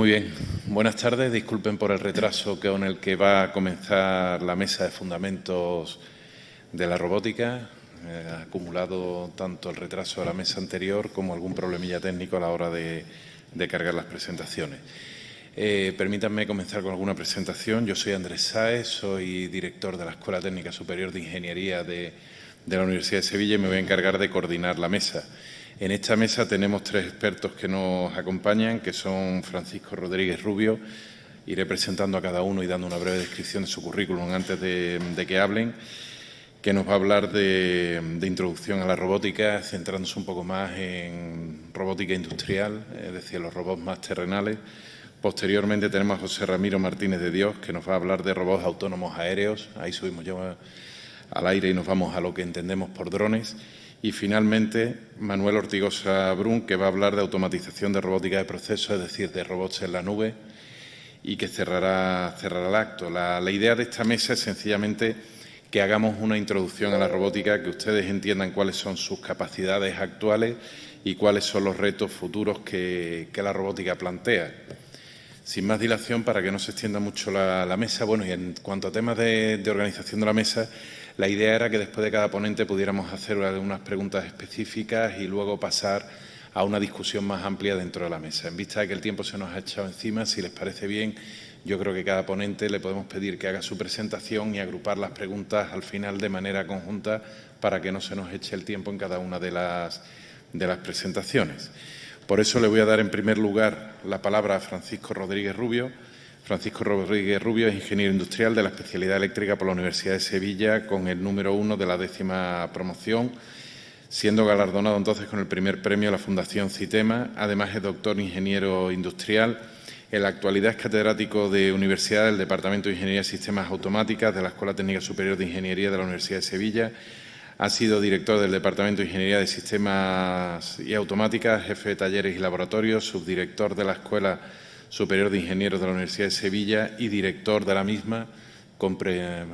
Muy bien. Buenas tardes. Disculpen por el retraso con el que va a comenzar la mesa de fundamentos de la robótica. Ha acumulado tanto el retraso de la mesa anterior como algún problemilla técnico a la hora de cargar las presentaciones. Permítanme comenzar con alguna presentación. Yo soy Andrés Sáez, soy director de la Escuela Técnica Superior de Ingeniería de la Universidad de Sevilla y me voy a encargar de coordinar la mesa. En esta mesa tenemos tres expertos que nos acompañan, que son Francisco Rodríguez Rubio. Iré presentando a cada uno y dando una breve descripción de su currículum antes de que hablen, que nos va a hablar de introducción a la robótica, centrándose un poco más en robótica industrial, es decir, los robots más terrenales. Posteriormente tenemos a José Ramiro Martínez de Dios, que nos va a hablar de robots autónomos aéreos. Ahí subimos ya al aire y nos vamos a lo que entendemos por drones. Y finalmente, Manuel Ortigosa Brun, que va a hablar de automatización de robótica de procesos, es decir, de robots en la nube, y que cerrará el acto. La idea de esta mesa es sencillamente que hagamos una introducción a la robótica, que ustedes entiendan cuáles son sus capacidades actuales y cuáles son los retos futuros que la robótica plantea. Sin más dilación, para que no se extienda mucho la mesa, bueno, y en cuanto a temas de organización de la mesa, la idea era que después de cada ponente pudiéramos hacer algunas preguntas específicas y luego pasar a una discusión más amplia dentro de la mesa. En vista de que el tiempo se nos ha echado encima, si les parece bien, yo creo que cada ponente le podemos pedir que haga su presentación y agrupar las preguntas al final de manera conjunta para que no se nos eche el tiempo en cada una de las presentaciones. Por eso le voy a dar en primer lugar la palabra a Francisco Rodríguez Rubio. Francisco Rodríguez Rubio es ingeniero industrial de la especialidad eléctrica por la Universidad de Sevilla con el número 1 de la 10ª promoción, siendo galardonado entonces con el primer premio de la Fundación Citema. Además es doctor ingeniero industrial. En la actualidad es catedrático de Universidad del Departamento de Ingeniería y Sistemas Automáticas de la Escuela Técnica Superior de Ingeniería de la Universidad de Sevilla. Ha sido director del Departamento de Ingeniería de Sistemas y Automáticas, jefe de talleres y laboratorios, subdirector de la Escuela Superior de Ingenieros de la Universidad de Sevilla y director de la misma,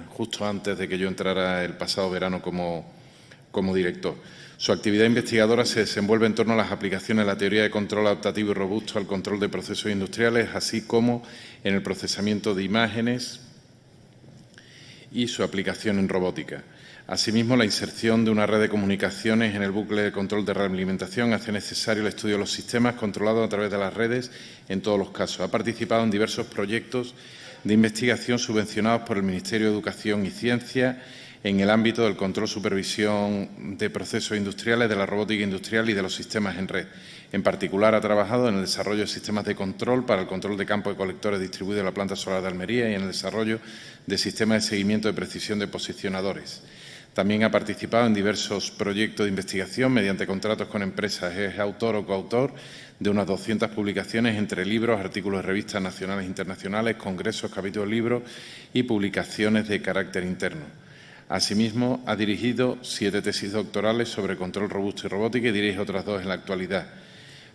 justo antes de que yo entrara el pasado verano como director. Su actividad investigadora se desenvuelve en torno a las aplicaciones de la teoría de control adaptativo y robusto al control de procesos industriales, así como en el procesamiento de imágenes y su aplicación en robótica. Asimismo, la inserción de una red de comunicaciones en el bucle de control de realimentación hace necesario el estudio de los sistemas controlados a través de las redes en todos los casos. Ha participado en diversos proyectos de investigación subvencionados por el Ministerio de Educación y Ciencia en el ámbito del control, supervisión de procesos industriales, de la robótica industrial y de los sistemas en red. En particular, ha trabajado en el desarrollo de sistemas de control para el control de campo de colectores distribuidos en la planta solar de Almería y en el desarrollo de sistemas de seguimiento de precisión de posicionadores. También ha participado en diversos proyectos de investigación mediante contratos con empresas. Es autor o coautor de unas 200 publicaciones entre libros, artículos de revistas nacionales e internacionales, congresos, capítulos de libros y publicaciones de carácter interno. Asimismo, ha dirigido 7 tesis doctorales sobre control robusto y robótica y dirige otras 2 en la actualidad.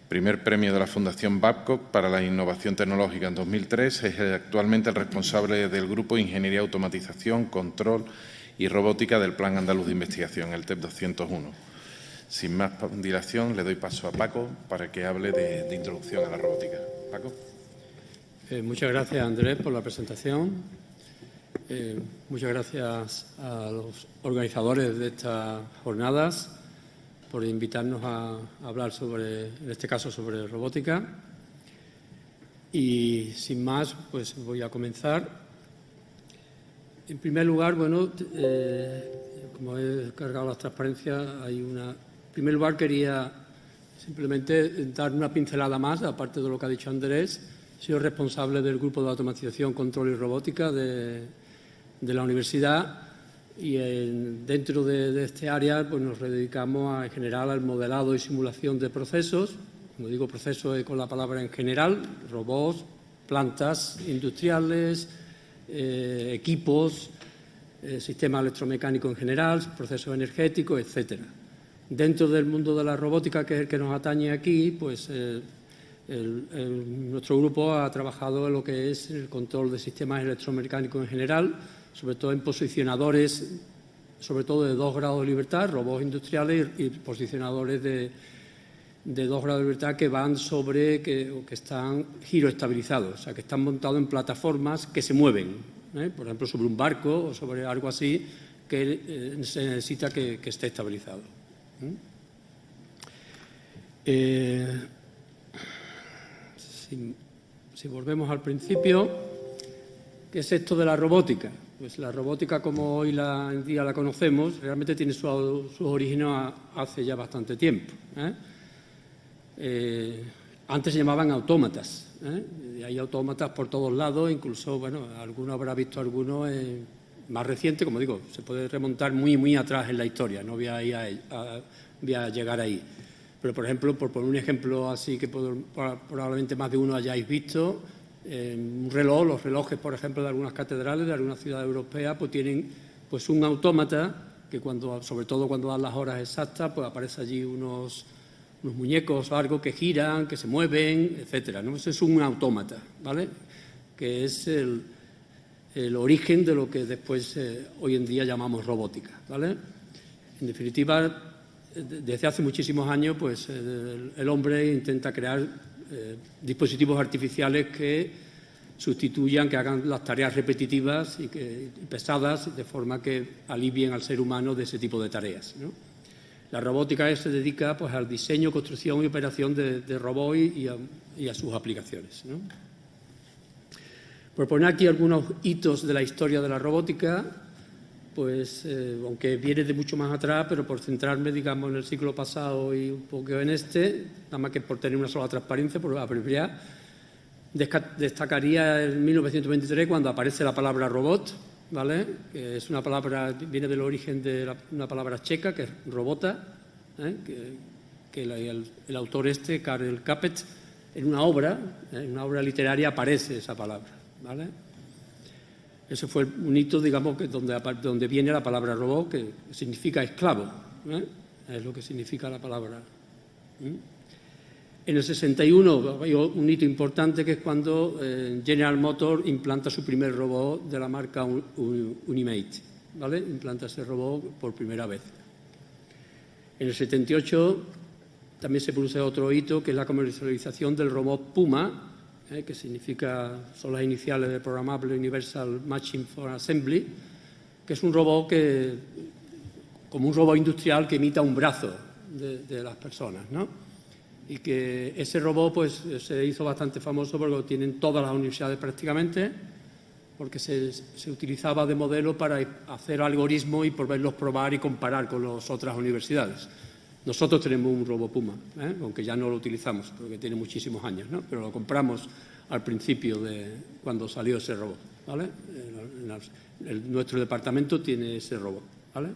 Primer premio de la Fundación Babcock para la innovación tecnológica en 2003. Es actualmente el responsable del Grupo Ingeniería, Automatización, Control y Robótica del Plan Andaluz de Investigación, el TEP 201. Sin más dilación, le doy paso a Paco para que hable de introducción a la robótica. Paco. Muchas gracias, Andrés, por la presentación. Muchas gracias a los organizadores de estas jornadas por invitarnos a hablar en este caso, sobre robótica. Y sin más, pues voy a comenzar. En primer lugar, bueno, como he cargado las transparencias, en primer lugar quería simplemente dar una pincelada más, aparte de lo que ha dicho Andrés. He sido responsable del Grupo de Automatización, Control y Robótica de la universidad y dentro de este área pues nos dedicamos en general al modelado y simulación de procesos. Cuando digo procesos es con la palabra en general, robots, plantas industriales, equipos, sistemas electromecánicos en general, procesos energéticos, etcétera. Dentro del mundo de la robótica, que es el que nos atañe aquí, pues nuestro grupo ha trabajado en lo que es el control de sistemas electromecánicos en general, sobre todo en posicionadores, sobre todo de 2 grados de libertad, robots industriales y posicionadores de 2 grados de libertad que van sobre, que están giroestabilizados, o sea, que están montados en plataformas que se mueven, por ejemplo, sobre un barco o sobre algo así que se necesita que esté estabilizado. Si volvemos al principio, ¿qué es esto de la robótica? Pues la robótica, como hoy en día la conocemos, realmente tiene sus orígenes hace ya bastante tiempo. Antes se llamaban autómatas, y hay autómatas por todos lados, incluso, bueno, alguno habrá visto alguno más reciente, como digo, se puede remontar muy atrás en la historia, no voy a llegar ahí. Pero, por ejemplo, por poner un ejemplo así que probablemente más de uno hayáis visto, un reloj, los relojes, por ejemplo, de algunas catedrales, de algunas ciudades europeas, pues tienen pues un autómata que sobre todo cuando dan las horas exactas, pues aparece allí unos muñecos o algo que giran, que se mueven, etcétera, ¿no? Eso es un autómata, ¿vale? Que es el origen de lo que después hoy en día llamamos robótica, ¿vale? En definitiva, desde hace muchísimos años, pues el hombre intenta crear dispositivos artificiales que sustituyan, que hagan las tareas repetitivas y pesadas, de forma que alivien al ser humano de ese tipo de tareas, ¿no? La robótica se dedica pues al diseño, construcción y operación de robots y a sus aplicaciones, ¿no? Por poner aquí algunos hitos de la historia de la robótica, pues aunque viene de mucho más atrás, pero por centrarme, digamos, en el siglo pasado y un poco en nada más que por tener una sola transparencia, por abreviar, destacaría en 1923 cuando aparece la palabra robot, ¿vale? Que es una palabra, viene del origen de una palabra checa, que es robota, que el autor Karel Capek, en una obra literaria aparece esa palabra, ¿vale? Ese fue un hito, digamos, que donde viene la palabra robot, que significa esclavo, es lo que significa la palabra. En el 61 hay un hito importante, que es cuando General Motors implanta su primer robot de la marca Unimate, ¿vale? Implanta ese robot por primera vez. En el 78 también se produce otro hito, que es la comercialización del robot Puma, que son las iniciales del Programmable Universal Machine for Assembly, que es un robot como un robot industrial que imita un brazo de las personas, ¿no? Y que ese robot pues se hizo bastante famoso porque lo tienen todas las universidades prácticamente, porque se utilizaba de modelo para hacer algoritmos y poderlos probar y comparar con las otras universidades. Nosotros tenemos un robot Puma, aunque ya no lo utilizamos porque tiene muchísimos años, ¿no? Pero lo compramos al principio de cuando salió ese robot, ¿vale? Nuestro departamento tiene ese robot, ¿vale?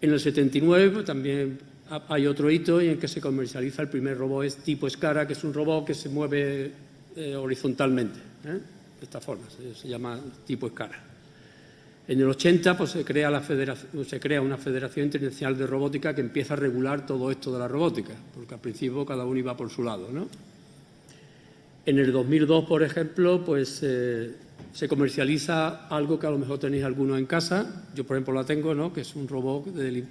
En el 79 también hay otro hito en el que se comercializa el primer robot tipo Scara, que es un robot que se mueve horizontalmente, de esta forma, se llama tipo Scara. En el 80 pues, se crea una Federación Internacional de Robótica que empieza a regular todo esto de la robótica, porque al principio cada uno iba por su lado, ¿no? En el 2002, por ejemplo, pues se comercializa algo que a lo mejor tenéis algunos en casa. Yo, por ejemplo, la tengo, ¿no? Que es un robot de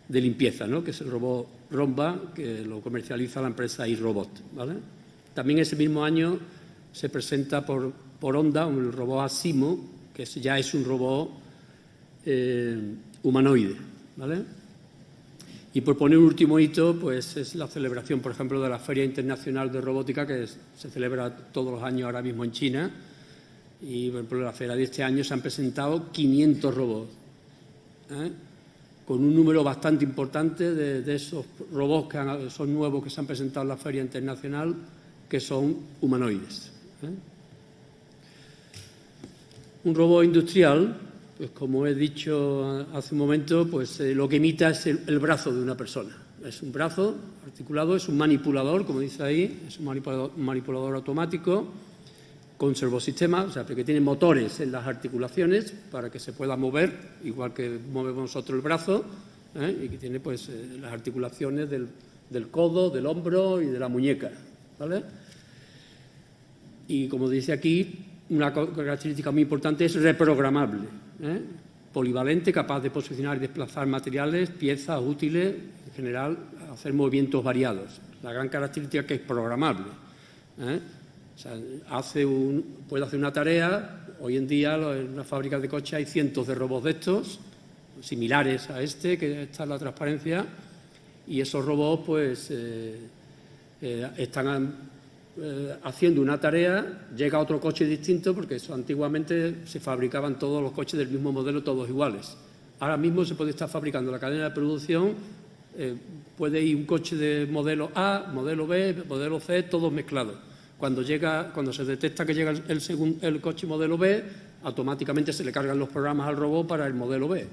limpieza, ¿no? Que es el robot Romba, que lo comercializa la empresa iRobot, ¿vale? También ese mismo año se presenta por Honda el robot Asimo, que ya es un robot humanoide, ¿vale? Y por poner un último hito, pues es la celebración, por ejemplo, de la Feria Internacional de Robótica, que se celebra todos los años ahora mismo en China. Y, por ejemplo, en la feria de este año se han presentado 500 robots, con un número bastante importante de esos robots que son nuevos que se han presentado en la Feria Internacional, que son humanoides. Un robot industrial, pues como he dicho hace un momento, pues lo que imita es el brazo de una persona. Es un brazo articulado, es un manipulador, como dice ahí, es un manipulador automático con servosistema, o sea, que tiene motores en las articulaciones para que se pueda mover, igual que movemos nosotros el brazo, y que tiene pues las articulaciones del codo, del hombro y de la muñeca, ¿vale? Y como dice aquí, una característica muy importante es reprogramable, polivalente, capaz de posicionar y desplazar materiales, piezas útiles en en general, hacer movimientos variados. La gran característica es que es programable. O sea, puede hacer una tarea. Hoy en día en las fábricas de coches hay cientos de robots de estos, similares a este, que está en la transparencia, y esos robots pues están haciendo una tarea, llega otro coche distinto, porque eso antiguamente se fabricaban todos los coches del mismo modelo, todos iguales. Ahora mismo se puede estar fabricando la cadena de producción, puede ir un coche de modelo A, modelo B, modelo C, todos mezclados. Cuando se detecta que llega el coche modelo B, automáticamente se le cargan los programas al robot para el modelo B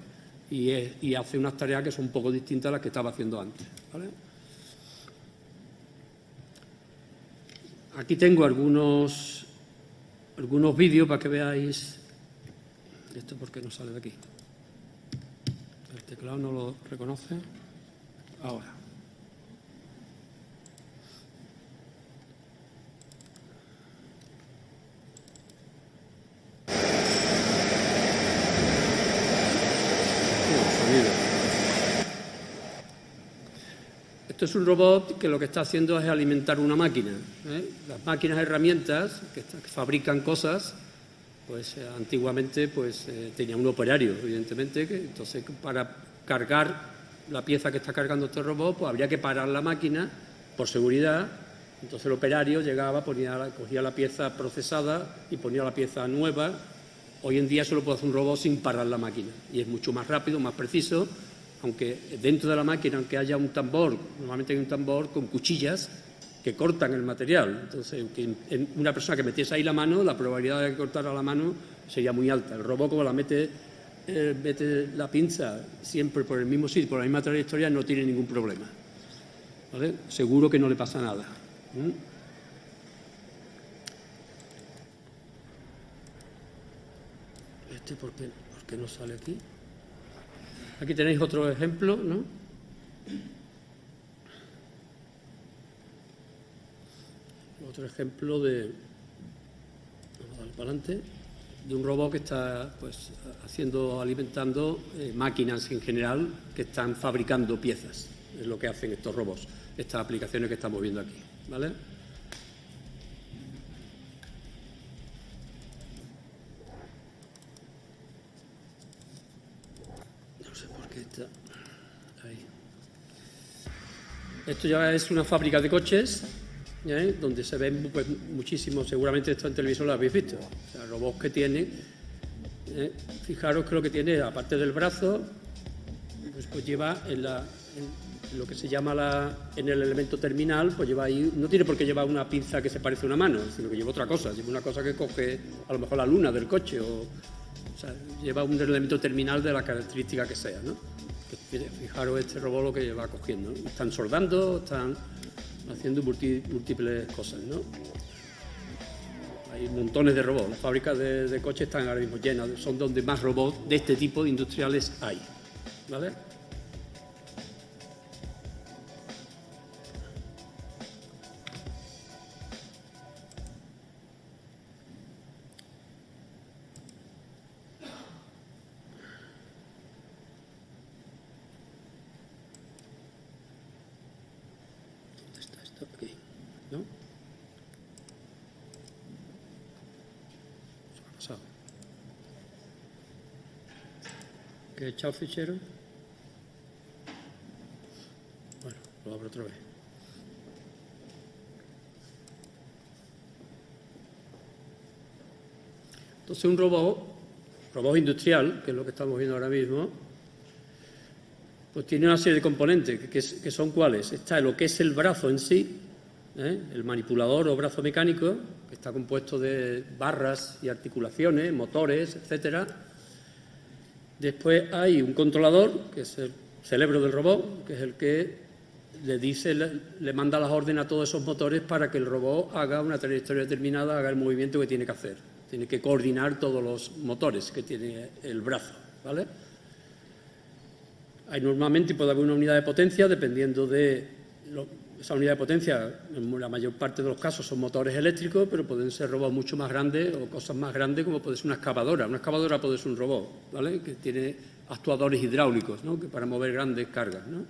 y hace unas tareas que son un poco distintas a las que estaba haciendo antes, ¿vale? Aquí tengo algunos vídeos para que veáis. ¿Esto por qué no sale de aquí? El teclado no lo reconoce. Ahora. Esto es un robot que lo que está haciendo es alimentar una máquina. Las máquinas herramientas que fabrican cosas, pues antiguamente tenían un operario, evidentemente, entonces para cargar la pieza que está cargando este robot, pues habría que parar la máquina por seguridad. Entonces el operario llegaba, cogía la pieza procesada y ponía la pieza nueva. Hoy en día eso lo puede hacer un robot sin parar la máquina y es mucho más rápido, más preciso. Aunque dentro de la máquina, aunque haya un tambor, normalmente hay un tambor con cuchillas que cortan el material. Entonces, una persona que metiese ahí la mano, la probabilidad de que cortara la mano sería muy alta. El robot, como mete la pinza siempre por el mismo sitio, por la misma trayectoria, no tiene ningún problema, ¿vale? Seguro que no le pasa nada. ¿Por qué no sale aquí? Aquí tenéis otro ejemplo, ¿no? Otro ejemplo vamos a darle para adelante, de un robot que está alimentando máquinas en general que están fabricando piezas. Es lo que hacen estos robots, estas aplicaciones que estamos viendo aquí, ¿vale? Esto ya es una fábrica de coches, donde se ven muchísimos, seguramente esto en televisión lo habéis visto, o sea, robots que tienen, fijaros que lo que tiene, aparte del brazo, pues lleva en lo que se llama en el elemento terminal, pues lleva ahí, no tiene por qué llevar una pinza que se parece a una mano, sino que lleva otra cosa, lleva una cosa que coge a lo mejor la luna del coche, o sea, lleva un elemento terminal de la característica que sea, ¿no? Fijaros este robot lo que lleva cogiendo, ¿no? Están soldando, están haciendo múltiples cosas, ¿no? Hay montones de robots. Las fábricas de coches están ahora mismo llenas, son donde más robots de este tipo de industriales hay, ¿vale? Aquí, ¿no? ¿Qué ha pasado? ¿Que he echado fichero? Bueno, lo abro otra vez. Entonces un robot industrial, que es lo que estamos viendo ahora mismo, pues tiene una serie de componentes, que son ¿cuáles? Está lo que es el brazo en sí, el manipulador o brazo mecánico, que está compuesto de barras y articulaciones, motores, etcétera. Después hay un controlador, que es el cerebro del robot, que es el que le manda las órdenes a todos esos motores para que el robot haga una trayectoria determinada, haga el movimiento que tiene que hacer. Tiene que coordinar todos los motores que tiene el brazo, ¿vale? Normalmente puede haber una unidad de potencia, dependiendo de esa unidad de potencia. En la mayor parte de los casos son motores eléctricos, pero pueden ser robots mucho más grandes o cosas más grandes, como puede ser una excavadora. Una excavadora puede ser un robot, ¿vale? Que tiene actuadores hidráulicos, ¿no? Que para mover grandes cargas, ¿no?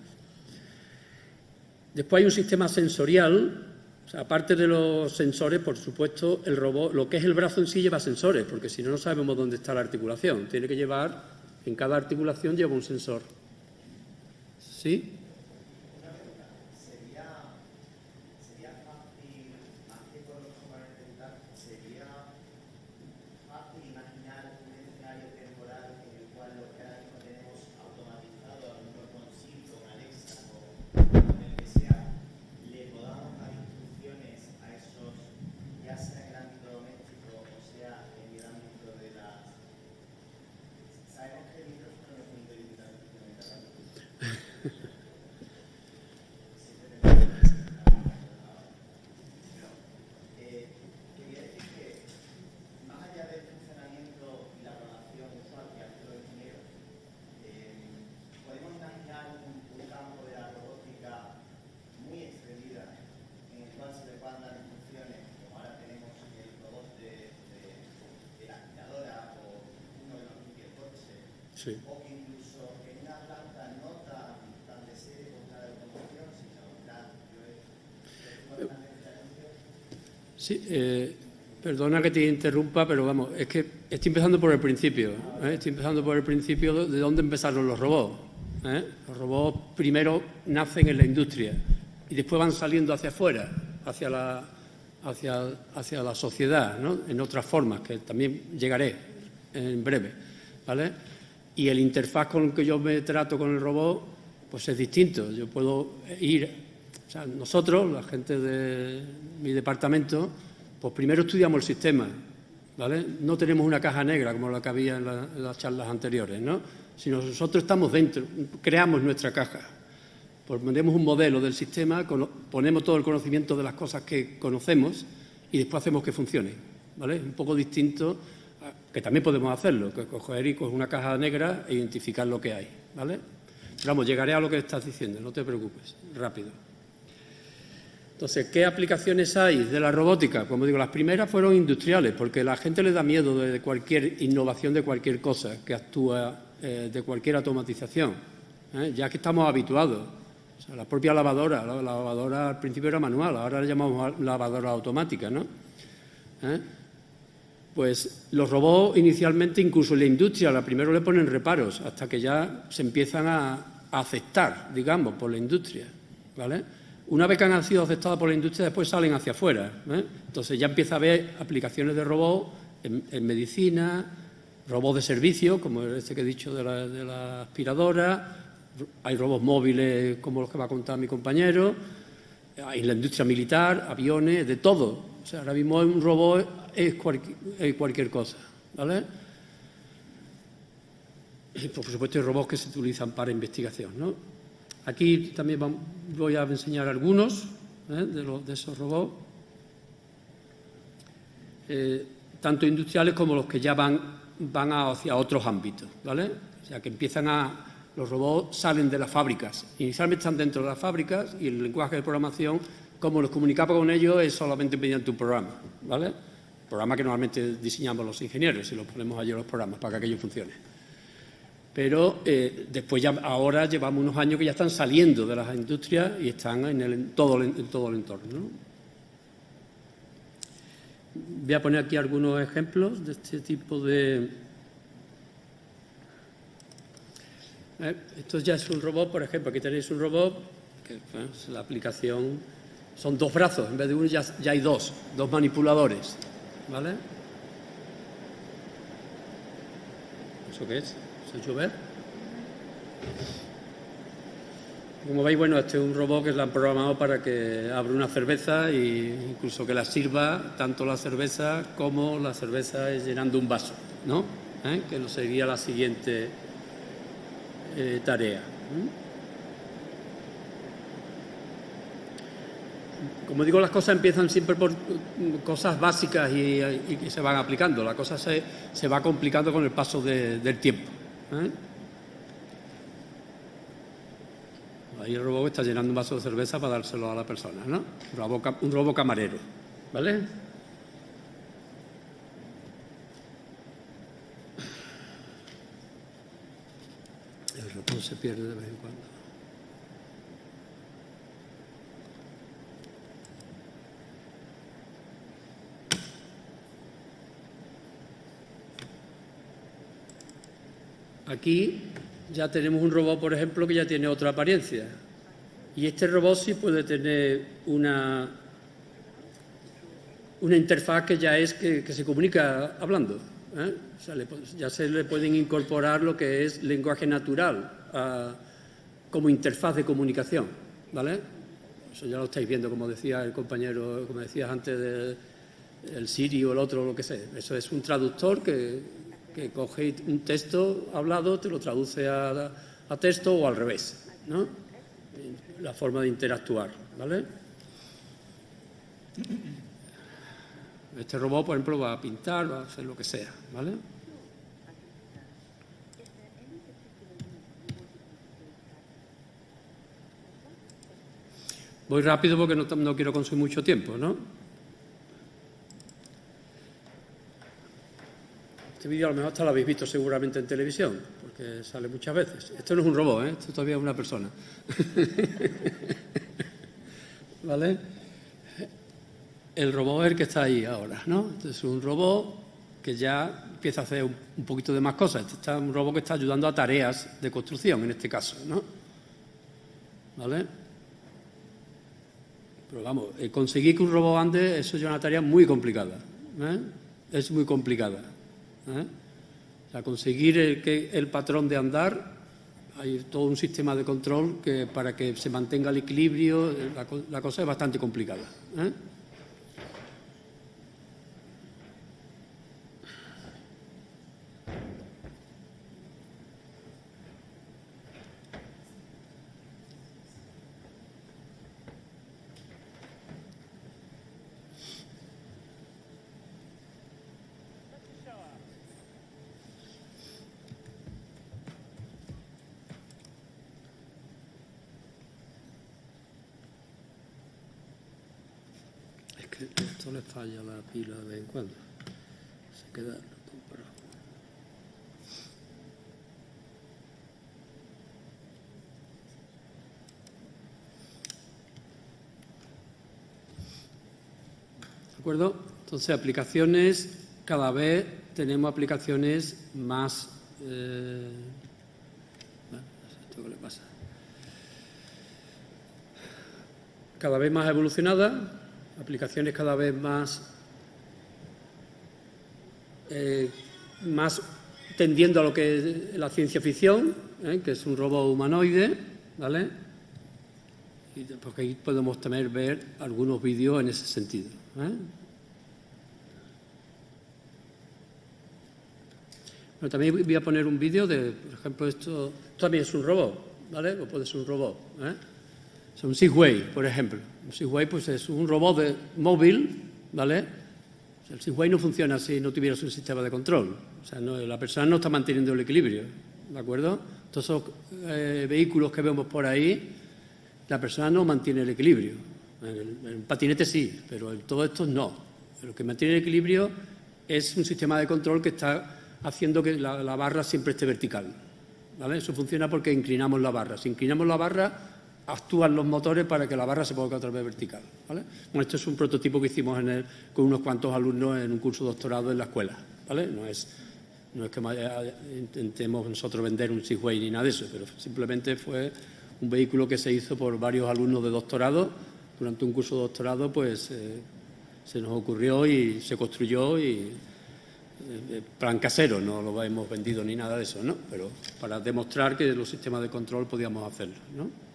Después hay un sistema sensorial. O sea, aparte de los sensores, por supuesto, el robot, lo que es el brazo en sí lleva sensores, porque si no, no sabemos dónde está la articulación. Tiene que llevar, en cada articulación lleva un sensor. ¿Sí? ¿Sería fácil, más que con los componentes y tal, sería fácil imaginar un escenario temporal en el cual lo que ahora mismo tenemos automatizado, a lo mejor con Siri, con Alexa o con el que sea, le podamos dar instrucciones a esos, ya sea en el ámbito doméstico o sea en el ámbito de las... Sabemos que el micrófono no es muy inteligente. Quería decir que, más allá del funcionamiento y la programación usual que hacen los ingenieros, podemos imaginar un campo de la robótica muy extendida en el cual se le puedan dar instrucciones, como ahora tenemos el robot de la aspiradora o uno de los limpiacoches, Sí. o que incluso en una planta no tan de serie como la de automoción, sino tan Sí, perdona que te interrumpa, pero vamos, es que estoy empezando por el principio. Estoy empezando por el principio de dónde empezaron los robots. Los robots primero nacen en la industria y después van saliendo hacia afuera, hacia la sociedad, ¿no? En otras formas, que también llegaré en breve, ¿vale? Y el interfaz con el que yo me trato con el robot, pues es distinto. Yo puedo ir... O sea, nosotros, la gente de mi departamento, pues primero estudiamos el sistema, ¿vale? No tenemos una caja negra como la que había en las charlas anteriores, ¿no? Sino nosotros estamos dentro, creamos nuestra caja. Pues ponemos un modelo del sistema, ponemos todo el conocimiento de las cosas que conocemos y después hacemos que funcione, ¿vale? Un poco distinto, que también podemos hacerlo, que coger y coger una caja negra e identificar lo que hay, ¿vale? Pero vamos, llegaré a lo que estás diciendo, no te preocupes, rápido. Entonces, ¿qué aplicaciones hay de la robótica? Como digo, las primeras fueron industriales, porque a la gente le da miedo de cualquier innovación, de cualquier cosa que actúa, de cualquier automatización, ya que estamos habituados. O sea, la propia lavadora, la lavadora al principio era manual, ahora la llamamos lavadora automática, ¿no? Pues los robots inicialmente, incluso en la industria, la primero le ponen reparos, hasta que ya se empiezan a aceptar, digamos, por la industria, ¿vale? Una vez que han sido aceptadas por la industria, después salen hacia afuera, Entonces ya empieza a haber aplicaciones de robots en medicina, robots de servicio, como este que he dicho de la aspiradora, hay robots móviles como los que va a contar mi compañero, hay en la industria militar, aviones, de todo. O sea, ahora mismo un robot es cualquier cosa, ¿vale? Y por supuesto hay robots que se utilizan para investigación, ¿no? Aquí también voy a enseñar algunos de esos robots, tanto industriales como los que ya van hacia otros ámbitos, ¿vale? O sea, que los robots salen de las fábricas. Inicialmente están dentro de las fábricas y el lenguaje de programación, como nos comunicamos con ellos, es solamente mediante un programa, ¿vale? Programa que normalmente diseñamos los ingenieros y los ponemos allí en los programas para que aquello funcione. Pero después ya ahora llevamos unos años que ya están saliendo de las industrias y están en todo el entorno, ¿no? Voy a poner aquí algunos ejemplos de este tipo de... Esto ya es un robot, por ejemplo, aquí tenéis un robot, que la aplicación son dos brazos, en vez de uno ya hay dos manipuladores, ¿vale? ¿Eso qué es? ¿Se ha hecho ver? Como veis, bueno, este es un robot que lo han programado para que abra una cerveza e incluso que la sirva tanto la cerveza como la cerveza llenando un vaso, ¿no? Que sería la siguiente tarea. Como digo, las cosas empiezan siempre por cosas básicas y se van aplicando. La cosa se va complicando con el paso del tiempo. Ahí el robot está llenando un vaso de cerveza para dárselo a la persona, ¿no? Un robot camarero, ¿vale? El ratón se pierde de vez en cuando. aquí ya tenemos un robot, por ejemplo, que ya tiene otra apariencia. Y este robot sí puede tener una interfaz que ya es que se comunica hablando, ¿eh? O sea, ya se le pueden incorporar lo que es lenguaje natural como interfaz de comunicación, ¿vale? Eso ya lo estáis viendo, como decía el compañero, como decías antes, el Siri o el otro, lo que sea. Eso es un traductor que coge un texto hablado, te lo traduce a texto o al revés, ¿no? La forma de interactuar, ¿vale? Este robot, por ejemplo, va a pintar, va a hacer lo que sea, ¿vale? Voy rápido porque no quiero consumir mucho tiempo, ¿no? Este vídeo a lo mejor hasta lo habéis visto seguramente en televisión, porque sale muchas veces. Esto no es un robot, ¿eh? Esto todavía es una persona. ¿Vale? El robot es el que está ahí ahora, ¿no? Este es un robot que ya empieza a hacer un poquito de más cosas. Este es un robot que está ayudando a tareas de construcción, en este caso, ¿no? ¿Vale? Pero vamos, conseguir que un robot ande, eso es una tarea muy complicada, ¿eh? Es muy complicada, ¿eh? O sea, conseguir que el patrón de andar, hay todo un sistema de control que para que se mantenga el equilibrio, la cosa es bastante complicada, ¿eh? Esto le falla la pila de vez en cuando. Se queda comprado. ¿De acuerdo? Entonces, aplicaciones, cada vez tenemos aplicaciones más... ¿esto qué le pasa? Cada vez más evolucionadas, aplicaciones cada vez más tendiendo a lo que es la ciencia ficción, que es un robot humanoide, ¿vale? Y porque ahí podemos también ver algunos vídeos en ese sentido, ¿eh? Bueno, también voy a poner un vídeo de, por ejemplo, esto también es un robot, ¿vale? O puede ser un robot, ¿eh? Es un Segway, por ejemplo. Un Segway pues, es un robot móvil, ¿vale? O sea, el Segway no funciona si no tuvieras un sistema de control. O sea, la persona no está manteniendo el equilibrio, ¿de acuerdo? Todos esos vehículos que vemos por ahí, la persona no mantiene el equilibrio. En un patinete sí, pero en todo esto no. Lo que mantiene el equilibrio es un sistema de control que está haciendo que la barra siempre esté vertical, ¿vale? Eso funciona porque inclinamos la barra. Si inclinamos la barra, actúan los motores para que la barra se ponga otra vez vertical, ¿vale? Bueno, esto es un prototipo que hicimos con unos cuantos alumnos en un curso de doctorado en la escuela, ¿vale? No es que intentemos nosotros vender un Segway ni nada de eso, pero simplemente fue un vehículo que se hizo por varios alumnos de doctorado. Durante un curso de doctorado, pues se nos ocurrió y se construyó y plan casero, no lo hemos vendido ni nada de eso, ¿no? Pero para demostrar que los sistemas de control podíamos hacerlo, ¿no?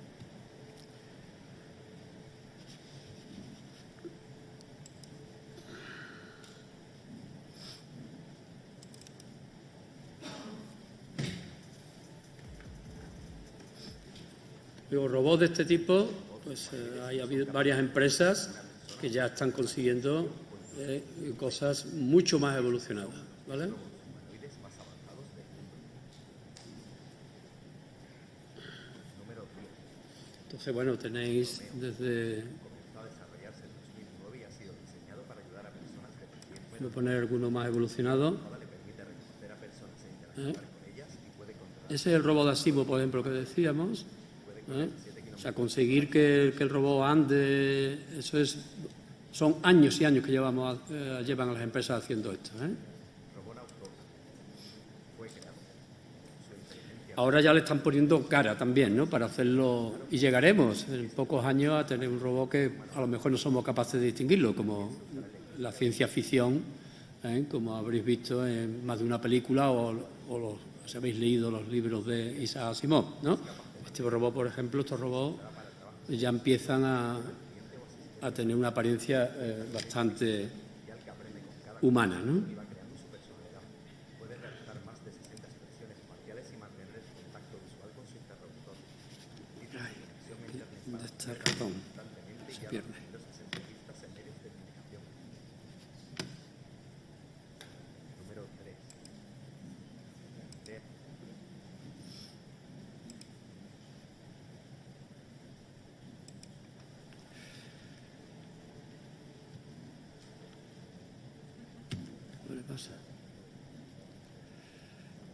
Luego, robots de este tipo, pues hay varias empresas que ya están consiguiendo cosas mucho más evolucionadas, ¿vale? Entonces, bueno, tenéis desde... Voy a poner alguno más evolucionado. Ese es el robot de Asimo, por ejemplo, que decíamos. O sea, conseguir que el robot ande, eso son años y años que llevan a las empresas haciendo esto, ¿eh? Ahora ya le están poniendo cara también, ¿no?, para hacerlo, y llegaremos en pocos años a tener un robot que a lo mejor no somos capaces de distinguirlo, como la ciencia ficción, como habréis visto en más de una película o si habéis leído los libros de Isaac Asimov, ¿no? Este robot, por ejemplo, estos robots ya empiezan a tener una apariencia bastante humana, ¿no? ¿Dónde está el ratón? Se pierde. ¿Qué le pasa?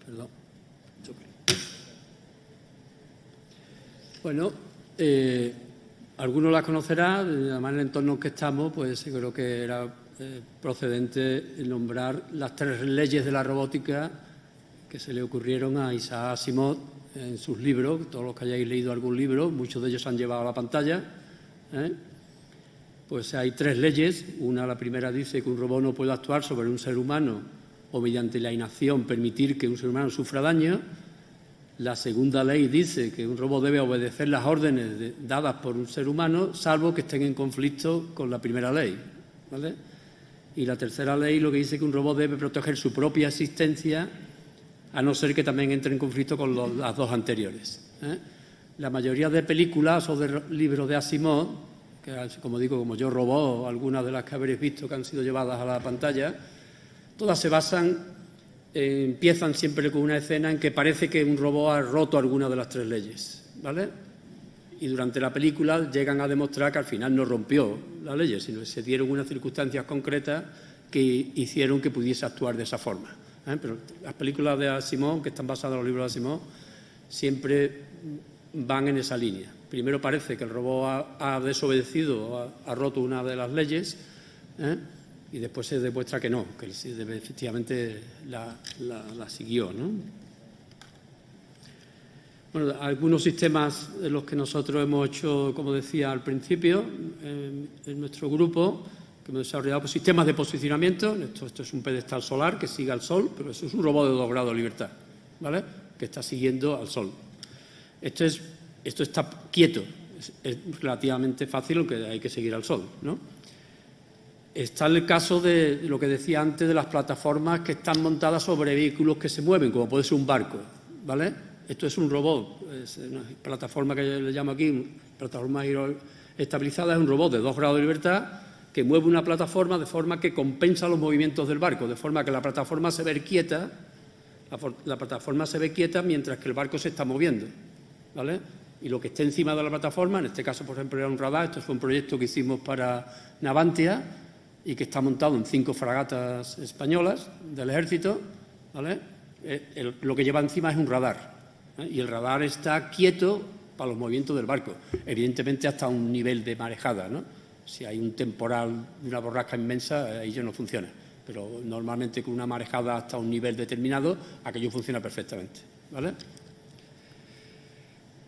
Perdón. Bueno, algunos la conocerán, además en el entorno en que estamos, pues creo que era procedente nombrar las 3 leyes de la robótica que se le ocurrieron a Isaac Asimov en sus libros. Todos los que hayáis leído algún libro, muchos de ellos han llevado a la pantalla. Pues hay 3 leyes. La primera dice que un robot no puede actuar sobre un ser humano o mediante la inacción permitir que un ser humano sufra daño. La segunda ley dice que un robot debe obedecer las órdenes dadas por un ser humano, salvo que estén en conflicto con la primera ley, ¿vale? Y la tercera ley lo que dice que un robot debe proteger su propia existencia, a no ser que también entre en conflicto con las 2 anteriores. La mayoría de películas o de libros de Asimov, que como digo, como Yo, Robot, o algunas de las que habréis visto que han sido llevadas a la pantalla, todas se basan, empiezan siempre con una escena en que parece que un robot ha roto alguna de las 3 leyes, ¿vale? Y durante la película llegan a demostrar que al final no rompió las leyes, sino que se dieron unas circunstancias concretas que hicieron que pudiese actuar de esa forma. Pero las películas de Asimov, que están basadas en los libros de Asimov, siempre van en esa línea. Primero parece que el robot ha desobedecido, ha roto una de las leyes, y después se demuestra que no, que efectivamente la siguió, ¿no? Bueno, algunos sistemas de los que nosotros hemos hecho, como decía al principio, en nuestro grupo, que hemos desarrollado sistemas de posicionamiento. Esto es un pedestal solar que sigue al Sol, pero eso es un robot de 2 grados de libertad, ¿vale?, que está siguiendo al Sol. Esto está quieto, es relativamente fácil, aunque hay que seguir al Sol, ¿no? Está el caso de lo que decía antes de las plataformas que están montadas sobre vehículos que se mueven, como puede ser un barco, ¿vale? Esto es un robot, es una plataforma que yo le llamo aquí, plataforma estabilizada, es un robot de 2 grados de libertad que mueve una plataforma de forma que compensa los movimientos del barco, de forma que la plataforma se ve quieta, mientras que el barco se está moviendo, ¿vale? Y lo que esté encima de la plataforma, en este caso, por ejemplo, era un radar. Esto fue un proyecto que hicimos para Navantia y que está montado en 5 fragatas españolas del Ejército, ¿vale? Lo que lleva encima es un radar, y el radar está quieto para los movimientos del barco, evidentemente hasta un nivel de marejada, ¿no? Si hay un temporal de una borrasca inmensa, ahí ya no funciona, pero normalmente con una marejada hasta un nivel determinado, aquello funciona perfectamente, ¿vale?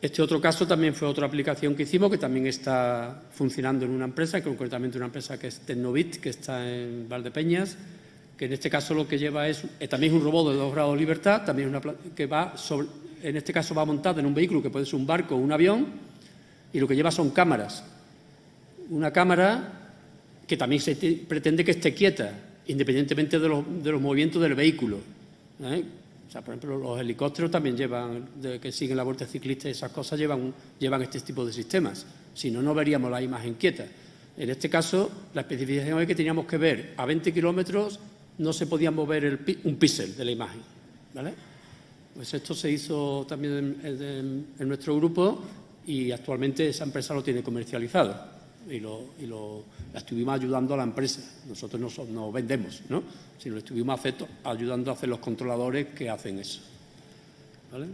Este otro caso también fue otra aplicación que hicimos, que también está funcionando en una empresa, concretamente una empresa que es Tecnobit, que está en Valdepeñas, que en este caso lo que lleva es también un robot de 2 grados de libertad, también que va sobre, en este caso va montado en un vehículo que puede ser un barco o un avión, y lo que lleva son cámaras. Una cámara que también se pretende que esté quieta, independientemente de los movimientos del vehículo, O sea, por ejemplo, los helicópteros también que siguen la vuelta ciclista y esas cosas llevan este tipo de sistemas. Si no, no veríamos la imagen quieta. En este caso, la especificación es que teníamos que ver a 20 kilómetros, no se podía mover un píxel de la imagen, ¿vale? Pues esto se hizo también en nuestro grupo y actualmente esa empresa lo tiene comercializado y la estuvimos ayudando a la empresa. Nosotros no vendemos, ¿no?, sino le estuvimos ayudando a hacer los controladores que hacen eso, ¿vale?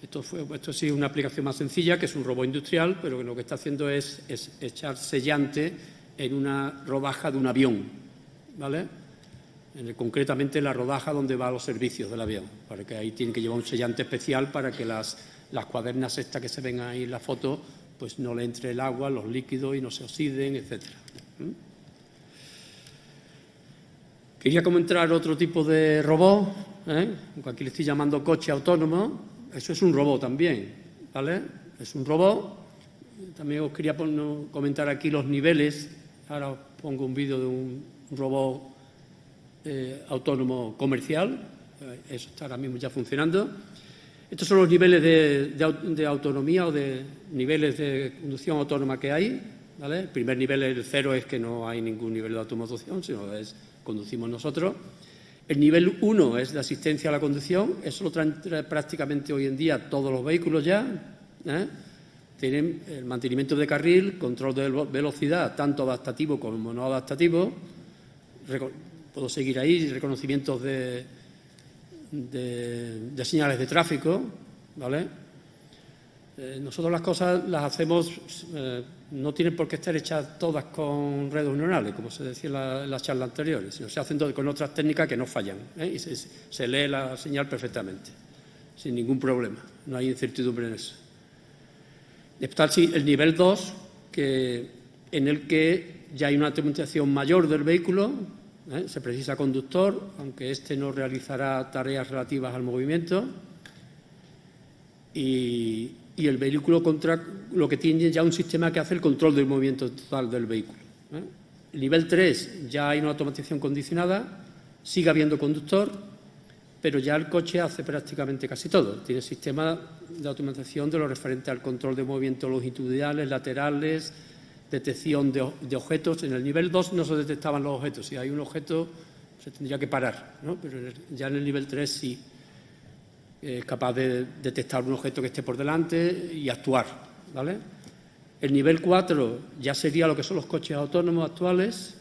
Esto sí es una aplicación más sencilla, que es un robot industrial, pero que lo que está haciendo es echar sellante en una rodaja de un avión, ¿vale? concretamente la rodaja donde van los servicios del avión, para que ahí tienen que llevar un sellante especial para que las cuadernas estas que se ven ahí en la foto, pues no le entre el agua, los líquidos y no se oxiden, etcétera. Quería comentar otro tipo de robot, aunque aquí le estoy llamando coche autónomo. Eso es un robot también, ¿vale? Es un robot. También os quería comentar aquí los niveles. Ahora os pongo un vídeo de un robot autónomo comercial. Eso está ahora mismo ya funcionando. Estos son los niveles de autonomía o de niveles de conducción autónoma que hay, ¿vale? El primer nivel, el 0, es que no hay ningún nivel de automatización, sino conducimos nosotros. El nivel 1 es de asistencia a la conducción. Eso lo traen prácticamente hoy en día todos los vehículos ya. Tienen el mantenimiento de carril, control de velocidad, tanto adaptativo como no adaptativo. Puedo seguir ahí, reconocimientos de señales de tráfico, ¿vale? Nosotros las cosas las hacemos, no tienen por qué estar hechas todas con redes neuronales, como se decía en la charla anterior, sino se hacen con otras técnicas que no fallan, y se lee la señal perfectamente, sin ningún problema, no hay incertidumbre en eso. Está el nivel 2, en el que ya hay una automatización mayor del vehículo, se precisa conductor, aunque éste no realizará tareas relativas al movimiento, y el vehículo lo que tiene ya un sistema que hace el control del movimiento total del vehículo. El nivel 3 ya hay una automatización condicionada, sigue habiendo conductor, pero ya el coche hace prácticamente casi todo. Tiene sistema de automatización de lo referente al control de movimientos longitudinales, laterales, detección de objetos. En el nivel 2 no se detectaban los objetos. Si hay un objeto, se tendría que parar, ¿no? Pero ya en el nivel 3 sí es capaz de detectar un objeto que esté por delante y actuar, ¿vale? El nivel 4 ya sería lo que son los coches autónomos actuales,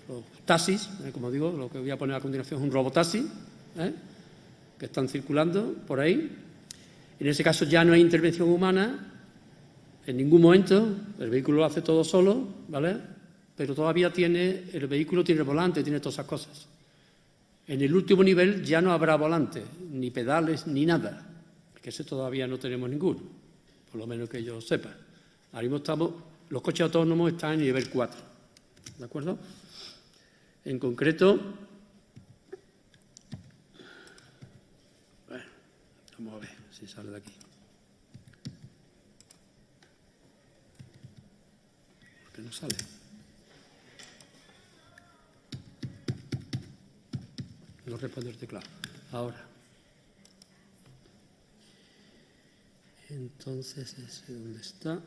los taxis, como digo, lo que voy a poner a continuación es un robotaxi, que están circulando por ahí. En ese caso ya no hay intervención humana en ningún momento, el vehículo lo hace todo solo, ¿vale? Pero todavía el vehículo tiene el volante, tiene todas esas cosas. En el último nivel ya no habrá volante, ni pedales, ni nada, porque ese todavía no tenemos ninguno, por lo menos que yo sepa. Ahora mismo los coches autónomos están en nivel 4, ¿de acuerdo? En concreto, bueno, vamos a ver si sale de aquí. ¿Por qué no sale? No responde el teclado. Ahora. Entonces, ¿dónde está?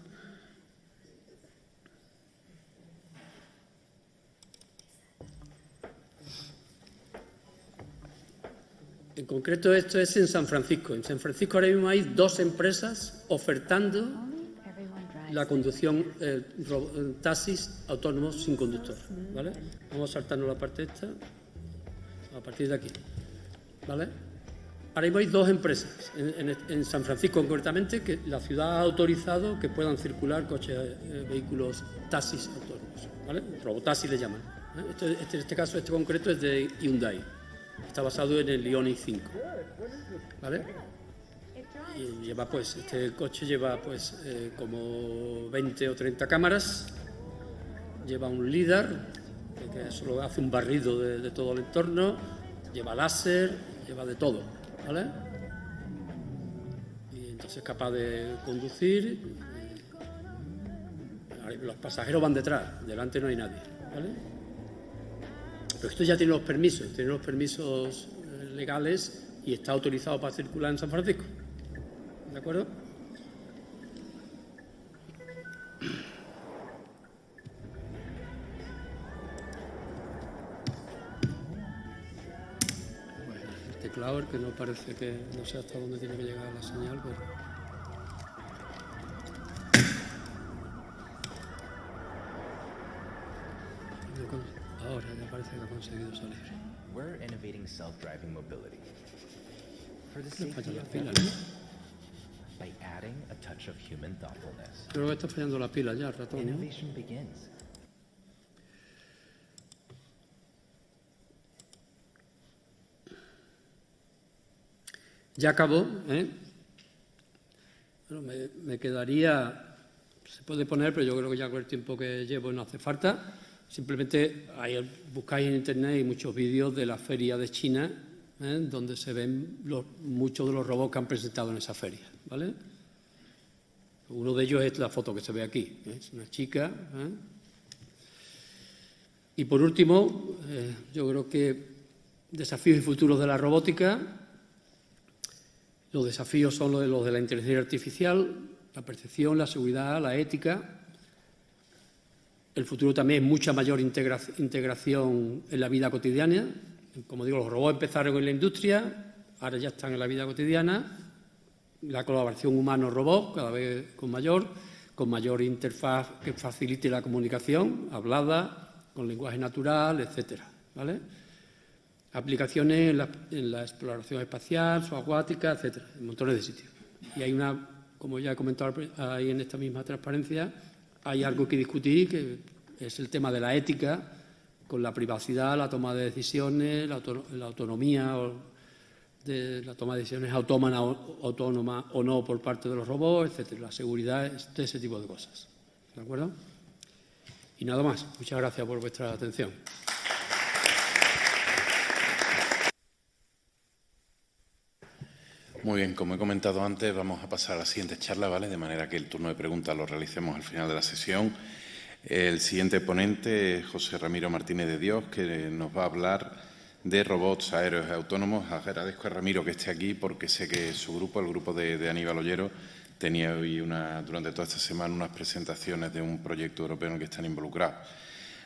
En concreto, esto es en San Francisco. En San Francisco ahora mismo hay 2 empresas ofertando la conducción, taxis autónomos sin conductor, ¿vale? Vamos a saltarnos la parte esta, a partir de aquí, ¿vale? Ahora mismo hay 2 empresas, en San Francisco concretamente, que la ciudad ha autorizado que puedan circular vehículos taxis autónomos, ¿vale? Robotaxi le llaman. En este caso, este concreto es de Hyundai. Está basado en el Ioniq 5, ¿vale? Y este coche lleva como 20 o 30 cámaras, lleva un LIDAR, que solo hace un barrido de todo el entorno, lleva láser, lleva de todo, ¿vale? Y entonces es capaz de conducir. Los pasajeros van detrás, delante no hay nadie, ¿vale? Pero esto ya tiene los permisos legales y está autorizado para circular en San Francisco. ¿De acuerdo? Bueno, el teclado, que no parece que no sé hasta dónde tiene que llegar la señal, pero... Ahora ya parece que ha conseguido salir. We're innovating self-driving mobility for the Le falla safety la of pila, everyone ¿no? by adding a touch of human thoughtfulness. Creo que está fallando la pila ya, el ratón, ¿no? Innovation begins. Ya acabó, ¿eh? Bueno, me quedaría, se puede poner, pero yo creo que ya con el tiempo que llevo no hace falta. Simplemente buscáis en internet y muchos vídeos de la feria de China, donde se ven muchos de los robots que han presentado en esa feria, ¿vale? Uno de ellos es la foto que se ve aquí, es una chica. Y por último, yo creo que desafíos y futuros de la robótica. Los desafíos son los de la inteligencia artificial, la percepción, la seguridad, la ética. El futuro también es mucha mayor integración en la vida cotidiana. Como digo, los robots empezaron en la industria, ahora ya están en la vida cotidiana. La colaboración humano-robot cada vez con mayor interfaz que facilite la comunicación hablada, con lenguaje natural, etcétera, ¿vale? Aplicaciones en la exploración espacial, subacuática, etcétera, en montones de sitios. Y hay como ya he comentado ahí en esta misma transparencia, hay algo que discutir, que es el tema de la ética, con la privacidad, la toma de decisiones, la autonomía, de la toma de decisiones autónoma o no por parte de los robots, etcétera, la seguridad, de ese tipo de cosas. ¿De acuerdo? Y nada más. Muchas gracias por vuestra atención. Muy bien, como he comentado antes, vamos a pasar a la siguiente charla, ¿vale? De manera que el turno de preguntas lo realicemos al final de la sesión. El siguiente ponente es José Ramiro Martínez de Dios, que nos va a hablar de robots aéreos y autónomos. Agradezco a Ramiro que esté aquí porque sé que su grupo, el grupo de Aníbal Ollero, tenía hoy durante toda esta semana unas presentaciones de un proyecto europeo en el que están involucrados.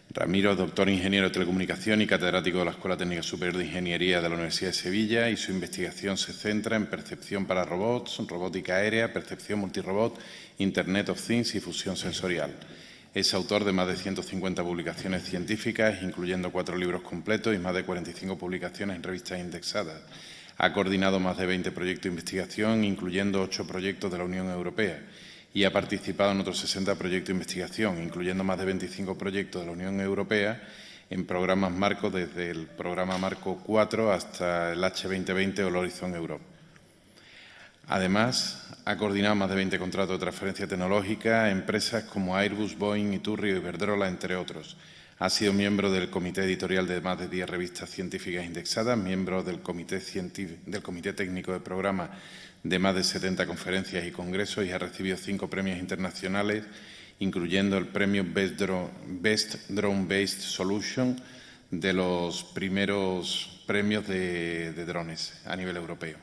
Ramiro es doctor ingeniero de telecomunicación y catedrático de la Escuela Técnica Superior de Ingeniería de la Universidad de Sevilla, y su investigación se centra en percepción para robots, robótica aérea, percepción multirobot, Internet of Things y fusión sensorial. Es autor de más de 150 publicaciones científicas, incluyendo 4 libros completos y más de 45 publicaciones en revistas indexadas. Ha coordinado más de 20 proyectos de investigación, incluyendo 8 proyectos de la Unión Europea, y ha participado en otros 60 proyectos de investigación, incluyendo más de 25 proyectos de la Unión Europea en programas marcos, desde el programa Marco 4 hasta el H2020 o el Horizon Europe. Además, ha coordinado más de 20 contratos de transferencia tecnológica a empresas como Airbus, Boeing, Iturri o Iberdrola, entre otros. Ha sido miembro del comité editorial de más de 10 revistas científicas indexadas, miembro del comité técnico de programa de más de 70 conferencias y congresos, y ha recibido 5 premios internacionales, incluyendo el premio Best Drone-Based Solution, de los primeros premios de drones a nivel europeo.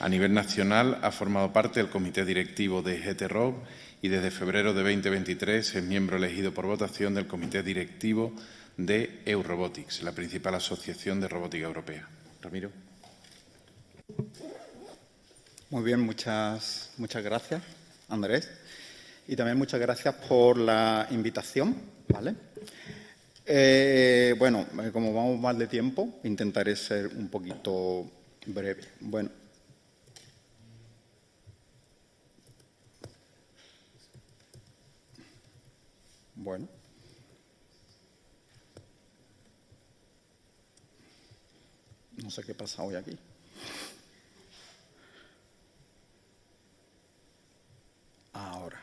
A nivel nacional ha formado parte del comité directivo de GTROB y desde febrero de 2023 es miembro elegido por votación del comité directivo de Eurobotics, la principal asociación de robótica europea. Ramiro. Muy bien, muchas gracias, Andrés. Y también muchas gracias por la invitación, ¿vale? Bueno, como vamos mal de tiempo, intentaré ser un poquito breve. Bueno. No sé qué pasa hoy aquí. Ahora.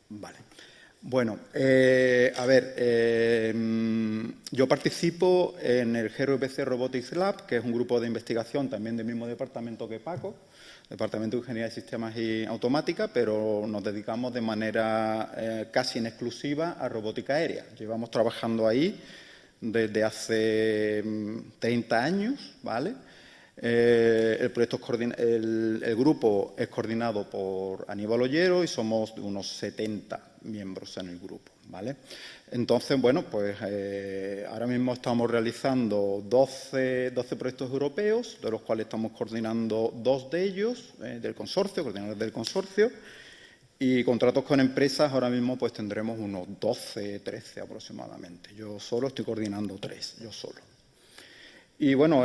Vale. Bueno, a ver, yo participo en el GRPC Robotics Lab, que es un grupo de investigación también del mismo departamento que Paco, Departamento de Ingeniería de Sistemas y Automática, pero nos dedicamos de manera casi en exclusiva a robótica aérea. Llevamos trabajando ahí desde hace 30 años, ¿vale? El grupo es coordinado por Aníbal Ollero y somos unos 70 miembros en el grupo, ¿vale? Entonces, bueno, pues ahora mismo estamos realizando 12 proyectos europeos, de los cuales estamos coordinando 2 de ellos coordinadores del consorcio, y contratos con empresas ahora mismo pues tendremos unos 12, 13 aproximadamente. Yo solo estoy coordinando 3, yo solo. Y bueno,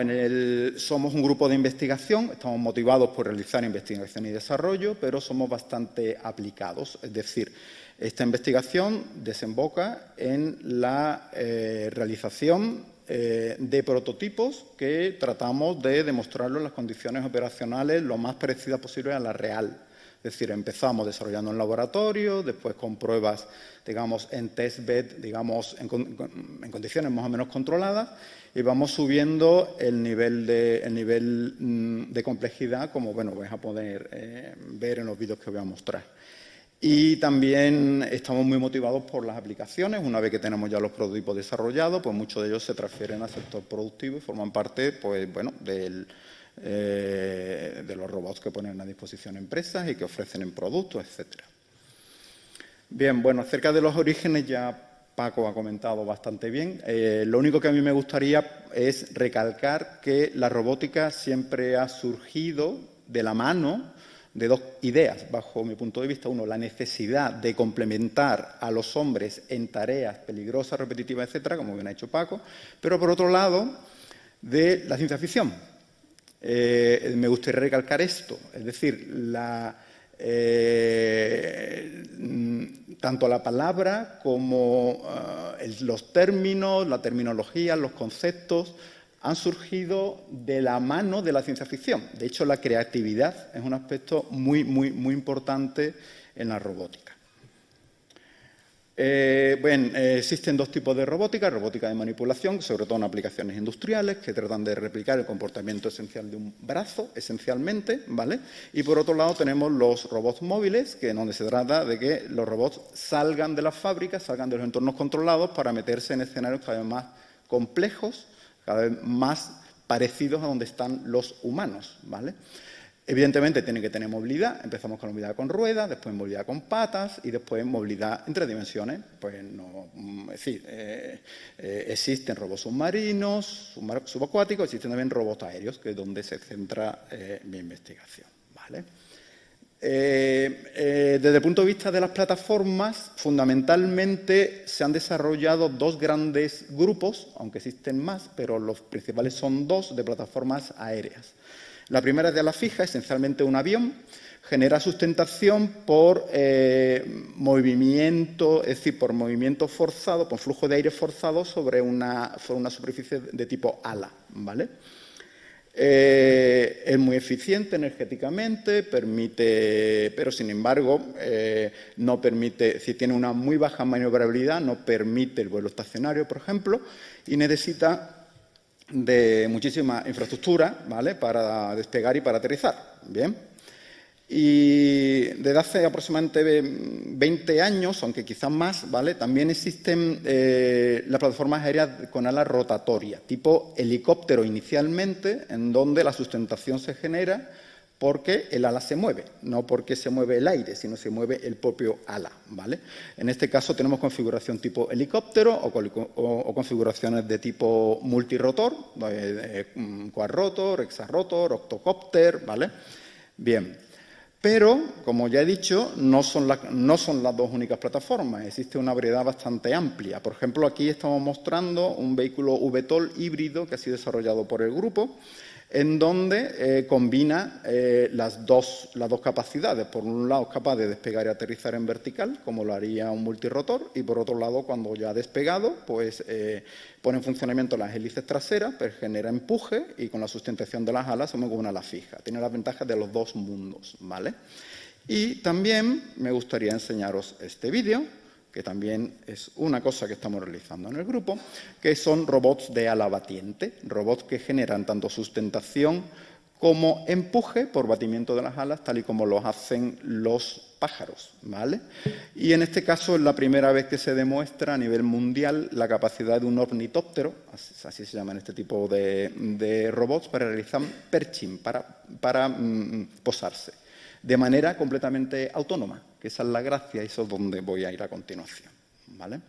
somos un grupo de investigación, estamos motivados por realizar investigación y desarrollo, pero somos bastante aplicados. Es decir, esta investigación desemboca en la realización de prototipos que tratamos de demostrarlo en las condiciones operacionales lo más parecidas posible a la real. Es decir, empezamos desarrollando en laboratorio, después con pruebas, digamos, en testbed, digamos, en condiciones más o menos controladas, y vamos subiendo el nivel de complejidad, como bueno, vais a poder ver en los vídeos que voy a mostrar. Y también estamos muy motivados por las aplicaciones. Una vez que tenemos ya los prototipos desarrollados, pues muchos de ellos se transfieren al sector productivo y forman parte, pues bueno, de los robots que ponen a disposición empresas y que ofrecen en productos, etcétera. Bien, bueno, acerca de los orígenes ya Paco ha comentado bastante bien. Lo único que a mí me gustaría es recalcar que la robótica siempre ha surgido de la mano de dos ideas, bajo mi punto de vista. Uno, la necesidad de complementar a los hombres en tareas peligrosas, repetitivas, etcétera, como bien ha hecho Paco, pero por otro lado, de la ciencia ficción. Me gustaría recalcar esto, es decir, tanto la palabra como los términos, la terminología, los conceptos han surgido de la mano de la ciencia ficción. De hecho, la creatividad es un aspecto muy importante en la robótica. Existen dos tipos de robótica de manipulación, sobre todo en aplicaciones industriales, que tratan de replicar el comportamiento esencial de un brazo, esencialmente, ¿vale? Y por otro lado tenemos los robots móviles, donde se trata de que los robots salgan de las fábricas, salgan de los entornos controlados para meterse en escenarios cada vez más complejos, cada vez más parecidos a donde están los humanos, ¿vale? Evidentemente tienen que tener movilidad. Empezamos con la movilidad con ruedas, después movilidad con patas y después movilidad en 3 dimensiones. Pues no, es decir, existen robots submarinos, subacuáticos, existen también robots aéreos, que es donde se centra mi investigación, ¿vale? Desde el punto de vista de las plataformas, fundamentalmente se han desarrollado dos grandes grupos, aunque existen más, pero los principales son dos, de plataformas aéreas. La primera es de ala fija, esencialmente un avión, genera sustentación por movimiento, es decir, por movimiento forzado, por flujo de aire forzado sobre una superficie de tipo ala, ¿vale? Es muy eficiente energéticamente, pero sin embargo no permite, si tiene una muy baja maniobrabilidad, no permite el vuelo estacionario, por ejemplo, y necesita de muchísima infraestructura, ¿vale?, para despegar y para aterrizar. Bien. Y desde hace aproximadamente 20 años, aunque quizás más, ¿vale?, también existen las plataformas aéreas con ala rotatoria, tipo helicóptero inicialmente, en donde la sustentación se genera porque el ala se mueve, no porque se mueve el aire, sino se mueve el propio ala, ¿vale? En este caso tenemos configuración tipo helicóptero o configuraciones de tipo multirotor, quadrotor, hexarotor, octocópter, ¿vale? Bien, pero, como ya he dicho, no son las dos únicas plataformas, existe una variedad bastante amplia. Por ejemplo, aquí estamos mostrando un vehículo VTOL híbrido que ha sido desarrollado por el grupo, en donde combina las dos capacidades. Por un lado, es capaz de despegar y aterrizar en vertical, como lo haría un multirotor, y por otro lado, cuando ya ha despegado, pues pone en funcionamiento las hélices traseras, pues genera empuje y con la sustentación de las alas se mueve con una ala fija. Tiene las ventajas de los dos mundos, ¿vale? Y también me gustaría enseñaros este vídeo, que también es una cosa que estamos realizando en el grupo, que son robots de ala batiente, robots que generan tanto sustentación como empuje por batimiento de las alas, tal y como lo hacen los pájaros, ¿vale? Y en este caso es la primera vez que se demuestra a nivel mundial la capacidad de un ornitóptero, así se llaman este tipo de robots, para realizar perching, para posarse, de manera completamente autónoma, que esa es la gracia y eso es donde voy a ir a continuación, ¿vale?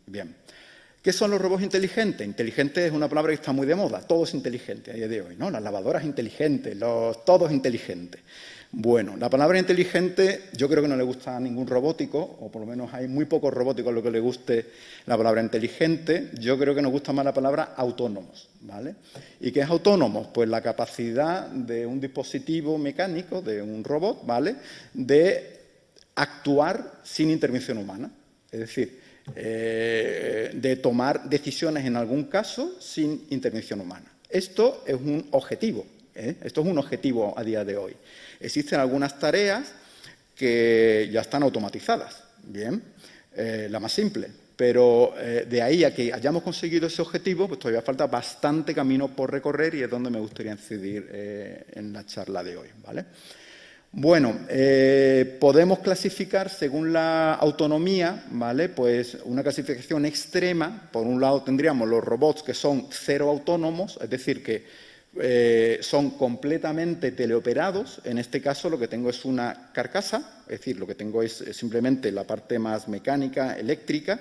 Bien. ¿Qué son los robots inteligentes? Inteligente es una palabra que está muy de moda, todo es inteligente a día de hoy, ¿no? Las lavadoras inteligentes, todo es inteligente. Bueno, la palabra inteligente yo creo que no le gusta a ningún robótico, o por lo menos hay muy pocos robóticos a los que le guste la palabra inteligente. Yo creo que nos gusta más la palabra autónomos, ¿vale? ¿Y qué es autónomos? Pues la capacidad de un dispositivo mecánico, de un robot, ¿vale?, de actuar sin intervención humana. Es decir, de tomar decisiones en algún caso sin intervención humana. Esto es un objetivo, esto es un objetivo a día de hoy. Existen algunas tareas que ya están automatizadas, bien, la más simple, pero de ahí a que hayamos conseguido ese objetivo, pues todavía falta bastante camino por recorrer y es donde me gustaría incidir en la charla de hoy, ¿vale? Bueno, podemos clasificar según la autonomía, ¿vale? Pues una clasificación extrema. Por un lado tendríamos los robots que son cero autónomos, es decir, que son completamente teleoperados. En este caso lo que tengo es una carcasa, es decir, lo que tengo es simplemente la parte más mecánica, eléctrica,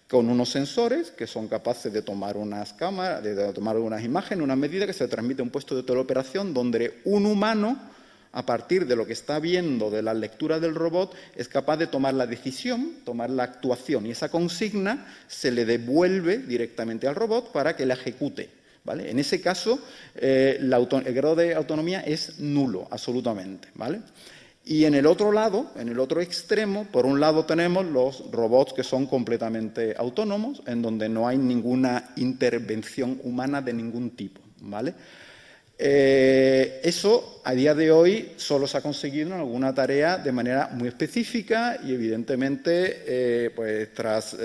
con unos sensores que son capaces de tomar unas cámaras, de tomar unas imágenes, unas medidas que se transmite a un puesto de teleoperación donde un humano, a partir de lo que está viendo de las lecturas del robot, es capaz de tomar la decisión, tomar la actuación, y esa consigna se le devuelve directamente al robot para que la ejecute, ¿vale? En ese caso, el grado de autonomía es nulo, absolutamente, ¿vale? Y en el otro lado, en el otro extremo, por un lado tenemos los robots que son completamente autónomos, en donde no hay ninguna intervención humana de ningún tipo, ¿vale? Eso a día de hoy solo se ha conseguido en alguna tarea de manera muy específica y evidentemente pues tras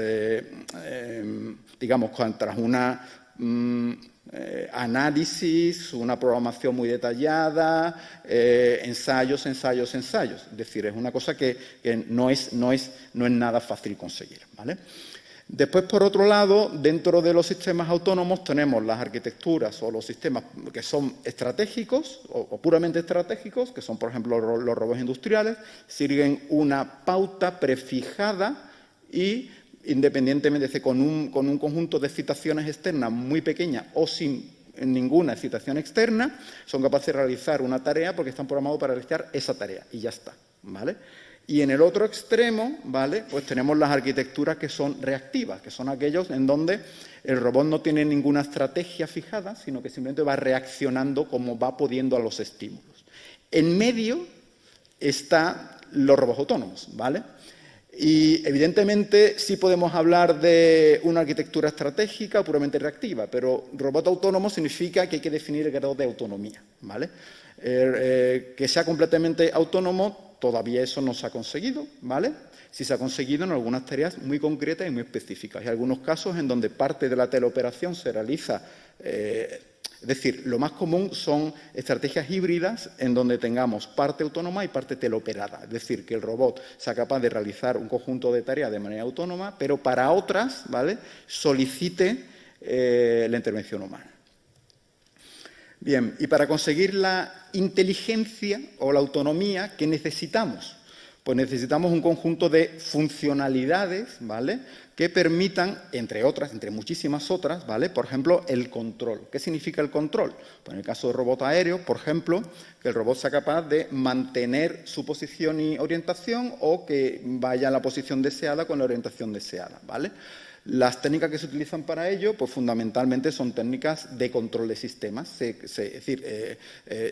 una análisis, una programación muy detallada, ensayos. Es decir, es una cosa que no es nada fácil conseguir, ¿vale? Después, por otro lado, dentro de los sistemas autónomos tenemos las arquitecturas o los sistemas que son estratégicos o puramente estratégicos, que son, por ejemplo, los robots industriales, siguen una pauta prefijada y, independientemente con un conjunto de excitaciones externas muy pequeñas o sin ninguna excitación externa, son capaces de realizar una tarea porque están programados para realizar esa tarea y ya está, ¿vale? Y en el otro extremo, ¿vale? Pues tenemos las arquitecturas que son reactivas, que son aquellos en donde el robot no tiene ninguna estrategia fijada, sino que simplemente va reaccionando como va pudiendo a los estímulos. En medio están los robots autónomos, ¿vale? Y evidentemente sí podemos hablar de una arquitectura estratégica o puramente reactiva, pero robot autónomo significa que hay que definir el grado de autonomía, ¿vale? Que sea completamente autónomo, todavía eso no se ha conseguido, ¿vale? Sí se ha conseguido en algunas tareas muy concretas y muy específicas. Hay algunos casos en donde parte de la teleoperación se realiza, es decir, lo más común son estrategias híbridas en donde tengamos parte autónoma y parte teleoperada. Es decir, que el robot sea capaz de realizar un conjunto de tareas de manera autónoma, pero para otras, ¿vale?, solicite la intervención humana. Bien, y para conseguir la inteligencia o la autonomía, ¿qué necesitamos? Pues necesitamos un conjunto de funcionalidades, ¿vale?, que permitan, entre otras, entre muchísimas otras, ¿vale?, por ejemplo, el control. ¿Qué significa el control? Pues en el caso de robot aéreo, por ejemplo, que el robot sea capaz de mantener su posición y orientación o que vaya a la posición deseada con la orientación deseada, ¿vale? Las técnicas que se utilizan para ello, pues fundamentalmente son técnicas de control de sistemas. Es decir,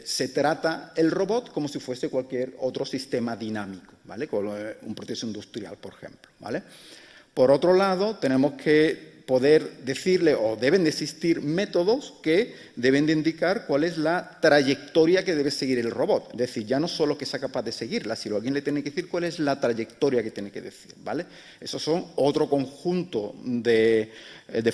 se trata el robot como si fuese cualquier otro sistema dinámico, ¿vale?, con un proceso industrial, por ejemplo, ¿vale? Por otro lado, tenemos que poder decirle, o deben de existir métodos que deben de indicar cuál es la trayectoria que debe seguir el robot. Es decir, ya no solo que sea capaz de seguirla, sino alguien le tiene que decir cuál es la trayectoria que tiene que decir, ¿vale? Esos son otro conjunto de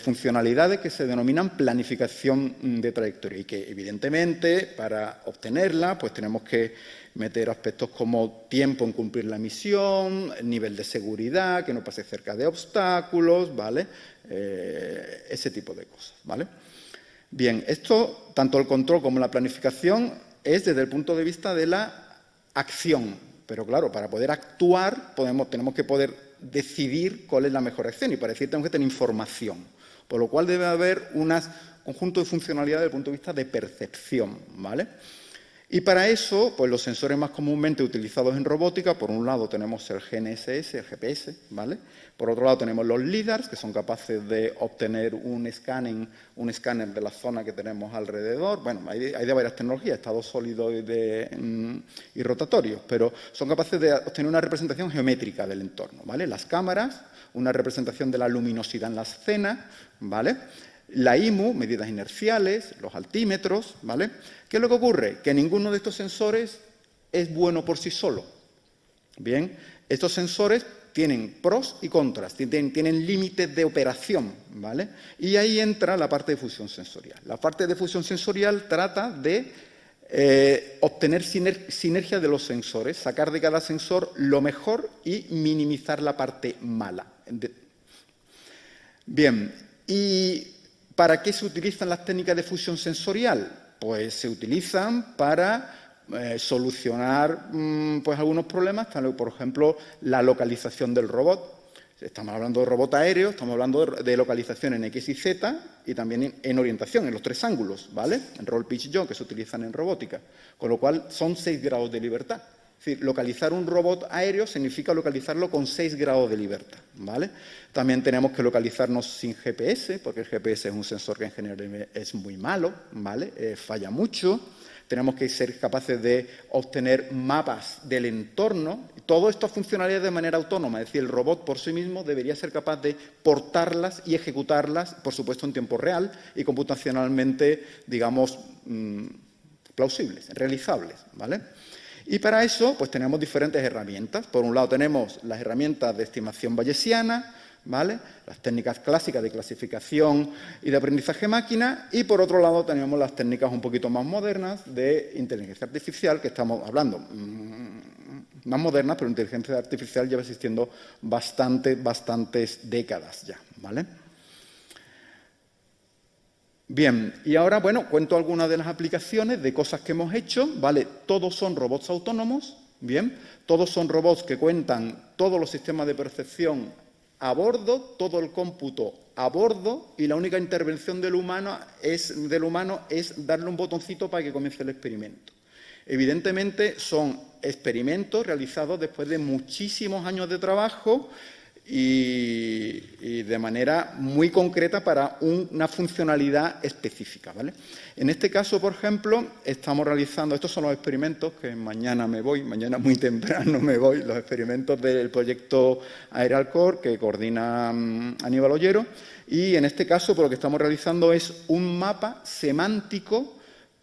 funcionalidades que se denominan planificación de trayectoria y que, evidentemente, para obtenerla, pues tenemos que meter aspectos como tiempo en cumplir la misión, nivel de seguridad, que no pase cerca de obstáculos, ¿vale? Ese tipo de cosas, ¿vale? Bien, esto, tanto el control como la planificación, es desde el punto de vista de la acción. Pero claro, para poder actuar tenemos que poder decidir cuál es la mejor acción y para decidir tenemos que tener información. Por lo cual debe haber un conjunto de funcionalidades desde el punto de vista de percepción, ¿vale? Y para eso, pues los sensores más comúnmente utilizados en robótica, por un lado tenemos el GNSS, el GPS, ¿vale? Por otro lado tenemos los LIDARs, que son capaces de obtener un escáner de la zona que tenemos alrededor. Bueno, hay de varias tecnologías, estado sólido y rotatorios, pero son capaces de obtener una representación geométrica del entorno, ¿vale? Las cámaras, una representación de la luminosidad en la escena, ¿vale? La IMU, medidas inerciales, los altímetros, ¿vale? ¿Qué es lo que ocurre? Que ninguno de estos sensores es bueno por sí solo. Bien, estos sensores tienen pros y contras, tienen límites de operación, ¿vale? Y ahí entra la parte de fusión sensorial. La parte de fusión sensorial trata de obtener sinergia de los sensores, sacar de cada sensor lo mejor y minimizar la parte mala. Bien, ¿y para qué se utilizan las técnicas de fusión sensorial? Pues se utilizan para solucionar pues algunos problemas, tal, por ejemplo, la localización del robot. Estamos hablando de robot aéreo, estamos hablando de localización en X y Z y también en orientación, en los 3 ángulos, ¿vale? En roll, pitch, yaw, que se utilizan en robótica. Con lo cual, son 6 grados de libertad. Es decir, localizar un robot aéreo significa localizarlo con 6 grados de libertad, ¿vale? También tenemos que localizarnos sin GPS, porque el GPS es un sensor que en general es muy malo, ¿vale? Falla mucho. Tenemos que ser capaces de obtener mapas del entorno. Todo esto funcionaría de manera autónoma, es decir, el robot por sí mismo debería ser capaz de portarlas y ejecutarlas, por supuesto, en tiempo real y computacionalmente, digamos, plausibles, realizables, ¿vale? Y para eso, pues tenemos diferentes herramientas. Por un lado tenemos las herramientas de estimación bayesiana, ¿vale? Las técnicas clásicas de clasificación y de aprendizaje máquina, y por otro lado tenemos las técnicas un poquito más modernas de inteligencia artificial, que estamos hablando más modernas, pero inteligencia artificial lleva existiendo bastantes décadas ya, ¿vale? Bien, y ahora, bueno, cuento algunas de las aplicaciones de cosas que hemos hecho, ¿vale? Todos son robots autónomos, ¿bien? Todos son robots que cuentan todos los sistemas de percepción a bordo, todo el cómputo a bordo, y la única intervención del humano es darle un botoncito para que comience el experimento. Evidentemente, son experimentos realizados después de muchísimos años de trabajo y de manera muy concreta para una funcionalidad específica, ¿vale? En este caso, por ejemplo, estamos realizando, estos son los experimentos que mañana muy temprano me voy, los experimentos del proyecto Aerial Core que coordina Aníbal Ollero, y en este caso lo que estamos realizando es un mapa semántico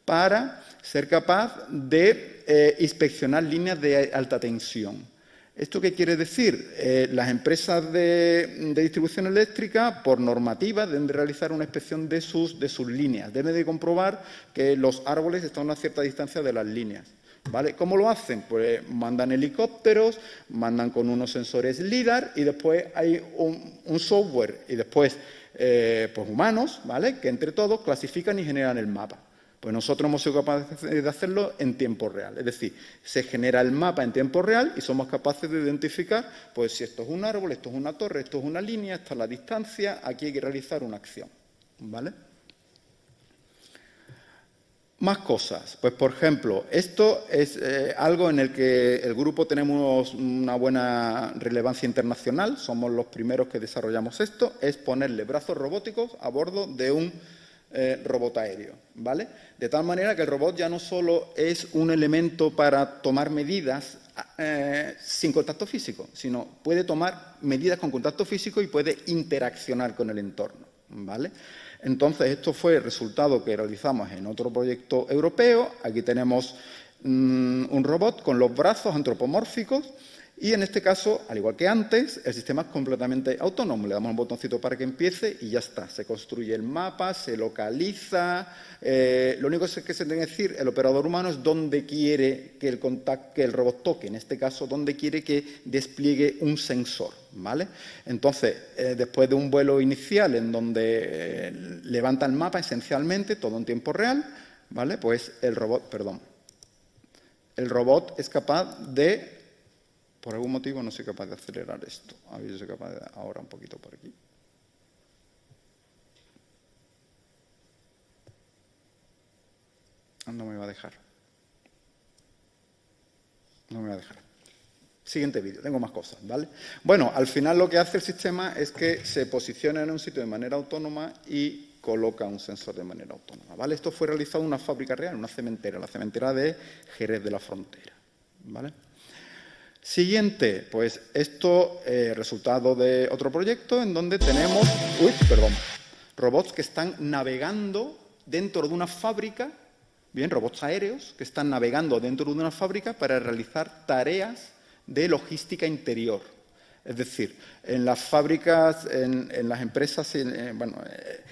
para ser capaz de inspeccionar líneas de alta tensión. ¿Esto qué quiere decir? Las empresas de distribución eléctrica, por normativa, deben de realizar una inspección de sus líneas. Deben de comprobar que los árboles están a una cierta distancia de las líneas, ¿vale? ¿Cómo lo hacen? Pues mandan helicópteros, mandan con unos sensores LIDAR y después hay un software y después pues humanos, ¿vale? Que entre todos clasifican y generan el mapa. Pues nosotros hemos sido capaces de hacerlo en tiempo real. Es decir, se genera el mapa en tiempo real y somos capaces de identificar, pues si esto es un árbol, esto es una torre, esto es una línea, esta es la distancia, aquí hay que realizar una acción, ¿vale? Más cosas. Pues, por ejemplo, esto es algo en el que el grupo tenemos una buena relevancia internacional. Somos los primeros que desarrollamos esto. Es ponerle brazos robóticos a bordo de un robot aéreo, ¿vale? De tal manera que el robot ya no solo es un elemento para tomar medidas sin contacto físico, sino puede tomar medidas con contacto físico y puede interaccionar con el entorno, ¿vale? Entonces, esto fue el resultado que realizamos en otro proyecto europeo. Aquí tenemos un robot con los brazos antropomórficos y, en este caso, al igual que antes, el sistema es completamente autónomo. Le damos un botoncito para que empiece y ya está. Se construye el mapa, se localiza. Lo único que se tiene que decir el operador humano es dónde quiere que el robot toque. En este caso, dónde quiere que despliegue un sensor, ¿vale? Entonces, después de un vuelo inicial en donde levanta el mapa esencialmente, todo en tiempo real, ¿vale? Pues el robot es capaz de... Por algún motivo no soy capaz de acelerar esto. A ver si soy capaz de ahora un poquito por aquí. No me va a dejar. No me voy a dejar. Siguiente vídeo, tengo más cosas, ¿vale? Bueno, al final lo que hace el sistema es que se posiciona en un sitio de manera autónoma y coloca un sensor de manera autónoma, ¿vale? Esto fue realizado en una fábrica real, en una cementera, la cementera de Jerez de la Frontera, ¿vale? Siguiente, pues esto, resultado de otro proyecto en donde tenemos, robots que están navegando dentro de una fábrica, bien, robots aéreos que están navegando dentro de una fábrica para realizar tareas de logística interior. Es decir, en las fábricas, en las empresas, en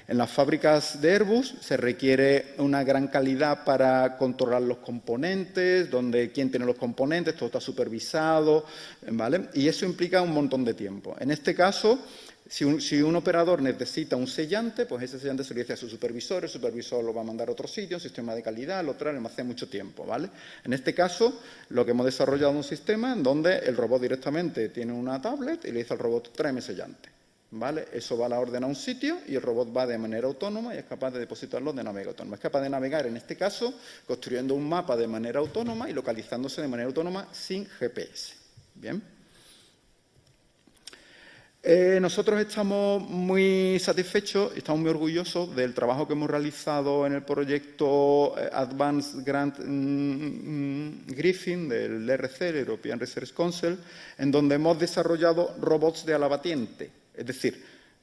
las fábricas de Airbus se requiere una gran calidad para controlar los componentes, quién tiene los componentes, todo está supervisado, ¿vale? Y eso implica un montón de tiempo. En este caso, si un operador necesita un sellante, pues ese sellante se lo dice a su supervisor, el supervisor lo va a mandar a otro sitio, un sistema de calidad, lo trae, hace mucho tiempo, ¿vale? En este caso, lo que hemos desarrollado es un sistema en donde el robot directamente tiene una tablet y le dice al robot, tráeme sellante, ¿vale? Eso va a la orden a un sitio y el robot va de manera autónoma y es capaz de depositarlo de manera autónoma. Es capaz de navegar, en este caso, construyendo un mapa de manera autónoma y localizándose de manera autónoma sin GPS, ¿bien? Nosotros estamos muy satisfechos y estamos muy orgullosos del trabajo que hemos realizado en el proyecto Advanced Grant Griffin del ERC, el European Research Council, en donde hemos desarrollado robots de ala batiente. Es decir,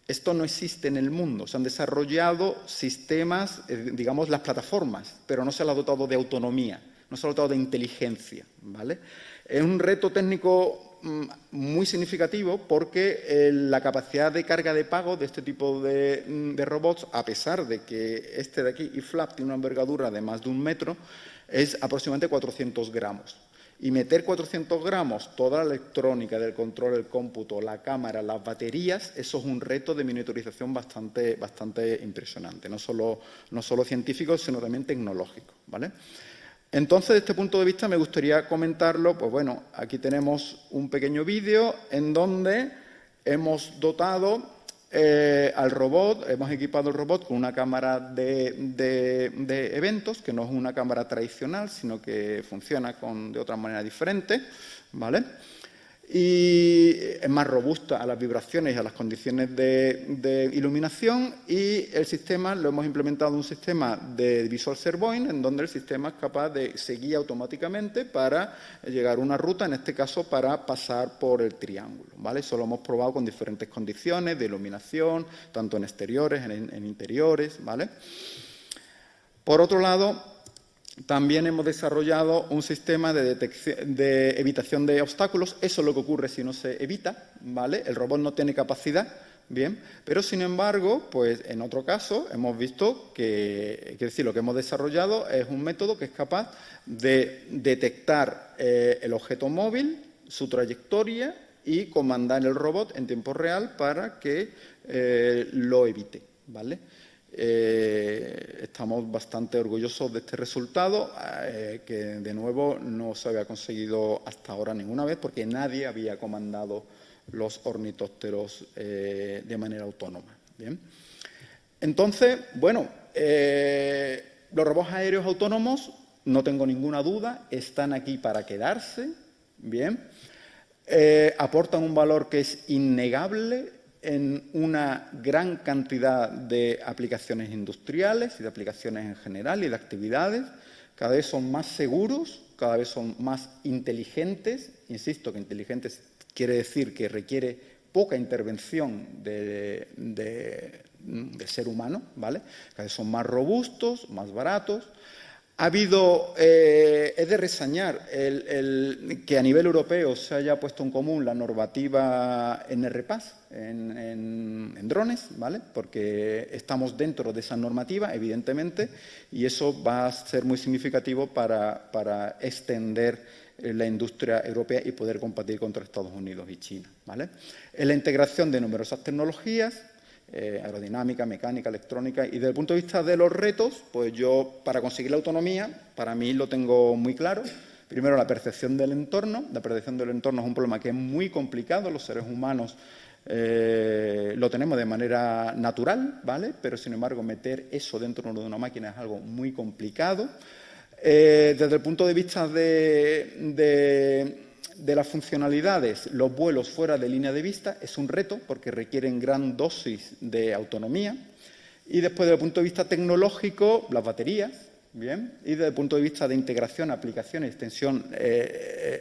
esto no existe en el mundo. Se han desarrollado sistemas, digamos, las plataformas, pero no se les ha dotado de autonomía, no se les ha dotado de inteligencia, ¿vale? Es un reto técnico muy significativo porque la capacidad de carga de pago de este tipo de robots, a pesar de que este de aquí, eFlap, tiene una envergadura de más de 1 metro, es aproximadamente 400 gramos. Y meter 400 gramos, toda la electrónica del control, el cómputo, la cámara, las baterías, eso es un reto de miniaturización bastante impresionante, no solo científico, sino también tecnológico, ¿vale? Entonces, desde este punto de vista, me gustaría comentarlo. Pues bueno, aquí tenemos un pequeño vídeo en donde hemos dotado al robot, hemos equipado el robot con una cámara de eventos, que no es una cámara tradicional, sino que funciona de otra manera diferente, ¿vale? Y es más robusta a las vibraciones y a las condiciones de iluminación, y el sistema lo hemos implementado en un sistema de Visual Servoing, en donde el sistema es capaz de seguir automáticamente para llegar a una ruta, en este caso para pasar por el triángulo, ¿vale? Eso lo hemos probado con diferentes condiciones de iluminación, tanto en exteriores, en interiores, ¿vale? Por otro lado, también hemos desarrollado un sistema de evitación de obstáculos. Eso es lo que ocurre si no se evita, ¿vale? El robot no tiene capacidad, bien, pero sin embargo, pues en otro caso hemos visto que, lo que hemos desarrollado es un método que es capaz de detectar el objeto móvil, su trayectoria y comandar el robot en tiempo real para que lo evite, ¿vale? Estamos bastante orgullosos de este resultado, que de nuevo no se había conseguido hasta ahora ninguna vez porque nadie había comandado los ornitópteros de manera autónoma. Bien. Entonces, bueno, los robots aéreos autónomos, no tengo ninguna duda, están aquí para quedarse, bien, aportan un valor que es innegable en una gran cantidad de aplicaciones industriales y de aplicaciones en general y de actividades. Cada vez son más seguros, cada vez son más inteligentes. Insisto que inteligentes quiere decir que requiere poca intervención de ser humano, ¿vale? Cada vez son más robustos, más baratos. Ha habido, es de reseñar que a nivel europeo se haya puesto en común la normativa NRPAS en drones, ¿vale? Porque estamos dentro de esa normativa, evidentemente, y eso va a ser muy significativo para extender la industria europea y poder competir contra Estados Unidos y China, ¿vale? En la integración de numerosas tecnologías, aerodinámica, mecánica, electrónica, y desde el punto de vista de los retos, pues yo, para conseguir la autonomía, para mí lo tengo muy claro. Primero, la percepción del entorno. La percepción del entorno es un problema que es muy complicado. Los seres humanos lo tenemos de manera natural, ¿vale? Pero, sin embargo, meter eso dentro de una máquina es algo muy complicado. Desde el punto de vista de las funcionalidades, los vuelos fuera de línea de vista es un reto porque requieren gran dosis de autonomía. Y después, desde el punto de vista tecnológico, las baterías, bien, y desde el punto de vista de integración, aplicación y extensión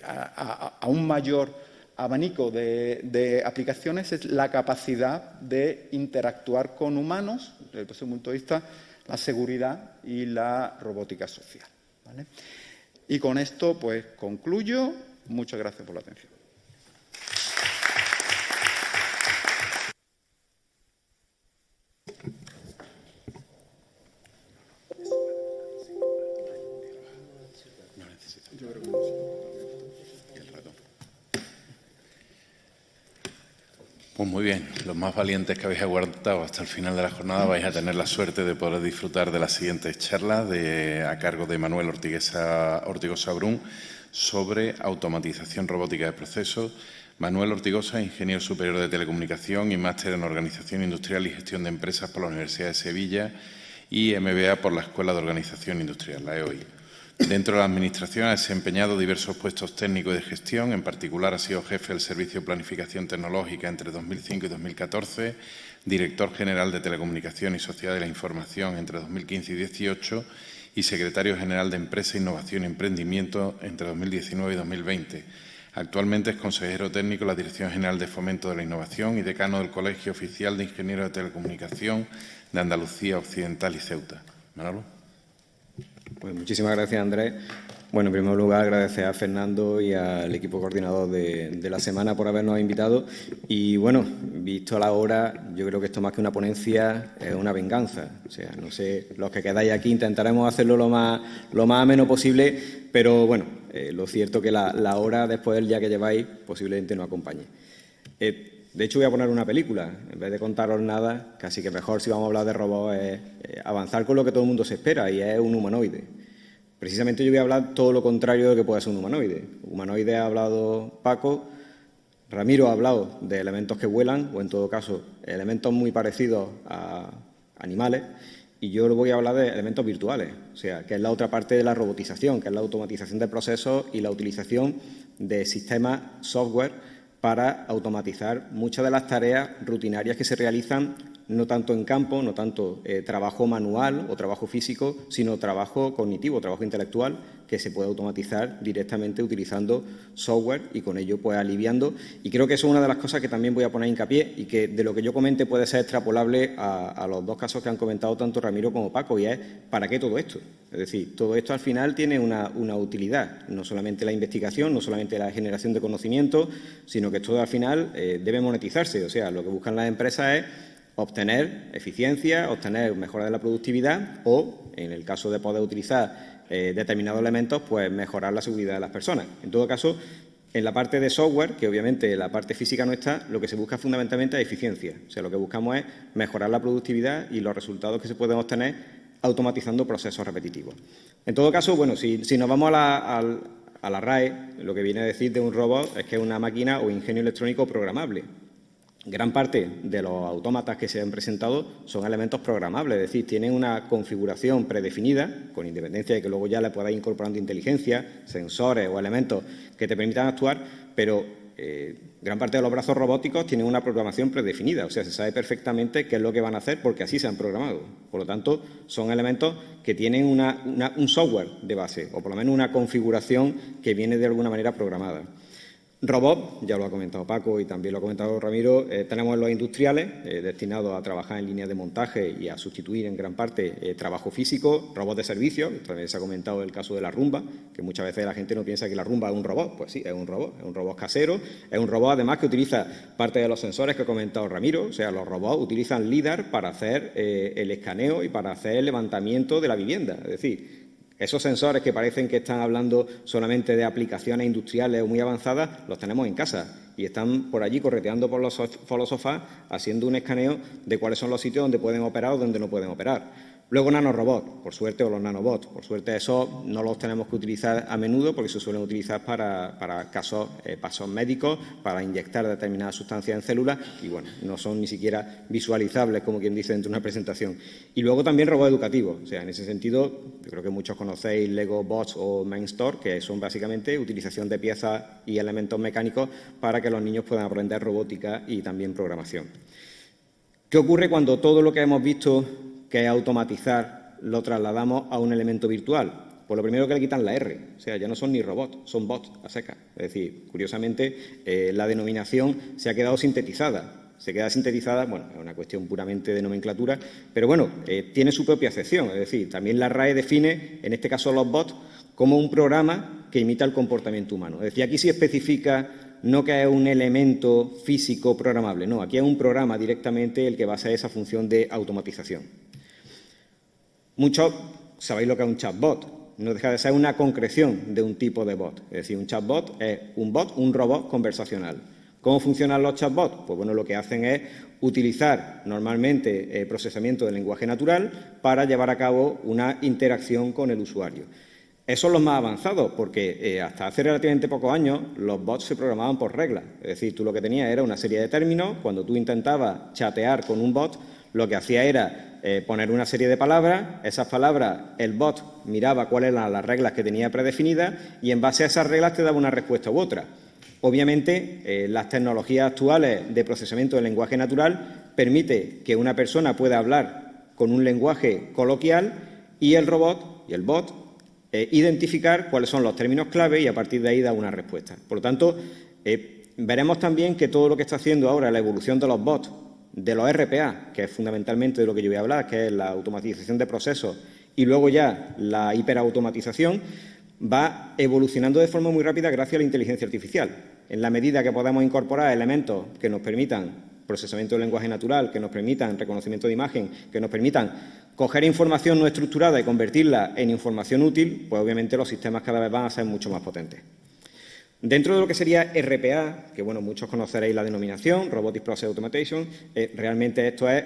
a un mayor abanico de aplicaciones, es la capacidad de interactuar con humanos, desde ese punto de vista, la seguridad y la robótica social, ¿vale? Y con esto, pues, concluyo. Muchas gracias por la atención. Pues muy bien, los más valientes que habéis aguantado hasta el final de la jornada vais a tener la suerte de poder disfrutar de las siguientes charlas a cargo de Manuel Ortigosa Brún sobre automatización robótica de procesos. Manuel Ortigosa, ingeniero superior de telecomunicación y máster en organización industrial y gestión de empresas por la Universidad de Sevilla y MBA por la Escuela de Organización Industrial, la EOI. Dentro de la Administración ha desempeñado diversos puestos técnicos y de gestión. En particular, ha sido jefe del Servicio de Planificación Tecnológica entre 2005 y 2014, director general de Telecomunicación y Sociedad de la Información entre 2015 y 2018 y secretario general de Empresa, Innovación y Emprendimiento entre 2019 y 2020. Actualmente es consejero técnico de la Dirección General de Fomento de la Innovación y decano del Colegio Oficial de Ingenieros de Telecomunicación de Andalucía Occidental y Ceuta. Manolo. Pues muchísimas gracias, Andrés. Bueno, en primer lugar, agradecer a Fernando y al equipo coordinador de la semana por habernos invitado. Y, bueno, visto la hora, yo creo que esto más que una ponencia es una venganza. O sea, no sé, los que quedáis aquí intentaremos hacerlo lo más ameno posible, pero, bueno, lo cierto que la hora después del día que lleváis posiblemente no acompañe. De hecho, voy a poner una película. En vez de contaros nada, casi que mejor si vamos a hablar de robots es avanzar con lo que todo el mundo se espera, y es un humanoide. Precisamente yo voy a hablar todo lo contrario de lo que puede ser un humanoide. Humanoide ha hablado Paco, Ramiro ha hablado de elementos que vuelan, o en todo caso, elementos muy parecidos a animales, y yo voy a hablar de elementos virtuales, o sea, que es la otra parte de la robotización, que es la automatización de procesos y la utilización de sistemas software para automatizar muchas de las tareas rutinarias que se realizan no tanto en campo, no tanto trabajo manual o trabajo físico, sino trabajo cognitivo, trabajo intelectual, que se puede automatizar directamente utilizando software y con ello pues aliviando. Y creo que eso es una de las cosas que también voy a poner hincapié y que de lo que yo comente puede ser extrapolable a los dos casos que han comentado tanto Ramiro como Paco, y es ¿para qué todo esto? Es decir, todo esto al final tiene una utilidad, no solamente la investigación, no solamente la generación de conocimiento, sino que esto al final debe monetizarse. O sea, lo que buscan las empresas es obtener eficiencia, obtener mejora de la productividad o, en el caso de poder utilizar determinados elementos, pues mejorar la seguridad de las personas. En todo caso, en la parte de software, que obviamente la parte física no está, lo que se busca fundamentalmente es eficiencia. O sea, lo que buscamos es mejorar la productividad y los resultados que se pueden obtener automatizando procesos repetitivos. En todo caso, bueno, si nos vamos a la RAE, lo que viene a decir de un robot es que es una máquina o ingenio electrónico programable. Gran parte de los autómatas que se han presentado son elementos programables, es decir, tienen una configuración predefinida, con independencia de que luego ya le puedas ir incorporando inteligencia, sensores o elementos que te permitan actuar, pero gran parte de los brazos robóticos tienen una programación predefinida, o sea, se sabe perfectamente qué es lo que van a hacer porque así se han programado. Por lo tanto, son elementos que tienen un software de base, o por lo menos una configuración que viene de alguna manera programada. Robot, ya lo ha comentado Paco y también lo ha comentado Ramiro, tenemos los industriales destinados a trabajar en líneas de montaje y a sustituir en gran parte trabajo físico, robots de servicio, también se ha comentado el caso de la rumba, que muchas veces la gente no piensa que la rumba es un robot, pues sí, es un robot casero, es un robot además que utiliza parte de los sensores que ha comentado Ramiro, o sea, los robots utilizan LIDAR para hacer el escaneo y para hacer el levantamiento de la vivienda, es decir, esos sensores que parecen que están hablando solamente de aplicaciones industriales o muy avanzadas, los tenemos en casa y están por allí correteando por los sofás haciendo un escaneo de cuáles son los sitios donde pueden operar o donde no pueden operar. Luego nanorobots, por suerte, o los nanobots. Por suerte esos no los tenemos que utilizar a menudo porque se suelen utilizar para casos, pasos médicos, para inyectar determinadas sustancias en células y, bueno, no son ni siquiera visualizables, como quien dice, dentro de una presentación. Y luego también robots educativos. O sea, en ese sentido, yo creo que muchos conocéis Lego Bots o Mainstore, que son básicamente utilización de piezas y elementos mecánicos para que los niños puedan aprender robótica y también programación. ¿Qué ocurre cuando todo lo que hemos visto que es automatizar, lo trasladamos a un elemento virtual? Pues lo primero que le quitan la R, o sea, ya no son ni robots, son bots a secas. Es decir, curiosamente, la denominación se ha quedado sintetizada. Se queda sintetizada, bueno, es una cuestión puramente de nomenclatura, pero bueno, tiene su propia acepción. Es decir, también la RAE define, en este caso los bots, como un programa que imita el comportamiento humano. Es decir, aquí sí especifica no que es un elemento físico programable, no, aquí es un programa directamente el que va a hacer esa función de automatización. Muchos sabéis lo que es un chatbot, no deja de ser una concreción de un tipo de bot. Es decir, un chatbot es un robot conversacional. ¿Cómo funcionan los chatbots? Pues bueno, lo que hacen es utilizar normalmente procesamiento del lenguaje natural para llevar a cabo una interacción con el usuario. Esos son los más avanzados porque hasta hace relativamente pocos años los bots se programaban por reglas. Es decir, tú lo que tenías era una serie de términos. Cuando tú intentabas chatear con un bot, lo que hacía era poner una serie de palabras. Esas palabras, el bot miraba cuáles eran las reglas que tenía predefinidas y en base a esas reglas te daba una respuesta u otra. Obviamente, las tecnologías actuales de procesamiento del lenguaje natural permite que una persona pueda hablar con un lenguaje coloquial y el robot y el bot identificar cuáles son los términos clave y a partir de ahí dar una respuesta. Por lo tanto, veremos también que todo lo que está haciendo ahora la evolución de los bots, de los RPA, que es fundamentalmente de lo que yo voy a hablar, que es la automatización de procesos, y luego ya la hiperautomatización, va evolucionando de forma muy rápida gracias a la inteligencia artificial. En la medida que podamos incorporar elementos que nos permitan procesamiento del lenguaje natural, que nos permitan reconocimiento de imagen, que nos permitan coger información no estructurada y convertirla en información útil, pues obviamente los sistemas cada vez van a ser mucho más potentes. Dentro de lo que sería RPA, que bueno, muchos conoceréis la denominación, Robotic Process Automation, realmente esto es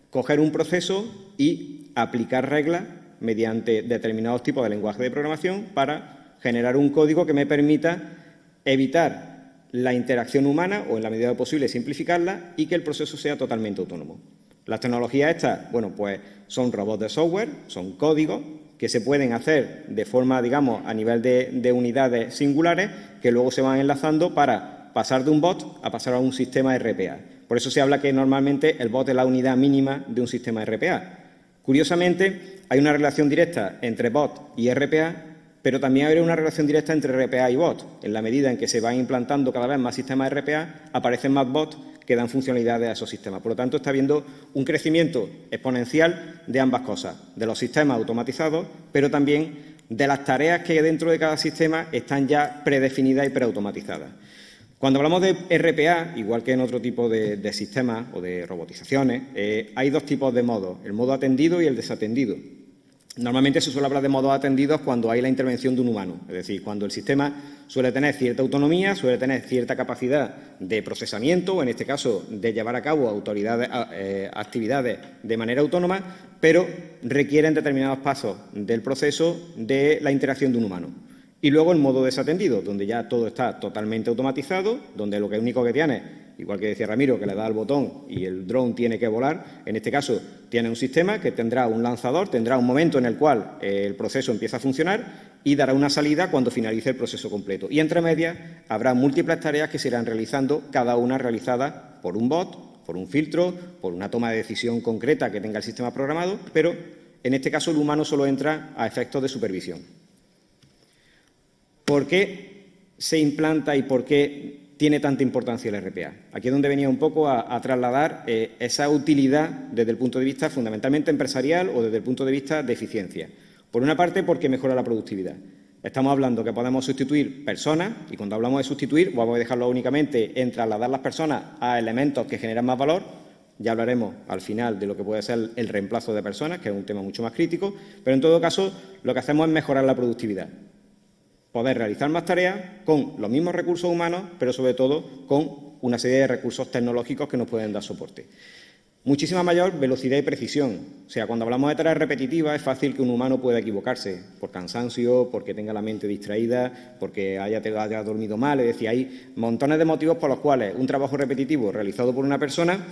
coger un proceso y aplicar reglas mediante determinados tipos de lenguaje de programación para generar un código que me permita evitar la interacción humana o, en la medida de lo posible, simplificarla y que el proceso sea totalmente autónomo. Las tecnologías estas, bueno, pues son robots de software, son códigos que se pueden hacer de forma, digamos, a nivel de unidades singulares que luego se van enlazando para pasar de un bot a pasar a un sistema RPA. Por eso se habla que normalmente el bot es la unidad mínima de un sistema RPA. Curiosamente, hay una relación directa entre bot y RPA, pero también hay una relación directa entre RPA y bot. En la medida en que se van implantando cada vez más sistemas RPA, aparecen más bots que dan funcionalidades a esos sistemas. Por lo tanto, está habiendo un crecimiento exponencial de ambas cosas, de los sistemas automatizados, pero también de las tareas que dentro de cada sistema están ya predefinidas y preautomatizadas. Cuando hablamos de RPA, igual que en otro tipo de sistemas o de robotizaciones, hay dos tipos de modos, el modo atendido y el desatendido. Normalmente se suele hablar de modos atendidos cuando hay la intervención de un humano, es decir, cuando el sistema suele tener cierta autonomía, suele tener cierta capacidad de procesamiento, o en este caso de llevar a cabo actividades de manera autónoma, pero requieren determinados pasos del proceso de la interacción de un humano. Y luego el modo desatendido, donde ya todo está totalmente automatizado, donde lo único que tiene, igual que decía Ramiro, que le da al botón y el dron tiene que volar, en este caso tiene un sistema que tendrá un lanzador, tendrá un momento en el cual el proceso empieza a funcionar y dará una salida cuando finalice el proceso completo. Y entre medias habrá múltiples tareas que se irán realizando, cada una realizada por un bot, por un filtro, por una toma de decisión concreta que tenga el sistema programado, pero en este caso el humano solo entra a efectos de supervisión. ¿Por qué se implanta y por qué tiene tanta importancia el RPA? Aquí es donde venía un poco a trasladar esa utilidad desde el punto de vista fundamentalmente empresarial o desde el punto de vista de eficiencia. Por una parte, porque mejora la productividad. Estamos hablando que podemos sustituir personas y cuando hablamos de sustituir, vamos a dejarlo únicamente en trasladar las personas a elementos que generan más valor. Ya hablaremos al final de lo que puede ser el reemplazo de personas, que es un tema mucho más crítico, pero en todo caso lo que hacemos es mejorar la productividad. Poder realizar más tareas con los mismos recursos humanos, pero sobre todo con una serie de recursos tecnológicos que nos pueden dar soporte. Muchísima mayor velocidad y precisión. O sea, cuando hablamos de tareas repetitivas es fácil que un humano pueda equivocarse por cansancio, porque tenga la mente distraída, porque haya dormido mal. Es decir, hay montones de motivos por los cuales un trabajo repetitivo realizado por una persona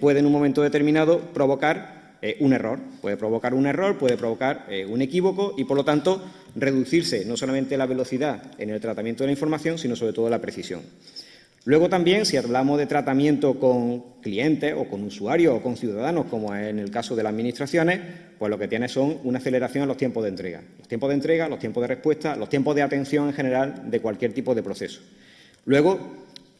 puede en un momento determinado provocar un error. Puede provocar un error, puede provocar un equívoco y, por lo tanto, reducirse no solamente la velocidad en el tratamiento de la información, sino sobre todo la precisión. Luego también, si hablamos de tratamiento con clientes o con usuarios o con ciudadanos, como es en el caso de las administraciones, pues lo que tiene son una aceleración en los tiempos de entrega. Los tiempos de entrega, los tiempos de respuesta, los tiempos de atención en general de cualquier tipo de proceso. Luego,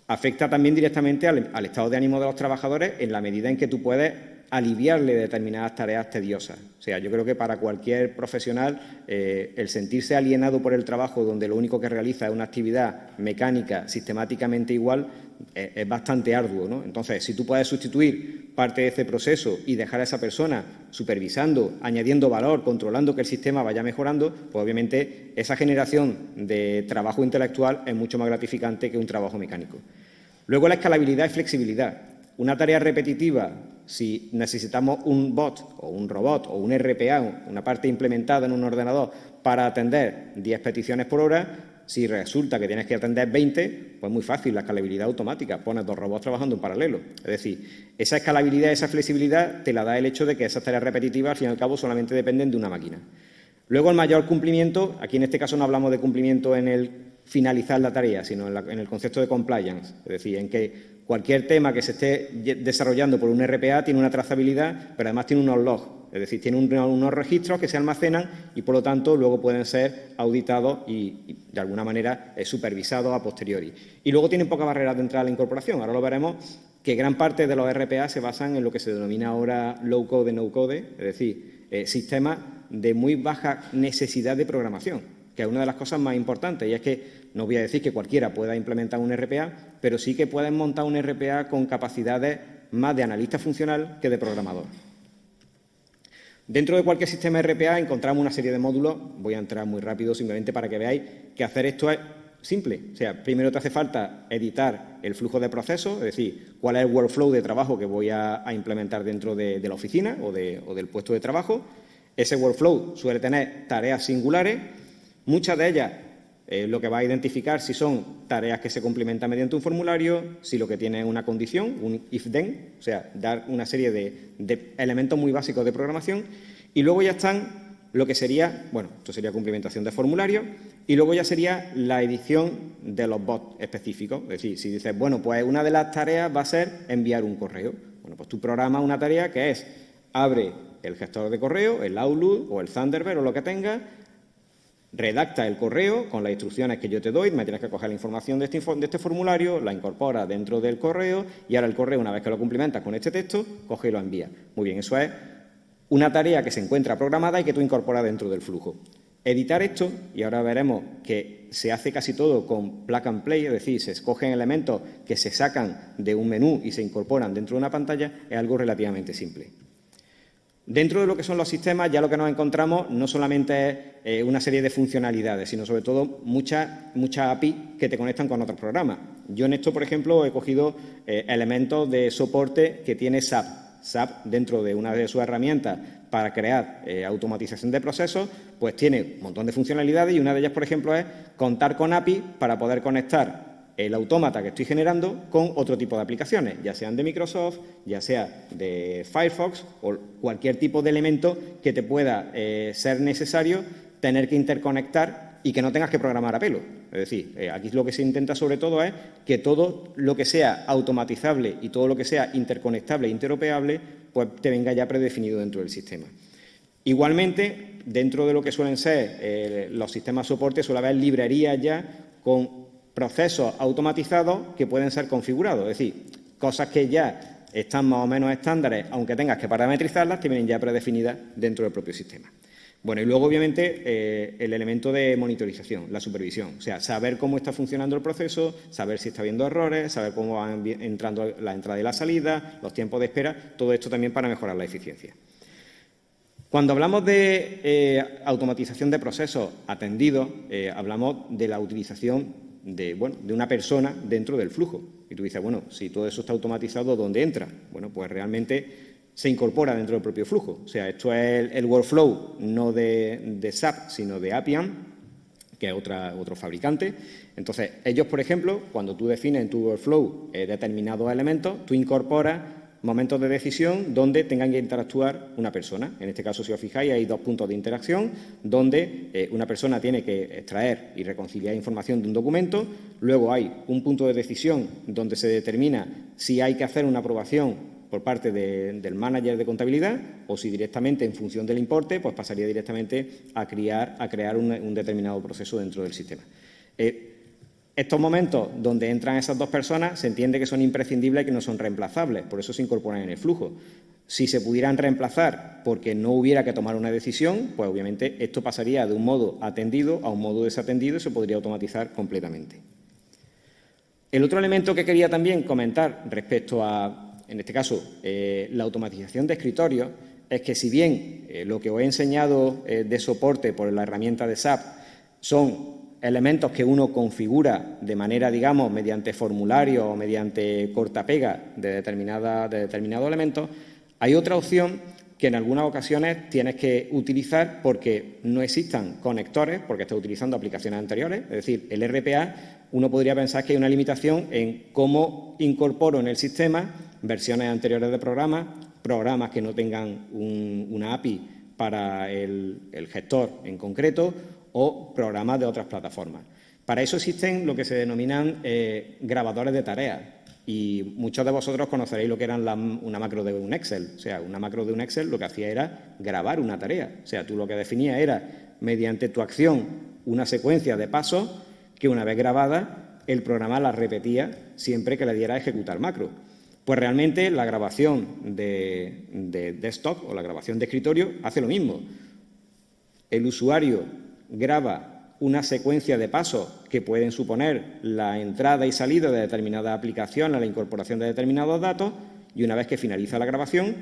afecta también directamente al estado de ánimo de los trabajadores en la medida en que tú puedes aliviarle determinadas tareas tediosas. O sea, yo creo que para cualquier profesional el sentirse alienado por el trabajo donde lo único que realiza es una actividad mecánica sistemáticamente igual es bastante arduo, ¿no? Entonces, si tú puedes sustituir parte de ese proceso y dejar a esa persona supervisando, añadiendo valor, controlando que el sistema vaya mejorando, pues obviamente esa generación de trabajo intelectual es mucho más gratificante que un trabajo mecánico. Luego, la escalabilidad y flexibilidad. Una tarea repetitiva, si necesitamos un bot o un robot o un RPA, una parte implementada en un ordenador para atender 10 peticiones por hora, si resulta que tienes que atender 20, pues muy fácil, la escalabilidad automática, pones 2 robots trabajando en paralelo. Es decir, esa escalabilidad, esa flexibilidad te la da el hecho de que esas tareas repetitivas, al fin y al cabo, solamente dependen de una máquina. Luego, el mayor cumplimiento, aquí en este caso no hablamos de cumplimiento en el finalizar la tarea, sino en el concepto de compliance, es decir, en que cualquier tema que se esté desarrollando por un RPA tiene una trazabilidad, pero además tiene unos logs, es decir, tiene unos registros que se almacenan y, por lo tanto, luego pueden ser auditados y de alguna manera, supervisados a posteriori. Y luego tienen pocas barreras de entrada a la incorporación. Ahora lo veremos, que gran parte de los RPA se basan en lo que se denomina ahora low-code, no-code, es decir, sistemas de muy baja necesidad de programación, que es una de las cosas más importantes, y es que no voy a decir que cualquiera pueda implementar un RPA, pero sí que pueden montar un RPA con capacidades más de analista funcional que de programador. Dentro de cualquier sistema RPA encontramos una serie de módulos. Voy a entrar muy rápido simplemente para que veáis que hacer esto es simple. O sea, primero te hace falta editar el flujo de procesos, es decir, cuál es el workflow de trabajo que voy a implementar dentro de la oficina o del puesto de trabajo. Ese workflow suele tener tareas singulares. Muchas de ellas lo que va a identificar si son tareas que se complementan mediante un formulario, si lo que tiene es una condición, un if-then, o sea, dar una serie de elementos muy básicos de programación. Y luego ya están lo que sería, bueno, esto sería cumplimentación de formularios, y luego ya sería la edición de los bots específicos. Es decir, si dices, bueno, pues una de las tareas va a ser enviar un correo. Bueno, pues tú programas una tarea que es, abre el gestor de correo, el Outlook o el Thunderbird o lo que tenga, redacta el correo con las instrucciones que yo te doy, me tienes que coger la información de este formulario, la incorpora dentro del correo y ahora el correo, una vez que lo cumplimentas con este texto, coge y lo envía. Muy bien, eso es una tarea que se encuentra programada y que tú incorporas dentro del flujo. Editar esto, y ahora veremos que se hace casi todo con plug and play, es decir, se escogen elementos que se sacan de un menú y se incorporan dentro de una pantalla, es algo relativamente simple. Dentro de lo que son los sistemas, ya lo que nos encontramos no solamente es una serie de funcionalidades, sino sobre todo muchas APIs que te conectan con otros programas. Yo en esto, por ejemplo, he cogido elementos de soporte que tiene SAP. SAP, dentro de una de sus herramientas para crear automatización de procesos, pues tiene un montón de funcionalidades y una de ellas, por ejemplo, es contar con API para poder conectar el autómata que estoy generando con otro tipo de aplicaciones, ya sean de Microsoft, ya sea de Firefox o cualquier tipo de elemento que te pueda ser necesario tener que interconectar y que no tengas que programar a pelo. Es decir, aquí lo que se intenta sobre todo es que todo lo que sea automatizable y todo lo que sea interconectable e interoperable pues te venga ya predefinido dentro del sistema. Igualmente, dentro de lo que suelen ser los sistemas de soporte, suele haber librerías ya con procesos automatizados que pueden ser configurados, es decir, cosas que ya están más o menos estándares, aunque tengas que parametrizarlas, te vienen ya predefinidas dentro del propio sistema. Bueno, y luego, obviamente, el elemento de monitorización, la supervisión, o sea, saber cómo está funcionando el proceso, saber si está habiendo errores, saber cómo van entrando la entrada y la salida, los tiempos de espera, todo esto también para mejorar la eficiencia. Cuando hablamos de automatización de procesos atendidos, hablamos de la utilización de una persona dentro del flujo. Y tú dices, bueno, si todo eso está automatizado, ¿dónde entra? Bueno, pues realmente se incorpora dentro del propio flujo. O sea, esto es el workflow no de SAP, sino de Appian, que es otro fabricante. Entonces, ellos, por ejemplo, cuando tú defines en tu workflow determinados elementos, tú incorporas momentos de decisión donde tengan que interactuar una persona. En este caso, si os fijáis, hay 2 puntos de interacción donde una persona tiene que extraer y reconciliar información de un documento. Luego hay un punto de decisión donde se determina si hay que hacer una aprobación por parte del manager de contabilidad o si directamente, en función del importe, pues pasaría directamente a crear un determinado proceso dentro del sistema. Estos momentos donde entran esas 2 personas se entiende que son imprescindibles y que no son reemplazables, por eso se incorporan en el flujo. Si se pudieran reemplazar porque no hubiera que tomar una decisión, pues obviamente esto pasaría de un modo atendido a un modo desatendido y se podría automatizar completamente. El otro elemento que quería también comentar respecto a, en este caso, la automatización de escritorios, es que si bien lo que os he enseñado de soporte por la herramienta de SAP son elementos que uno configura de manera, digamos, mediante formulario o mediante cortapega de determinados elementos, hay otra opción que en algunas ocasiones tienes que utilizar porque no existan conectores, porque estás utilizando aplicaciones anteriores. Es decir, el RPA, uno podría pensar que hay una limitación en cómo incorporo en el sistema versiones anteriores de programas que no tengan una API para el gestor en concreto, o programas de otras plataformas. Para eso existen lo que se denominan grabadores de tareas y muchos de vosotros conoceréis lo que eran una macro de un Excel. O sea, una macro de un Excel lo que hacía era grabar una tarea. O sea, tú lo que definías era, mediante tu acción, una secuencia de pasos que una vez grabada el programa la repetía siempre que le diera a ejecutar macro. Pues realmente la grabación de desktop o la grabación de escritorio hace lo mismo. El usuario graba una secuencia de pasos que pueden suponer la entrada y salida de determinada aplicación a la incorporación de determinados datos y una vez que finaliza la grabación,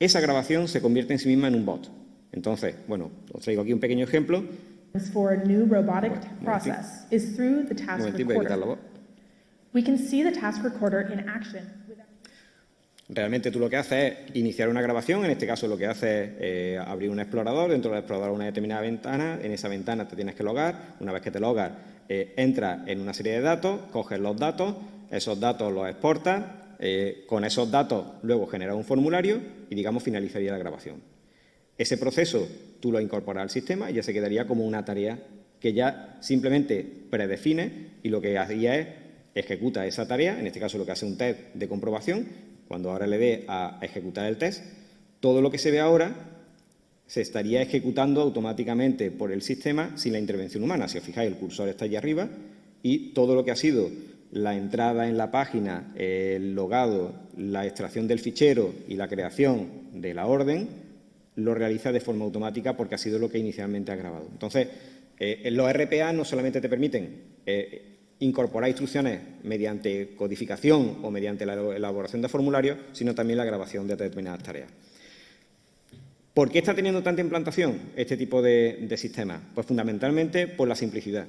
esa grabación se convierte en sí misma en un bot. Entonces, bueno, os traigo aquí un pequeño ejemplo. For a new robotic process is through the task recorder. We can see the task recorder in action. Realmente tú lo que haces es iniciar una grabación, en este caso lo que haces es abrir un explorador, dentro del explorador una determinada ventana, en esa ventana te tienes que logar, una vez que te logas entras en una serie de datos, coges los datos, esos datos los exportas, con esos datos luego generas un formulario y digamos finalizaría la grabación. Ese proceso tú lo incorporas al sistema y ya se quedaría como una tarea que ya simplemente predefine y lo que haría es ejecuta esa tarea, en este caso lo que hace un test de comprobación. Cuando ahora le dé a ejecutar el test, todo lo que se ve ahora se estaría ejecutando automáticamente por el sistema sin la intervención humana. Si os fijáis, el cursor está allí arriba y todo lo que ha sido la entrada en la página, el logado, la extracción del fichero y la creación de la orden, lo realiza de forma automática porque ha sido lo que inicialmente ha grabado. Entonces, los RPA no solamente te permiten incorporar instrucciones mediante codificación o mediante la elaboración de formularios, sino también la grabación de determinadas tareas. ¿Por qué está teniendo tanta implantación este tipo de sistemas? Pues fundamentalmente por la simplicidad.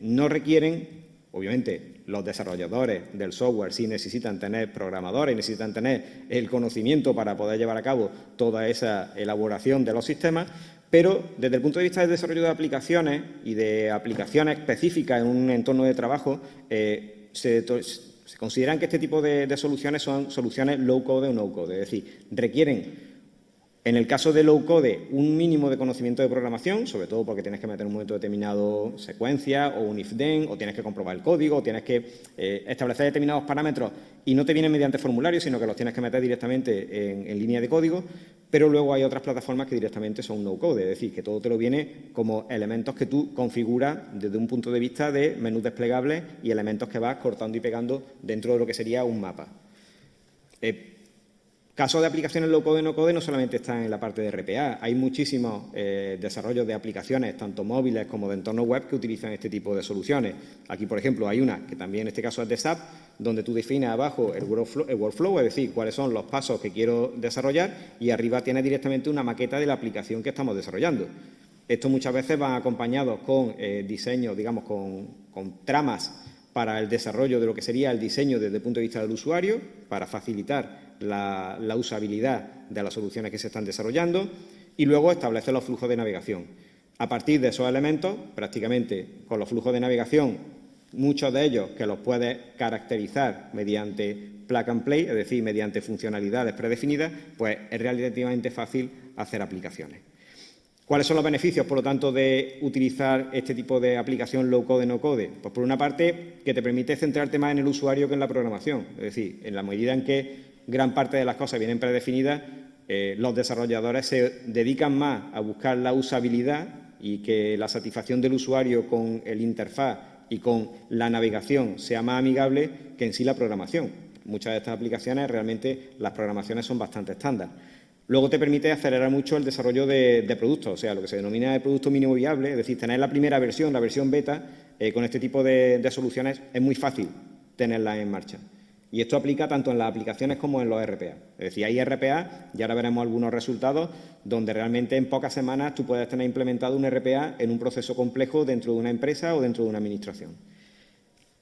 No requieren, obviamente, los desarrolladores del software sí necesitan tener programadores, necesitan tener el conocimiento para poder llevar a cabo toda esa elaboración de los sistemas, pero desde el punto de vista del desarrollo de aplicaciones y de aplicaciones específicas en un entorno de trabajo, se consideran que este tipo de soluciones son soluciones low-code o no-code, es decir, requieren, en el caso de low-code, un mínimo de conocimiento de programación, sobre todo porque tienes que meter en un momento determinado secuencia o un if-then, o tienes que comprobar el código, o tienes que establecer determinados parámetros y no te vienen mediante formulario, sino que los tienes que meter directamente en línea de código, pero luego hay otras plataformas que directamente son no-code, es decir, que todo te lo viene como elementos que tú configuras desde un punto de vista de menús desplegables y elementos que vas cortando y pegando dentro de lo que sería un mapa. Casos de aplicaciones low-code y no-code no solamente están en la parte de RPA, hay muchísimos desarrollos de aplicaciones, tanto móviles como de entornos web, que utilizan este tipo de soluciones. Aquí, por ejemplo, hay una que también en este caso es de SAP, donde tú defines abajo el workflow, es decir, cuáles son los pasos que quiero desarrollar, y arriba tienes directamente una maqueta de la aplicación que estamos desarrollando. Esto muchas veces van acompañados con diseños, digamos, con tramas para el desarrollo de lo que sería el diseño desde el punto de vista del usuario, para facilitar la usabilidad de las soluciones que se están desarrollando, y luego establece los flujos de navegación. A partir de esos elementos, prácticamente con los flujos de navegación, muchos de ellos que los puedes caracterizar mediante plug and play, es decir, mediante funcionalidades predefinidas, pues es relativamente fácil hacer aplicaciones. ¿Cuáles son los beneficios, por lo tanto, de utilizar este tipo de aplicación low-code, no-code? Pues, por una parte, que te permite centrarte más en el usuario que en la programación. Es decir, en la medida en que gran parte de las cosas vienen predefinidas, los desarrolladores se dedican más a buscar la usabilidad y que la satisfacción del usuario con el interfaz y con la navegación sea más amigable que en sí la programación. Muchas de estas aplicaciones, realmente, las programaciones son bastante estándar. Luego te permite acelerar mucho el desarrollo de productos, o sea, lo que se denomina el producto mínimo viable, es decir, tener la primera versión, la versión beta, con este tipo de soluciones es muy fácil tenerla en marcha. Y esto aplica tanto en las aplicaciones como en los RPA. Es decir, hay RPA, y ahora veremos algunos resultados, donde realmente en pocas semanas tú puedes tener implementado un RPA en un proceso complejo dentro de una empresa o dentro de una administración.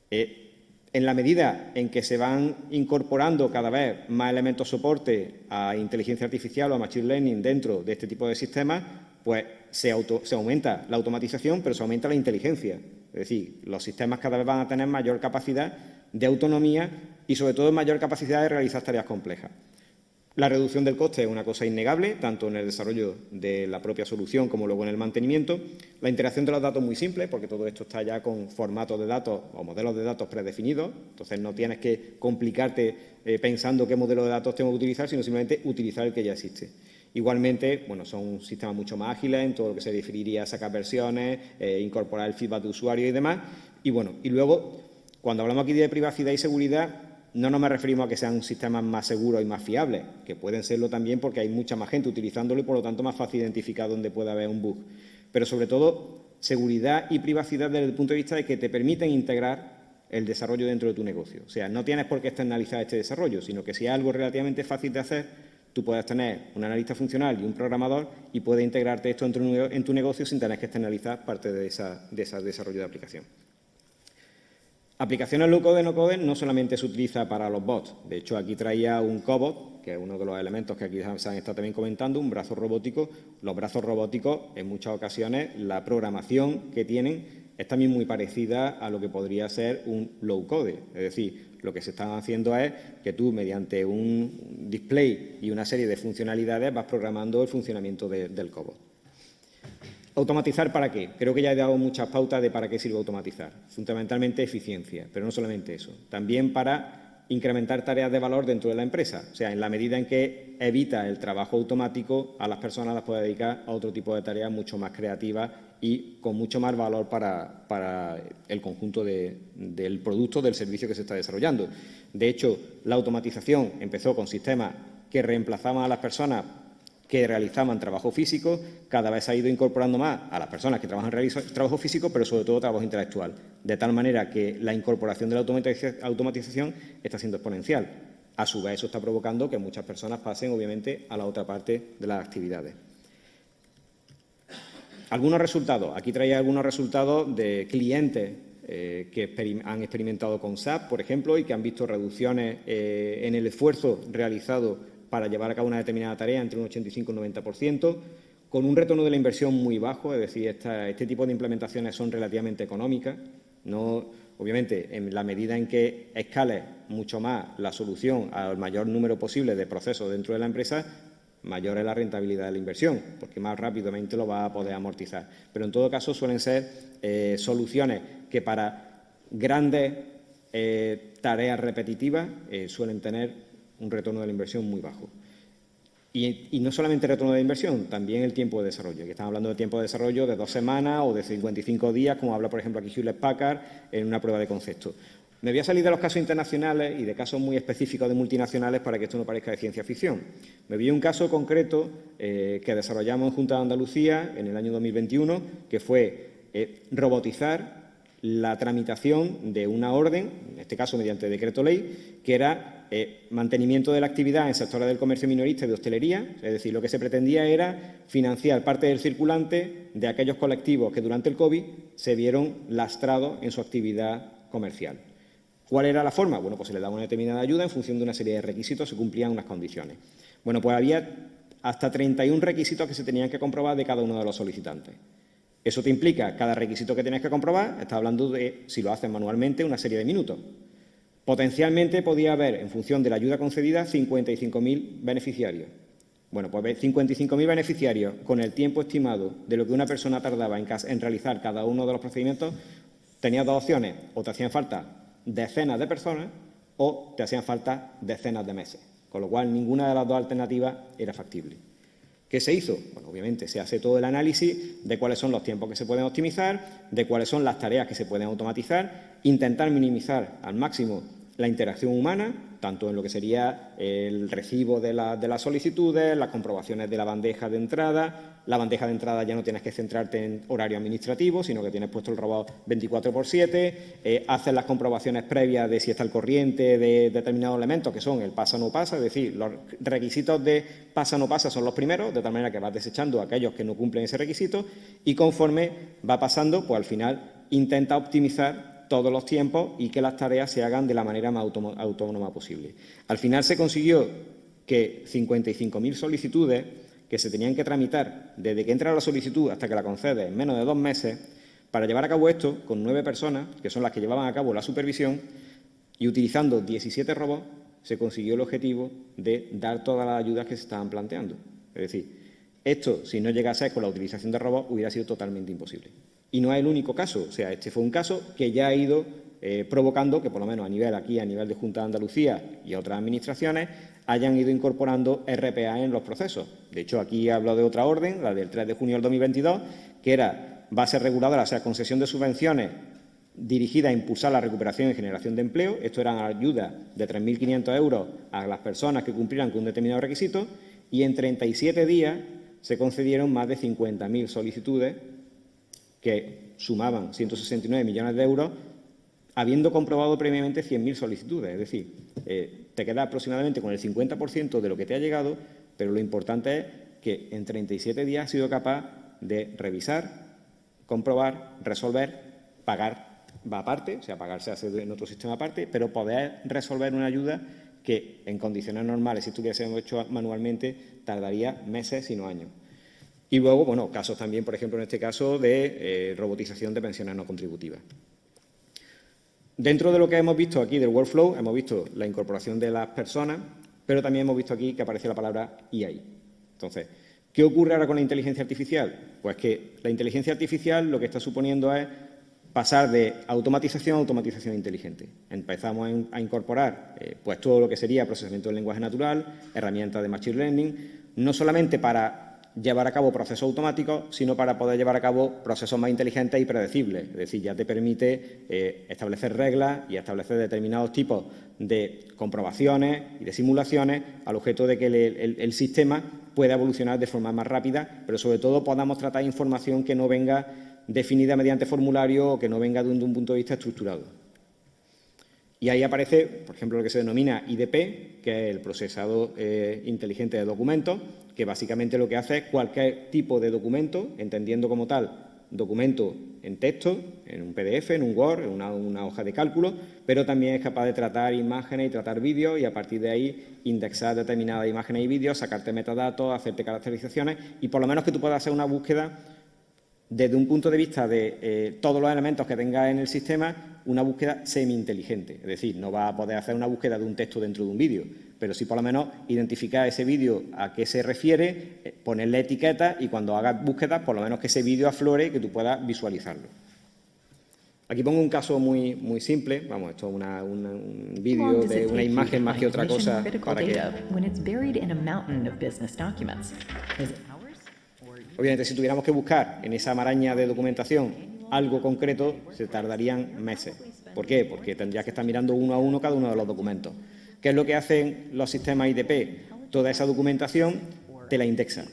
En la medida en que se van incorporando cada vez más elementos soporte a inteligencia artificial o a machine learning dentro de este tipo de sistemas, pues se aumenta la automatización, pero se aumenta la inteligencia. Es decir, los sistemas cada vez van a tener mayor capacidad de autonomía y, sobre todo, mayor capacidad de realizar tareas complejas. La reducción del coste es una cosa innegable, tanto en el desarrollo de la propia solución como luego en el mantenimiento. La integración de los datos es muy simple, porque todo esto está ya con formatos de datos o modelos de datos predefinidos. Entonces, no tienes que complicarte pensando qué modelo de datos tengo que utilizar, sino simplemente utilizar el que ya existe. Igualmente, bueno, son sistemas mucho más ágiles en todo lo que se referiría a sacar versiones, incorporar el feedback de usuario y demás. Y bueno, y luego, cuando hablamos aquí de privacidad y seguridad, no nos referimos a que sean sistemas más seguros y más fiables, que pueden serlo también porque hay mucha más gente utilizándolo y, por lo tanto, más fácil identificar dónde puede haber un bug. Pero, sobre todo, seguridad y privacidad desde el punto de vista de que te permiten integrar el desarrollo dentro de tu negocio. O sea, no tienes por qué externalizar este desarrollo, sino que si es algo relativamente fácil de hacer, tú puedes tener un analista funcional y un programador y puedes integrarte esto en tu negocio sin tener que externalizar parte de ese desarrollo de aplicación. Aplicaciones low-code, no-code no solamente se utiliza para los bots. De hecho, aquí traía un cobot, que es uno de los elementos que aquí se han estado también comentando, un brazo robótico. Los brazos robóticos, en muchas ocasiones, la programación que tienen es también muy parecida a lo que podría ser un low-code. Es decir, lo que se está haciendo es que tú, mediante un display y una serie de funcionalidades, vas programando el funcionamiento del cobot. ¿Automatizar para qué? Creo que ya he dado muchas pautas de para qué sirve automatizar. Fundamentalmente eficiencia, pero no solamente eso. También para incrementar tareas de valor dentro de la empresa. O sea, en la medida en que evita el trabajo automático, a las personas las puede dedicar a otro tipo de tareas mucho más creativas y con mucho más valor para el conjunto del producto, del servicio que se está desarrollando. De hecho, la automatización empezó con sistemas que reemplazaban a las personas que realizaban trabajo físico, cada vez se ha ido incorporando más a las personas que trabajan trabajo físico, pero sobre todo trabajo intelectual, de tal manera que la incorporación de la automatización está siendo exponencial. A su vez, eso está provocando que muchas personas pasen, obviamente, a la otra parte de las actividades. Algunos resultados. Aquí traía algunos resultados de clientes que han experimentado con SAP, por ejemplo, y que han visto reducciones en el esfuerzo realizado para llevar a cabo una determinada tarea entre un 85 y un 90%, con un retorno de la inversión muy bajo, es decir, este tipo de implementaciones son relativamente económicas. No, obviamente, en la medida en que escales mucho más la solución al mayor número posible de procesos dentro de la empresa, mayor es la rentabilidad de la inversión, porque más rápidamente lo va a poder amortizar. Pero, en todo caso, suelen ser soluciones que para grandes tareas repetitivas suelen tener un retorno de la inversión muy bajo. Y no solamente el retorno de la inversión, también el tiempo de desarrollo. Aquí estamos hablando de tiempo de desarrollo de 2 semanas o de 55 días, como habla, por ejemplo, aquí Hewlett-Packard en una prueba de concepto. Me voy a salir de los casos internacionales y de casos muy específicos de multinacionales para que esto no parezca de ciencia ficción. Me vi un caso concreto que desarrollamos en Junta de Andalucía en el año 2021, que fue robotizar la tramitación de una orden, en este caso mediante decreto ley, que era mantenimiento de la actividad en sectores del comercio minorista y de hostelería. Es decir, lo que se pretendía era financiar parte del circulante de aquellos colectivos que durante el COVID se vieron lastrados en su actividad comercial. ¿Cuál era la forma? Bueno, pues se le daba una determinada ayuda en función de una serie de requisitos, se cumplían unas condiciones. Bueno, pues había hasta 31 requisitos que se tenían que comprobar de cada uno de los solicitantes. Eso te implica, cada requisito que tienes que comprobar, estás hablando de, si lo haces manualmente, una serie de minutos. Potencialmente podía haber, en función de la ayuda concedida, 55.000 beneficiarios. Bueno, pues 55.000 beneficiarios con el tiempo estimado de lo que una persona tardaba en realizar cada uno de los procedimientos, tenías dos opciones: o te hacían falta decenas de personas o te hacían falta decenas de meses, con lo cual ninguna de las dos alternativas era factible. ¿Qué se hizo? Bueno, obviamente se hace todo el análisis de cuáles son los tiempos que se pueden optimizar, de cuáles son las tareas que se pueden automatizar, intentar minimizar al máximo la interacción humana, tanto en lo que sería el recibo de las solicitudes, las comprobaciones de la bandeja de entrada. La bandeja de entrada ya no tienes que centrarte en horario administrativo, sino que tienes puesto el robot 24/7, haces las comprobaciones previas de si está al corriente de determinados elementos, que son el pasa o no pasa, es decir, los requisitos de pasa o no pasa son los primeros, de tal manera que vas desechando aquellos que no cumplen ese requisito, y conforme va pasando, pues al final intenta optimizar todos los tiempos y que las tareas se hagan de la manera más autónoma posible. Al final se consiguió que 55.000 solicitudes que se tenían que tramitar desde que entra la solicitud hasta que la concedes en menos de 2 meses, para llevar a cabo esto con 9 personas, que son las que llevaban a cabo la supervisión, y utilizando 17 robots, se consiguió el objetivo de dar todas las ayudas que se estaban planteando. Es decir, esto, si no llegase con la utilización de robots, hubiera sido totalmente imposible. Y no es el único caso, o sea, este fue un caso que ya ha ido provocando que, por lo menos a nivel de Junta de Andalucía y otras administraciones, hayan ido incorporando RPA en los procesos. De hecho, aquí hablo de otra orden, la del 3 de junio del 2022, que era base reguladora, o sea, concesión de subvenciones dirigida a impulsar la recuperación y generación de empleo. Esto eran ayudas de 3.500 euros a las personas que cumplieran con un determinado requisito, y en 37 días se concedieron más de 50.000 solicitudes que sumaban 169 millones de euros, habiendo comprobado previamente 100.000 solicitudes. Es decir, te queda aproximadamente con el 50% de lo que te ha llegado, pero lo importante es que en 37 días has sido capaz de revisar, comprobar, resolver, pagar va aparte, o sea, pagar se hace en otro sistema aparte, pero poder resolver una ayuda que en condiciones normales, si estuviésemos hecho manualmente, tardaría meses, si no años. Y luego, bueno, casos también, por ejemplo, en este caso, de robotización de pensiones no contributivas. Dentro de lo que hemos visto aquí del workflow, hemos visto la incorporación de las personas, pero también hemos visto aquí que aparece la palabra EI. Entonces, ¿qué ocurre ahora con la inteligencia artificial? Pues que la inteligencia artificial lo que está suponiendo es pasar de automatización a automatización inteligente. Empezamos a incorporar pues todo lo que sería procesamiento del lenguaje natural, herramientas de machine learning, no solamente para llevar a cabo procesos automáticos, sino para poder llevar a cabo procesos más inteligentes y predecibles. Es decir, ya te permite establecer reglas y establecer determinados tipos de comprobaciones y de simulaciones al objeto de que el sistema pueda evolucionar de forma más rápida, pero sobre todo podamos tratar información que no venga definida mediante formulario o que no venga desde un punto de vista estructurado. Y ahí aparece, por ejemplo, lo que se denomina IDP, que es el procesado inteligente de documentos, que básicamente lo que hace es cualquier tipo de documento, entendiendo como tal documento en texto, en un PDF, en un Word, en una hoja de cálculo, pero también es capaz de tratar imágenes y tratar vídeos, y a partir de ahí indexar determinadas imágenes y vídeos, sacarte metadatos, hacerte caracterizaciones, y por lo menos que tú puedas hacer una búsqueda desde un punto de vista de todos los elementos que tenga en el sistema, una búsqueda semi-inteligente. Es decir, no va a poder hacer una búsqueda de un texto dentro de un vídeo, pero sí por lo menos identificar ese vídeo a qué se refiere, ponerle etiquetas, y cuando hagas búsquedas, por lo menos que ese vídeo aflore y que tú puedas visualizarlo. Aquí pongo un caso muy simple. Vamos, esto es un vídeo de una imagen más que otra cosa para que... Obviamente, si tuviéramos que buscar en esa maraña de documentación algo concreto, se tardarían meses. ¿Por qué? Porque tendrías que estar mirando uno a uno cada uno de los documentos. ¿Qué es lo que hacen los sistemas IDP? Toda esa documentación te la indexa.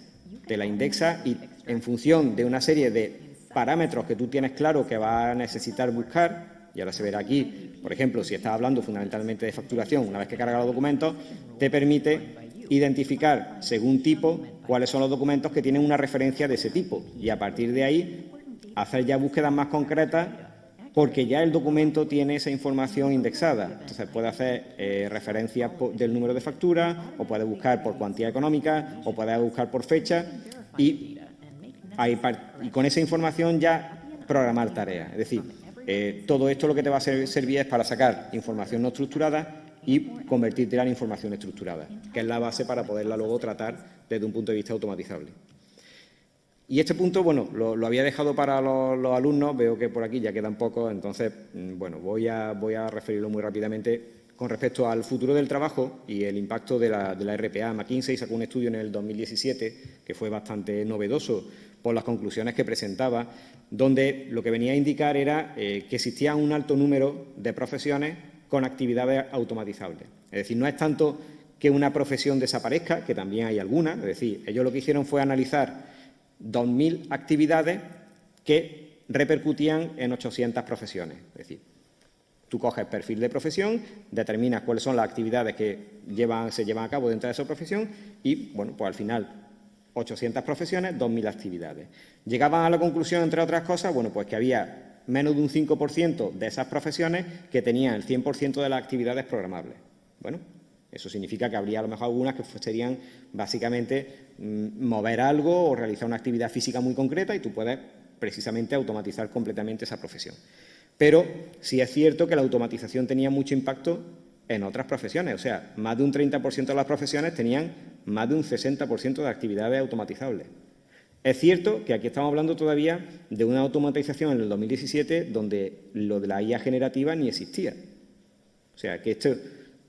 Te la indexa y, en función de una serie de parámetros que tú tienes claro que vas a necesitar buscar, y ahora se verá aquí, por ejemplo, si estás hablando fundamentalmente de facturación, una vez que cargas los documentos, te permite identificar, según tipo, cuáles son los documentos que tienen una referencia de ese tipo, y a partir de ahí hacer ya búsquedas más concretas porque ya el documento tiene esa información indexada. Entonces, puede hacer referencias del número de factura, o puede buscar por cuantía económica, o puede buscar por fecha, y con esa información ya programar tareas. Es decir, todo esto lo que te va a servir es para sacar información no estructurada y convertirla en información estructurada, que es la base para poderla luego tratar desde un punto de vista automatizable. Y este punto, bueno, lo había dejado para los alumnos, veo que por aquí ya quedan pocos, entonces, bueno, voy a referirlo muy rápidamente con respecto al futuro del trabajo y el impacto de la RPA. McKinsey sacó un estudio en el 2017 que fue bastante novedoso por las conclusiones que presentaba, donde lo que venía a indicar era que existía un alto número de profesiones con actividades automatizables. Es decir, no es tanto que una profesión desaparezca, que también hay algunas, es decir, ellos lo que hicieron fue analizar 2.000 actividades que repercutían en 800 profesiones. Es decir, tú coges perfil de profesión, determinas cuáles son las actividades que se llevan a cabo dentro de esa profesión y, bueno, pues al final 800 profesiones, 2.000 actividades. Llegaban a la conclusión, entre otras cosas, bueno, pues que había menos de un 5% de esas profesiones que tenían el 100% de las actividades programables. Bueno, eso significa que habría a lo mejor algunas que serían básicamente mover algo o realizar una actividad física muy concreta y tú puedes precisamente automatizar completamente esa profesión. Pero sí es cierto que la automatización tenía mucho impacto en otras profesiones. O sea, más de un 30% de las profesiones tenían más de un 60% de actividades automatizables. Es cierto que aquí estamos hablando todavía de una automatización en el 2017 donde lo de la IA generativa ni existía. O sea, que esto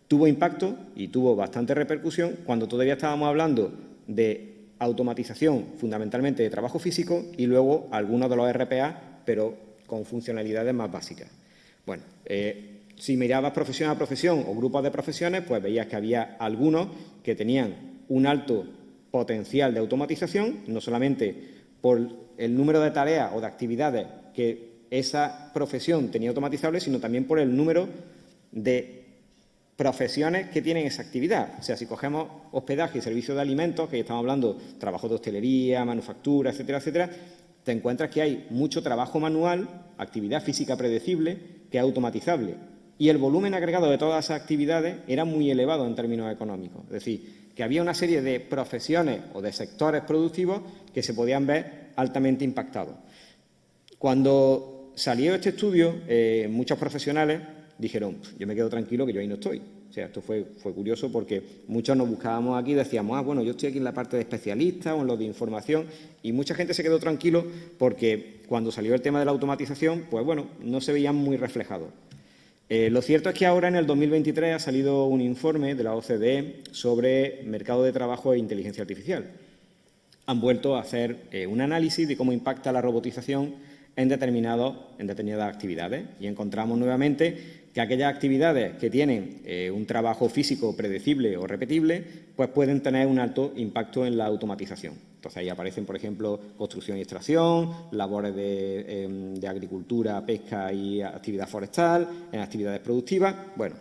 tuvo impacto y tuvo bastante repercusión cuando todavía estábamos hablando de automatización fundamentalmente de trabajo físico y luego algunos de los RPA, pero con funcionalidades más básicas. Bueno, si mirabas profesión a profesión o grupos de profesiones, pues veías que había algunos que tenían un alto potencial de automatización, no solamente por el número de tareas o de actividades que esa profesión tenía automatizables, sino también por el número de profesiones que tienen esa actividad. O sea, si cogemos hospedaje y servicio de alimentos, que estamos hablando de trabajo de hostelería, manufactura, etcétera, etcétera, te encuentras que hay mucho trabajo manual, actividad física predecible, que es automatizable. Y el volumen agregado de todas esas actividades era muy elevado en términos económicos. Es decir, que había una serie de profesiones o de sectores productivos que se podían ver altamente impactados. Cuando salió este estudio, muchos profesionales dijeron, yo me quedo tranquilo que yo ahí no estoy. O sea, esto fue curioso porque muchos nos buscábamos aquí y decíamos, bueno, yo estoy aquí en la parte de especialista o en lo de información, y mucha gente se quedó tranquilo porque cuando salió el tema de la automatización, pues bueno, no se veían muy reflejados. Lo cierto es que ahora en el 2023 ha salido un informe de la OCDE sobre mercado de trabajo e inteligencia artificial. Han vuelto a hacer un análisis de cómo impacta la robotización en determinadas actividades y encontramos nuevamente que aquellas actividades que tienen un trabajo físico predecible o repetible, pues pueden tener un alto impacto en la automatización. Entonces ahí aparecen, por ejemplo, construcción y extracción, labores de agricultura, pesca y actividad forestal, en actividades productivas. Bueno,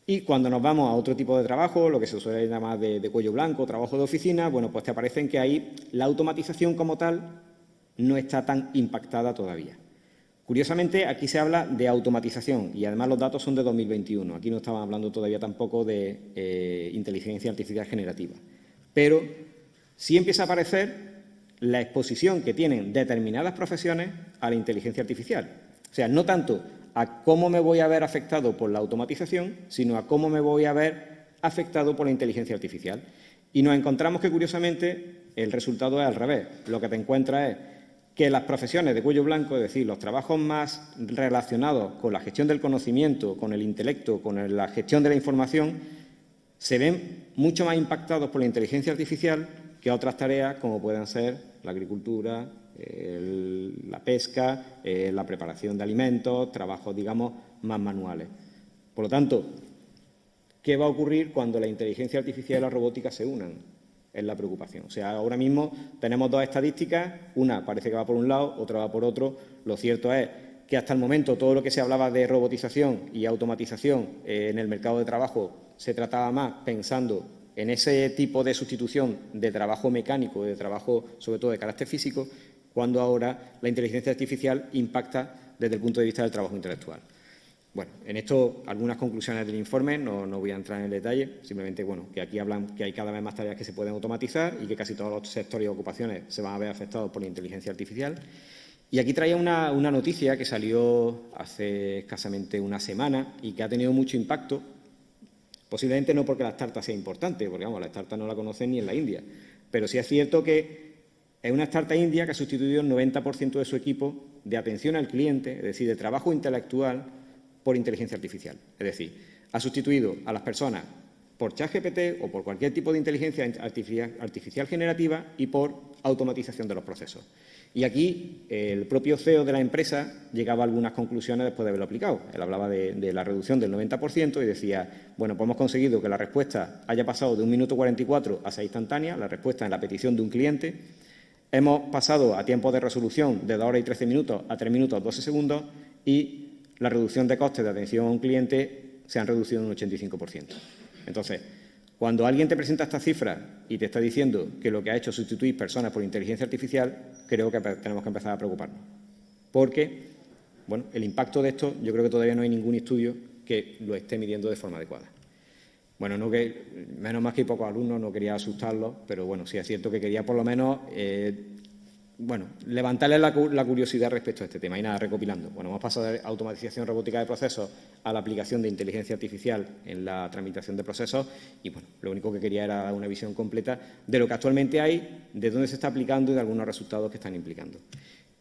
y cuando nos vamos a otro tipo de trabajo, lo que se suele llamar de cuello blanco, trabajo de oficina, bueno, pues te aparecen que ahí la automatización como tal no está tan impactada todavía. Curiosamente, aquí se habla de automatización y además los datos son de 2021. Aquí no estaban hablando todavía tampoco de inteligencia artificial generativa. Pero sí empieza a aparecer la exposición que tienen determinadas profesiones a la inteligencia artificial. O sea, no tanto a cómo me voy a ver afectado por la automatización, sino a cómo me voy a ver afectado por la inteligencia artificial. Y nos encontramos que, curiosamente, el resultado es al revés. Lo que te encuentras es que las profesiones de cuello blanco, es decir, los trabajos más relacionados con la gestión del conocimiento, con el intelecto, con la gestión de la información, se ven mucho más impactados por la inteligencia artificial que otras tareas como puedan ser la agricultura, la pesca, la preparación de alimentos, trabajos, digamos, más manuales. Por lo tanto, ¿qué va a ocurrir cuando la inteligencia artificial y la robótica se unan? Es la preocupación. O sea, ahora mismo tenemos dos estadísticas, una parece que va por un lado, otra va por otro. Lo cierto es que hasta el momento todo lo que se hablaba de robotización y automatización en el mercado de trabajo se trataba más pensando en ese tipo de sustitución de trabajo mecánico, de trabajo sobre todo de carácter físico, cuando ahora la inteligencia artificial impacta desde el punto de vista del trabajo intelectual. Bueno, en esto algunas conclusiones del informe, no voy a entrar en el detalle, simplemente que aquí hablan que hay cada vez más tareas que se pueden automatizar y que casi todos los sectores y ocupaciones se van a ver afectados por la inteligencia artificial. Y aquí traía una noticia que salió hace escasamente una semana y que ha tenido mucho impacto, posiblemente no porque la startup sea importante, porque la startup no la conocen ni en la India, pero sí es cierto que es una startup india que ha sustituido el 90% de su equipo de atención al cliente, es decir, de trabajo intelectual, por inteligencia artificial. Es decir, ha sustituido a las personas por ChatGPT o por cualquier tipo de inteligencia artificial generativa y por automatización de los procesos. Y aquí el propio CEO de la empresa llegaba a algunas conclusiones después de haberlo aplicado. Él hablaba de la reducción del 90% y decía, bueno, pues hemos conseguido que la respuesta haya pasado de 1 minuto 44 a 6 instantánea, la respuesta en la petición de un cliente. Hemos pasado a tiempo de resolución de 2 horas y 13 minutos a 3 minutos 12 segundos y la reducción de costes de atención a un cliente se han reducido en un 85%. Entonces, cuando alguien te presenta esta cifra y te está diciendo que lo que ha hecho es sustituir personas por inteligencia artificial, creo que tenemos que empezar a preocuparnos. Porque, bueno, el impacto de esto, yo creo que todavía no hay ningún estudio que lo esté midiendo de forma adecuada. Bueno, menos más que hay pocos alumnos, no quería asustarlos, pero bueno, sí es cierto que quería por lo menos levantarles la curiosidad respecto a este tema. Y nada, recopilando. Bueno, hemos pasado de automatización robótica de procesos a la aplicación de inteligencia artificial en la tramitación de procesos y, bueno, lo único que quería era dar una visión completa de lo que actualmente hay, de dónde se está aplicando y de algunos resultados que están implicando.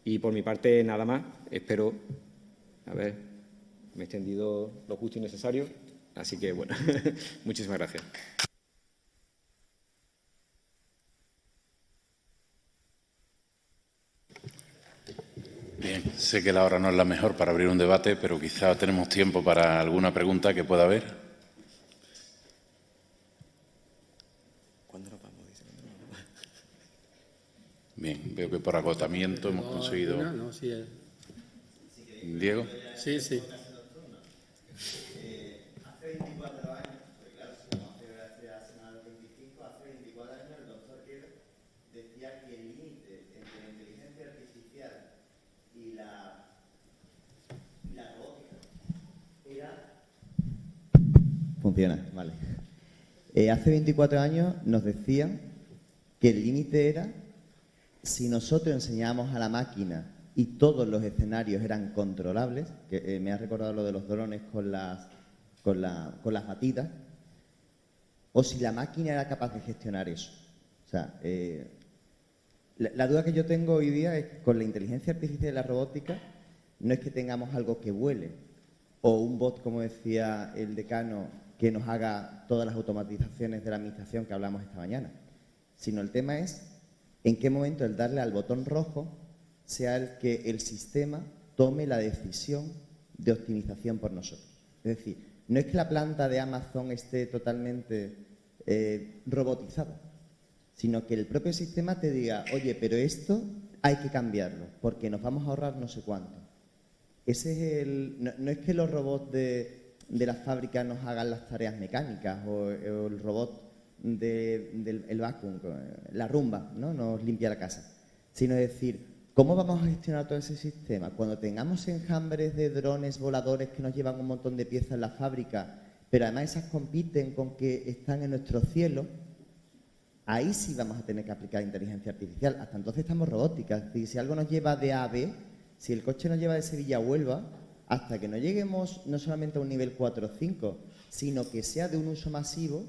Y por mi parte, nada más. Espero, me he extendido lo justo y necesario, así que, bueno, muchísimas gracias. Bien, sé que la hora no es la mejor para abrir un debate, pero quizá tenemos tiempo para alguna pregunta que pueda haber. ¿Cuándo nos vamos? Bien, veo que por agotamiento hemos conseguido... Diego. Sí. Hace 24 años, porque claro, si vamos a celebrar la semana del 25, hace 24 años el doctor Quero decía que el límite entre la inteligencia artificial y la robótica era... Funciona, vale. Hace 24 años nos decía que el límite era si nosotros enseñábamos a la máquina y todos los escenarios eran controlables, que me ha recordado lo de los drones con las batidas, o si la máquina era capaz de gestionar eso. O sea, la duda que yo tengo hoy día es con la inteligencia artificial y la robótica, no es que tengamos algo que vuele o un bot, como decía el decano, que nos haga todas las automatizaciones de la administración que hablamos esta mañana, sino el tema es en qué momento el darle al botón rojo sea el que el sistema tome la decisión de optimización por nosotros. Es decir, no es que la planta de Amazon esté totalmente robotizada, sino que el propio sistema te diga, oye, pero esto hay que cambiarlo, porque nos vamos a ahorrar no sé cuánto. Ese es no es que los robots de las fábricas nos hagan las tareas mecánicas o el robot del vacuum, la rumba, ¿no? Nos limpia la casa, sino decir, ¿cómo vamos a gestionar todo ese sistema? Cuando tengamos enjambres de drones voladores que nos llevan un montón de piezas en la fábrica, pero además esas compiten con que están en nuestro cielo, ahí sí vamos a tener que aplicar inteligencia artificial. Hasta entonces estamos robóticas. Es decir, si algo nos lleva de A a B, si el coche nos lleva de Sevilla a Huelva, hasta que no lleguemos no solamente a un nivel 4 o 5, sino que sea de un uso masivo,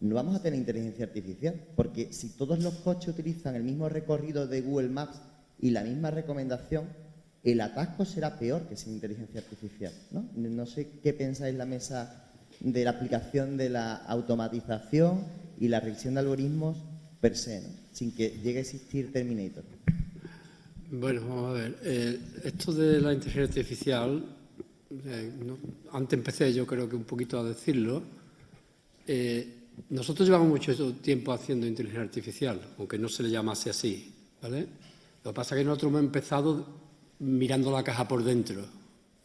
no vamos a tener inteligencia artificial. Porque si todos los coches utilizan el mismo recorrido de Google Maps y la misma recomendación, el atasco será peor que sin inteligencia artificial, ¿no? No sé qué pensáis en la mesa de la aplicación de la automatización y la revisión de algoritmos per se, ¿no? Sin que llegue a existir Terminator. Bueno, vamos a ver. Esto de la inteligencia artificial, antes empecé yo creo que un poquito a decirlo. Nosotros llevamos mucho tiempo haciendo inteligencia artificial, aunque no se le llamase así, ¿vale? Lo que pasa es que nosotros hemos empezado mirando la caja por dentro,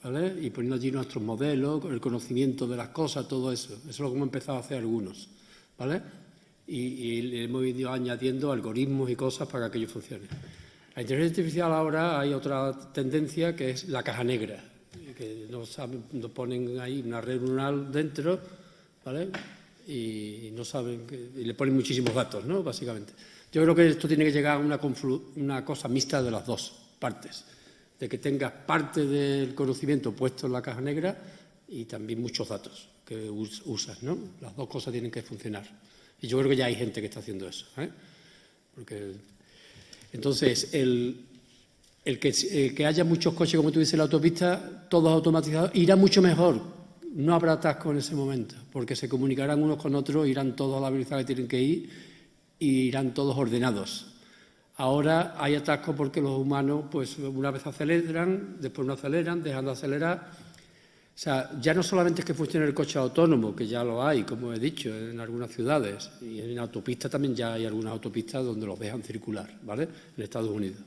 ¿vale? Y poniendo allí nuestros modelos, el conocimiento de las cosas, todo eso. Eso es lo que hemos empezado a hacer algunos, ¿vale? Y le hemos ido añadiendo algoritmos y cosas para que aquello funcione. La inteligencia artificial ahora hay otra tendencia que es la caja negra, que no ponen ahí una red neuronal dentro, ¿vale? Y no saben, y le ponen muchísimos datos, ¿no? Básicamente. Yo creo que esto tiene que llegar a una cosa mixta de las dos partes, de que tengas parte del conocimiento puesto en la caja negra y también muchos datos que usas, ¿no? Las dos cosas tienen que funcionar. Y yo creo que ya hay gente que está haciendo eso, ¿eh? Entonces, el que haya muchos coches, como tú dices, en la autopista, todos automatizados, irá mucho mejor. No habrá atasco en ese momento, porque se comunicarán unos con otros, irán todos a la velocidad que tienen que ir y irán todos ordenados. Ahora hay atascos porque los humanos, pues una vez aceleran, después no aceleran, dejan de acelerar. O sea, ya no solamente es que funcione el coche autónomo, que ya lo hay, como he dicho, en algunas ciudades, y en autopistas también ya hay algunas autopistas donde los dejan circular, ¿vale? En Estados Unidos.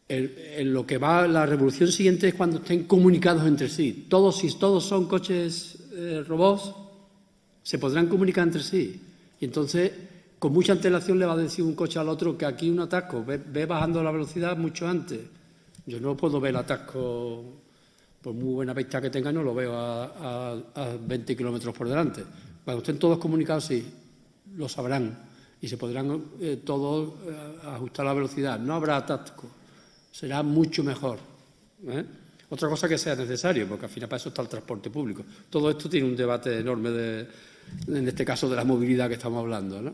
En lo que va, la revolución siguiente es cuando estén comunicados entre sí. Si todos son coches robots, se podrán comunicar entre sí. Y entonces, con mucha antelación le va a decir un coche al otro que aquí un atasco, ve bajando la velocidad mucho antes. Yo no puedo ver el atasco, por muy buena vista que tenga, no lo veo a 20 kilómetros por delante. Cuando estén todos comunicados, sí, lo sabrán y se podrán todos ajustar la velocidad. No habrá atasco, será mucho mejor, ¿eh? Otra cosa que sea necesario, porque al final para eso está el transporte público. Todo esto tiene un debate enorme, en este caso, de la movilidad que estamos hablando, ¿no?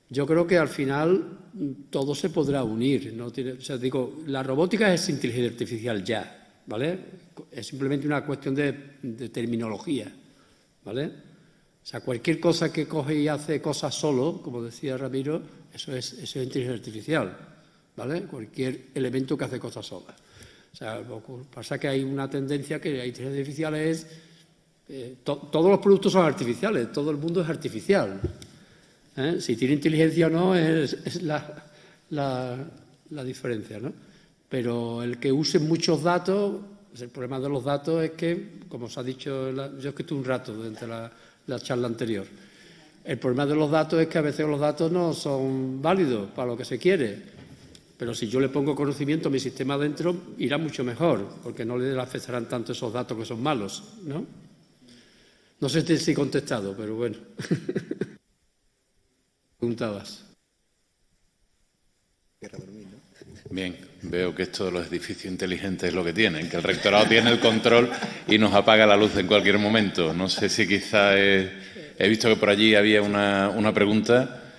Yo creo que al final todo se podrá unir, ¿no? La robótica es inteligencia artificial ya, ¿vale? Es simplemente una cuestión de terminología, ¿vale? O sea, cualquier cosa que coge y hace cosas solo, como decía Ramiro, eso es inteligencia artificial, ¿vale? Cualquier elemento que hace cosas solas. O sea, pasa que hay una tendencia que la inteligencia artificial es... todos los productos son artificiales, todo el mundo es artificial. Si tiene inteligencia o no es la diferencia, ¿no? Pero el que use muchos datos, el problema de los datos es que, como os ha dicho, yo es que estuve un rato durante la charla anterior, el problema de los datos es que a veces los datos no son válidos para lo que se quiere, pero si yo le pongo conocimiento a mi sistema dentro, irá mucho mejor, porque no le afectarán tanto esos datos que son malos, ¿no? No sé si he contestado, pero bueno. Preguntabas. Bien, veo que esto de los edificios inteligentes es lo que tienen, que el rectorado tiene el control y nos apaga la luz en cualquier momento. No sé si quizá he visto que por allí había una pregunta.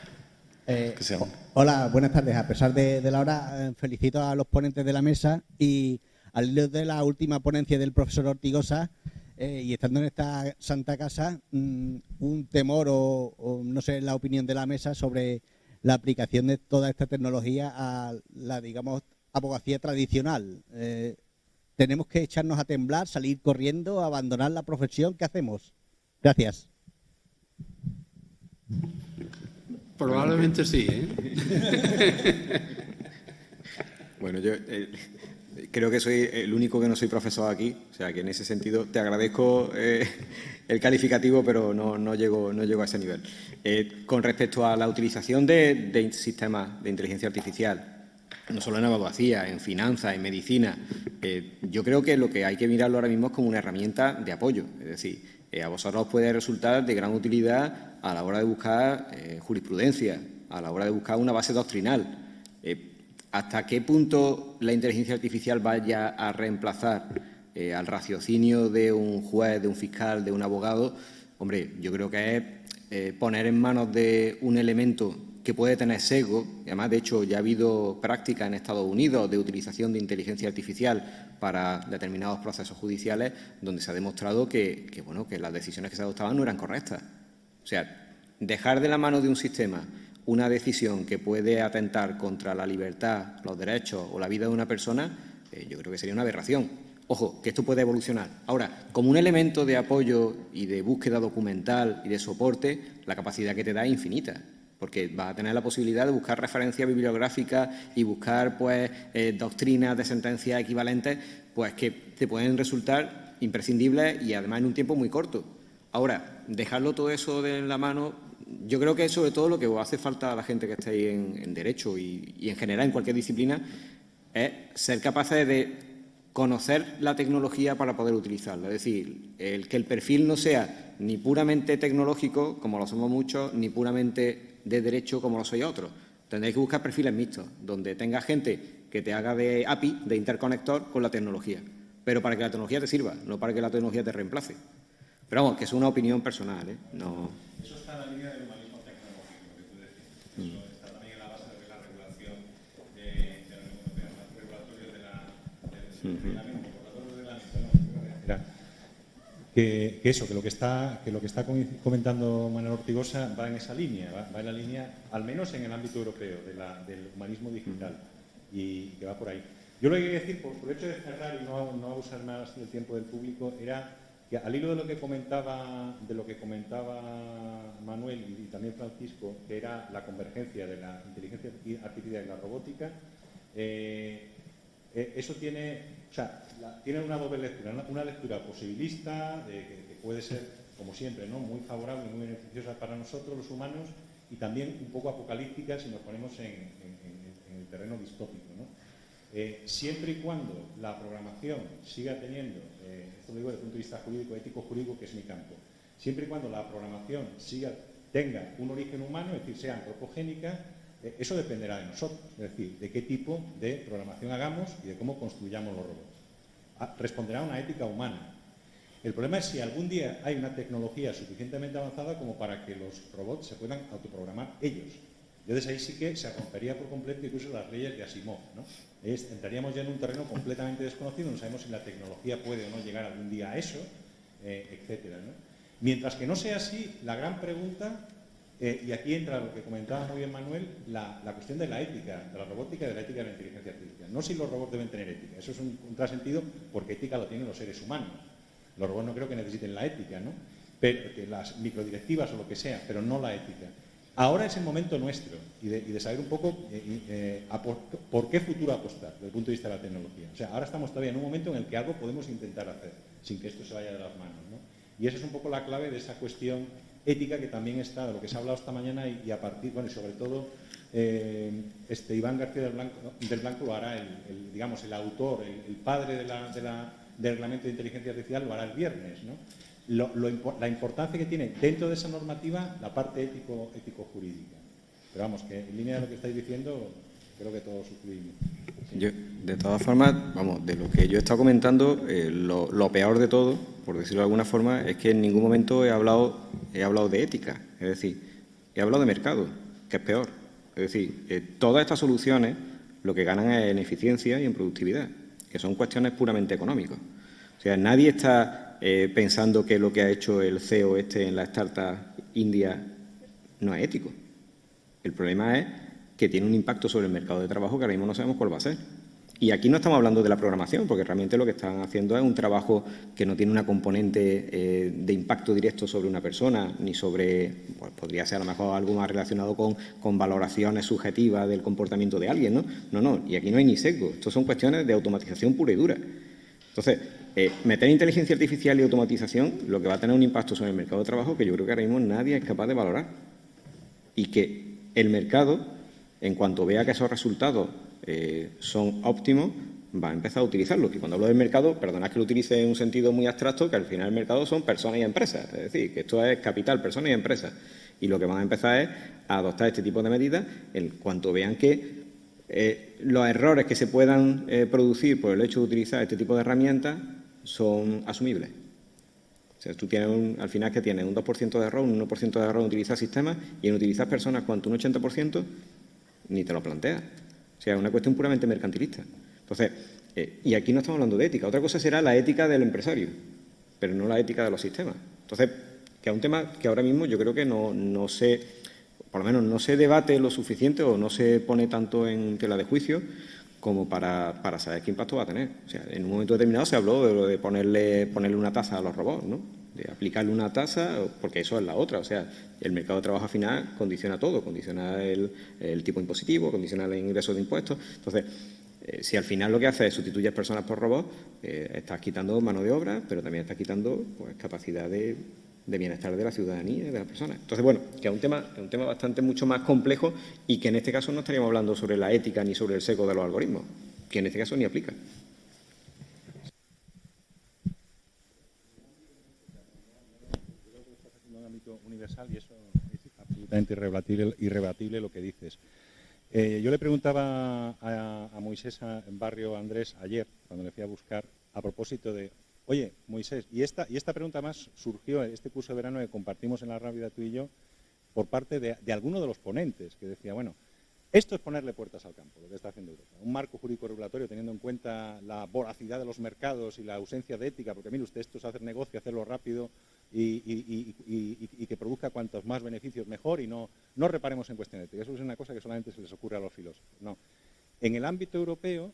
Hola, buenas tardes. A pesar de la hora, felicito a los ponentes de la mesa y al hilo de la última ponencia del profesor Ortigosa, y estando en esta santa casa, un temor o no sé, la opinión de la mesa sobre la aplicación de toda esta tecnología a la, digamos, abogacía tradicional. ¿Tenemos que echarnos a temblar, salir corriendo, abandonar la profesión? ¿Qué hacemos? Gracias. Probablemente sí, ¿eh? Bueno, yo creo que soy el único que no soy profesor aquí, o sea que en ese sentido te agradezco el calificativo, pero no llego a ese nivel. Con respecto a la utilización de sistemas de inteligencia artificial, no solo en abogacía, en finanzas, en medicina, yo creo que lo que hay que mirarlo ahora mismo es como una herramienta de apoyo. Es decir, a vosotros puede resultar de gran utilidad a la hora de buscar jurisprudencia, a la hora de buscar una base doctrinal. ¿Hasta qué punto la inteligencia artificial vaya a reemplazar al raciocinio de un juez, de un fiscal, de un abogado? Hombre, yo creo que es poner en manos de un elemento que puede tener sesgo. Y además, de hecho, ya ha habido práctica en Estados Unidos de utilización de inteligencia artificial para determinados procesos judiciales donde se ha demostrado que las decisiones que se adoptaban no eran correctas. O sea, dejar de la mano de un sistema una decisión que puede atentar contra la libertad, los derechos o la vida de una persona, yo creo que sería una aberración. Ojo, que esto puede evolucionar. Ahora, como un elemento de apoyo y de búsqueda documental y de soporte, la capacidad que te da es infinita, porque vas a tener la posibilidad de buscar referencias bibliográficas y buscar doctrinas de sentencias equivalentes, pues que te pueden resultar imprescindibles y además en un tiempo muy corto. Ahora, dejarlo todo eso de la mano, yo creo que sobre todo lo que os hace falta a la gente que está ahí en Derecho y en general en cualquier disciplina es ser capaces de conocer la tecnología para poder utilizarla. Es decir, que el perfil no sea ni puramente tecnológico, como lo somos muchos, ni puramente de Derecho, como lo soy otros. Tendréis que buscar perfiles mixtos, donde tenga gente que te haga de API, de interconector, con la tecnología. Pero para que la tecnología te sirva, no para que la tecnología te reemplace. Pero vamos, que es una opinión personal, ¿eh? No. Eso está en la línea del humanismo tecnológico, que tú decías. Eso está también en la base de la regulación de la Unión Europea, más regulatorio del reglamento. Que eso, que lo que está comentando Manuel Ortigosa va en esa línea, va en la línea, al menos en el ámbito europeo, del humanismo digital, y que va por ahí. Yo lo que quería decir, por el hecho de cerrar y no abusar más del tiempo del público, era que al hilo de lo que comentaba Manuel y también Francisco, que era la convergencia de la inteligencia artificial y la robótica, eso tiene una doble lectura, una lectura posibilista, que puede ser, como siempre, ¿no?, muy favorable y muy beneficiosa para nosotros los humanos, y también un poco apocalíptica si nos ponemos en el terreno distópico, ¿no? Siempre y cuando la programación siga teniendo, esto lo digo desde el punto de vista jurídico, ético-jurídico, que es mi campo, siempre y cuando la programación tenga un origen humano, es decir, sea antropogénica, eso dependerá de nosotros, es decir, de qué tipo de programación hagamos y de cómo construyamos los robots. Responderá a una ética humana. El problema es si algún día hay una tecnología suficientemente avanzada como para que los robots se puedan autoprogramar ellos. Entonces ahí sí que se rompería por completo incluso las leyes de Asimov, ¿no? Entraríamos ya en un terreno completamente desconocido, no sabemos si la tecnología puede o no llegar algún día a eso, etcétera, ¿no? Mientras que no sea así, la gran pregunta, y aquí entra lo que comentaba muy bien Manuel, la cuestión de la ética, de la robótica y de la ética de la inteligencia artificial. No si los robots deben tener ética, eso es un contrasentido porque ética lo tienen los seres humanos. Los robots no creo que necesiten la ética, ¿no? Pero que las microdirectivas o lo que sea, pero no la ética. Ahora es el momento nuestro y de saber un poco por qué futuro apostar desde el punto de vista de la tecnología. O sea, ahora estamos todavía en un momento en el que algo podemos intentar hacer sin que esto se vaya de las manos, ¿no? Y esa es un poco la clave de esa cuestión ética que también está, de lo que se ha hablado esta mañana y a partir, bueno, y sobre todo Iván García del Blanco lo hará, el autor, el padre del reglamento de inteligencia artificial lo hará el viernes, ¿no? La importancia que tiene dentro de esa normativa la parte ético-jurídica. Pero vamos, que en línea de lo que estáis diciendo, creo que todos suscribimos. Yo, de todas formas, vamos, de lo que yo he estado comentando, lo peor de todo, por decirlo de alguna forma, es que en ningún momento he hablado de ética. Es decir, he hablado de mercado, que es peor. Es decir, todas estas soluciones lo que ganan es en eficiencia y en productividad, que son cuestiones puramente económicas. O sea, nadie está pensando que lo que ha hecho el CEO en la startup india no es ético. El problema es que tiene un impacto sobre el mercado de trabajo que ahora mismo no sabemos cuál va a ser. Y aquí no estamos hablando de la programación, porque realmente lo que están haciendo es un trabajo que no tiene una componente de impacto directo sobre una persona, ni sobre, pues podría ser a lo mejor algo más relacionado con valoraciones subjetivas del comportamiento de alguien, ¿no? No, y aquí no hay ni sesgo. Esto son cuestiones de automatización pura y dura. Entonces, meter inteligencia artificial y automatización lo que va a tener un impacto sobre el mercado de trabajo que yo creo que ahora mismo nadie es capaz de valorar. Y que el mercado, en cuanto vea que esos resultados son óptimos, va a empezar a utilizarlo. Y cuando hablo del mercado, perdonad que lo utilice en un sentido muy abstracto, que al final el mercado son personas y empresas. Es decir, que esto es capital, personas y empresas. Y lo que van a empezar es a adoptar este tipo de medidas en cuanto vean que los errores que se puedan producir por el hecho de utilizar este tipo de herramientas son asumibles. O sea, tú tienes al final que tienes un 2% de error, un 1% de error en utilizar sistemas y en utilizar personas, ¿cuánto? Un 80%, ni te lo planteas. O sea, es una cuestión puramente mercantilista. Entonces, y aquí no estamos hablando de ética. Otra cosa será la ética del empresario, pero no la ética de los sistemas. Entonces, que es un tema que ahora mismo yo creo que no se, por lo menos no se debate lo suficiente o no se pone tanto en tela de juicio como para saber qué impacto va a tener. O sea, en un momento determinado se habló de lo de ponerle una tasa a los robots, ¿no? De aplicarle una tasa, porque eso es la otra. O sea, el mercado de trabajo al final condiciona todo, condiciona el tipo impositivo, condiciona el ingreso de impuestos. Entonces, si al final lo que hace es sustituir personas por robots, estás quitando mano de obra, pero también estás quitando pues, capacidad de de bienestar de la ciudadanía y de las personas. Entonces, bueno, que es un tema bastante mucho más complejo y que en este caso no estaríamos hablando sobre la ética ni sobre el seco de los algoritmos, que en este caso ni aplica. Universal y eso es absolutamente irrebatible lo que dices. Yo le preguntaba a Moisés en Barrio Andrés ayer, cuando le fui a buscar, a propósito de, oye, Moisés, y esta pregunta más surgió en este curso de verano que compartimos en la Rábida tú y yo, por parte de alguno de los ponentes, que decía, bueno, esto es ponerle puertas al campo, lo que está haciendo Europa. Un marco jurídico regulatorio teniendo en cuenta la voracidad de los mercados y la ausencia de ética, porque mire usted, esto es hacer negocio, hacerlo rápido y que produzca cuantos más beneficios mejor y no reparemos en cuestiones éticas. Eso es una cosa que solamente se les ocurre a los filósofos. No. En el ámbito europeo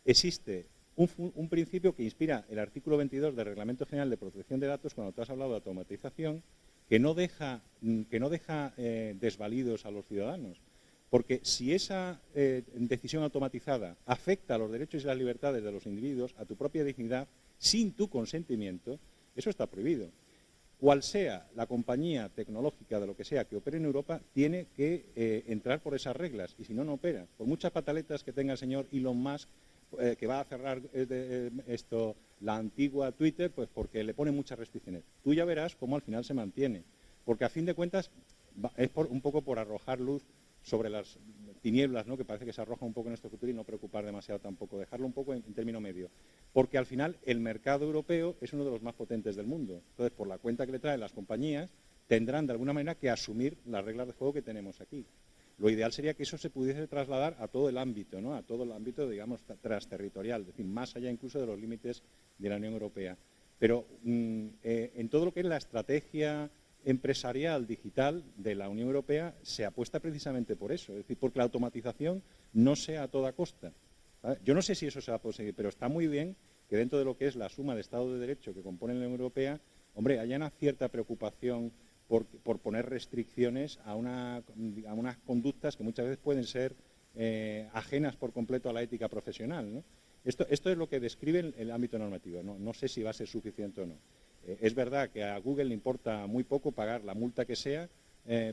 existe un principio que inspira el artículo 22 del Reglamento General de Protección de Datos, cuando tú has hablado de automatización, que no deja desvalidos a los ciudadanos. Porque si esa decisión automatizada afecta a los derechos y las libertades de los individuos, a tu propia dignidad, sin tu consentimiento, eso está prohibido. Cual sea la compañía tecnológica de lo que sea que opere en Europa, tiene que entrar por esas reglas, y si no, no opera. Por muchas pataletas que tenga el señor Elon Musk, que va a cerrar la antigua Twitter, pues porque le pone muchas restricciones. Tú ya verás cómo al final se mantiene, porque a fin de cuentas es un poco por arrojar luz sobre las tinieblas, ¿no?, que parece que se arroja un poco en nuestro futuro y no preocupar demasiado tampoco, dejarlo un poco en término medio. Porque al final el mercado europeo es uno de los más potentes del mundo. Entonces, por la cuenta que le traen las compañías, tendrán de alguna manera que asumir las reglas de juego que tenemos aquí. Lo ideal sería que eso se pudiese trasladar a todo el ámbito, ¿no?, a todo el ámbito, digamos, transterritorial, es decir, más allá incluso de los límites de la Unión Europea. Pero en todo lo que es la estrategia empresarial digital de la Unión Europea se apuesta precisamente por eso, es decir, porque la automatización no sea a toda costa, ¿vale? Yo no sé si eso se va a conseguir, pero está muy bien que dentro de lo que es la suma de Estado de Derecho que compone la Unión Europea, hombre, haya una cierta preocupación por poner restricciones a unas conductas que muchas veces pueden ser ajenas por completo a la ética profesional, ¿no? Esto es lo que describe el ámbito normativo, no sé si va a ser suficiente o no. Es verdad que a Google le importa muy poco pagar la multa que sea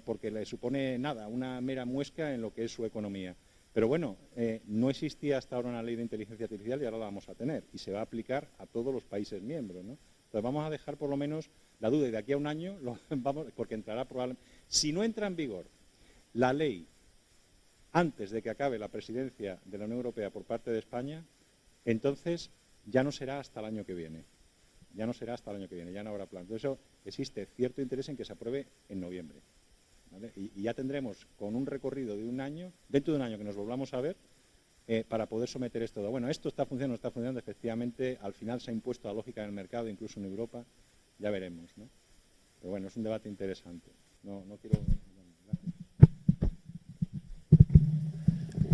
porque le supone nada, una mera muesca en lo que es su economía. Pero bueno, no existía hasta ahora una ley de inteligencia artificial y ahora la vamos a tener y se va a aplicar a todos los países miembros, ¿no? Entonces vamos a dejar por lo menos la duda y de aquí a un año, porque entrará probablemente. Si no entra en vigor la ley antes de que acabe la presidencia de la Unión Europea por parte de España, entonces ya no será hasta el año que viene. Ya no será hasta el año que viene, ya no habrá plan. Por eso existe cierto interés en que se apruebe en noviembre, ¿vale? Y ya tendremos con un recorrido de un año, dentro de un año que nos volvamos a ver, para poder someter esto. Bueno, esto está funcionando, no está funcionando, efectivamente, al final se ha impuesto la lógica del mercado, incluso en Europa, ya veremos, ¿no? Pero bueno, es un debate interesante. No quiero...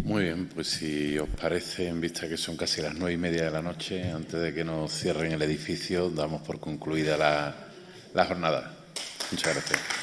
Muy bien, pues si os parece, en vista que son casi las 9:30 de la noche, antes de que nos cierren el edificio, damos por concluida la jornada. Muchas gracias.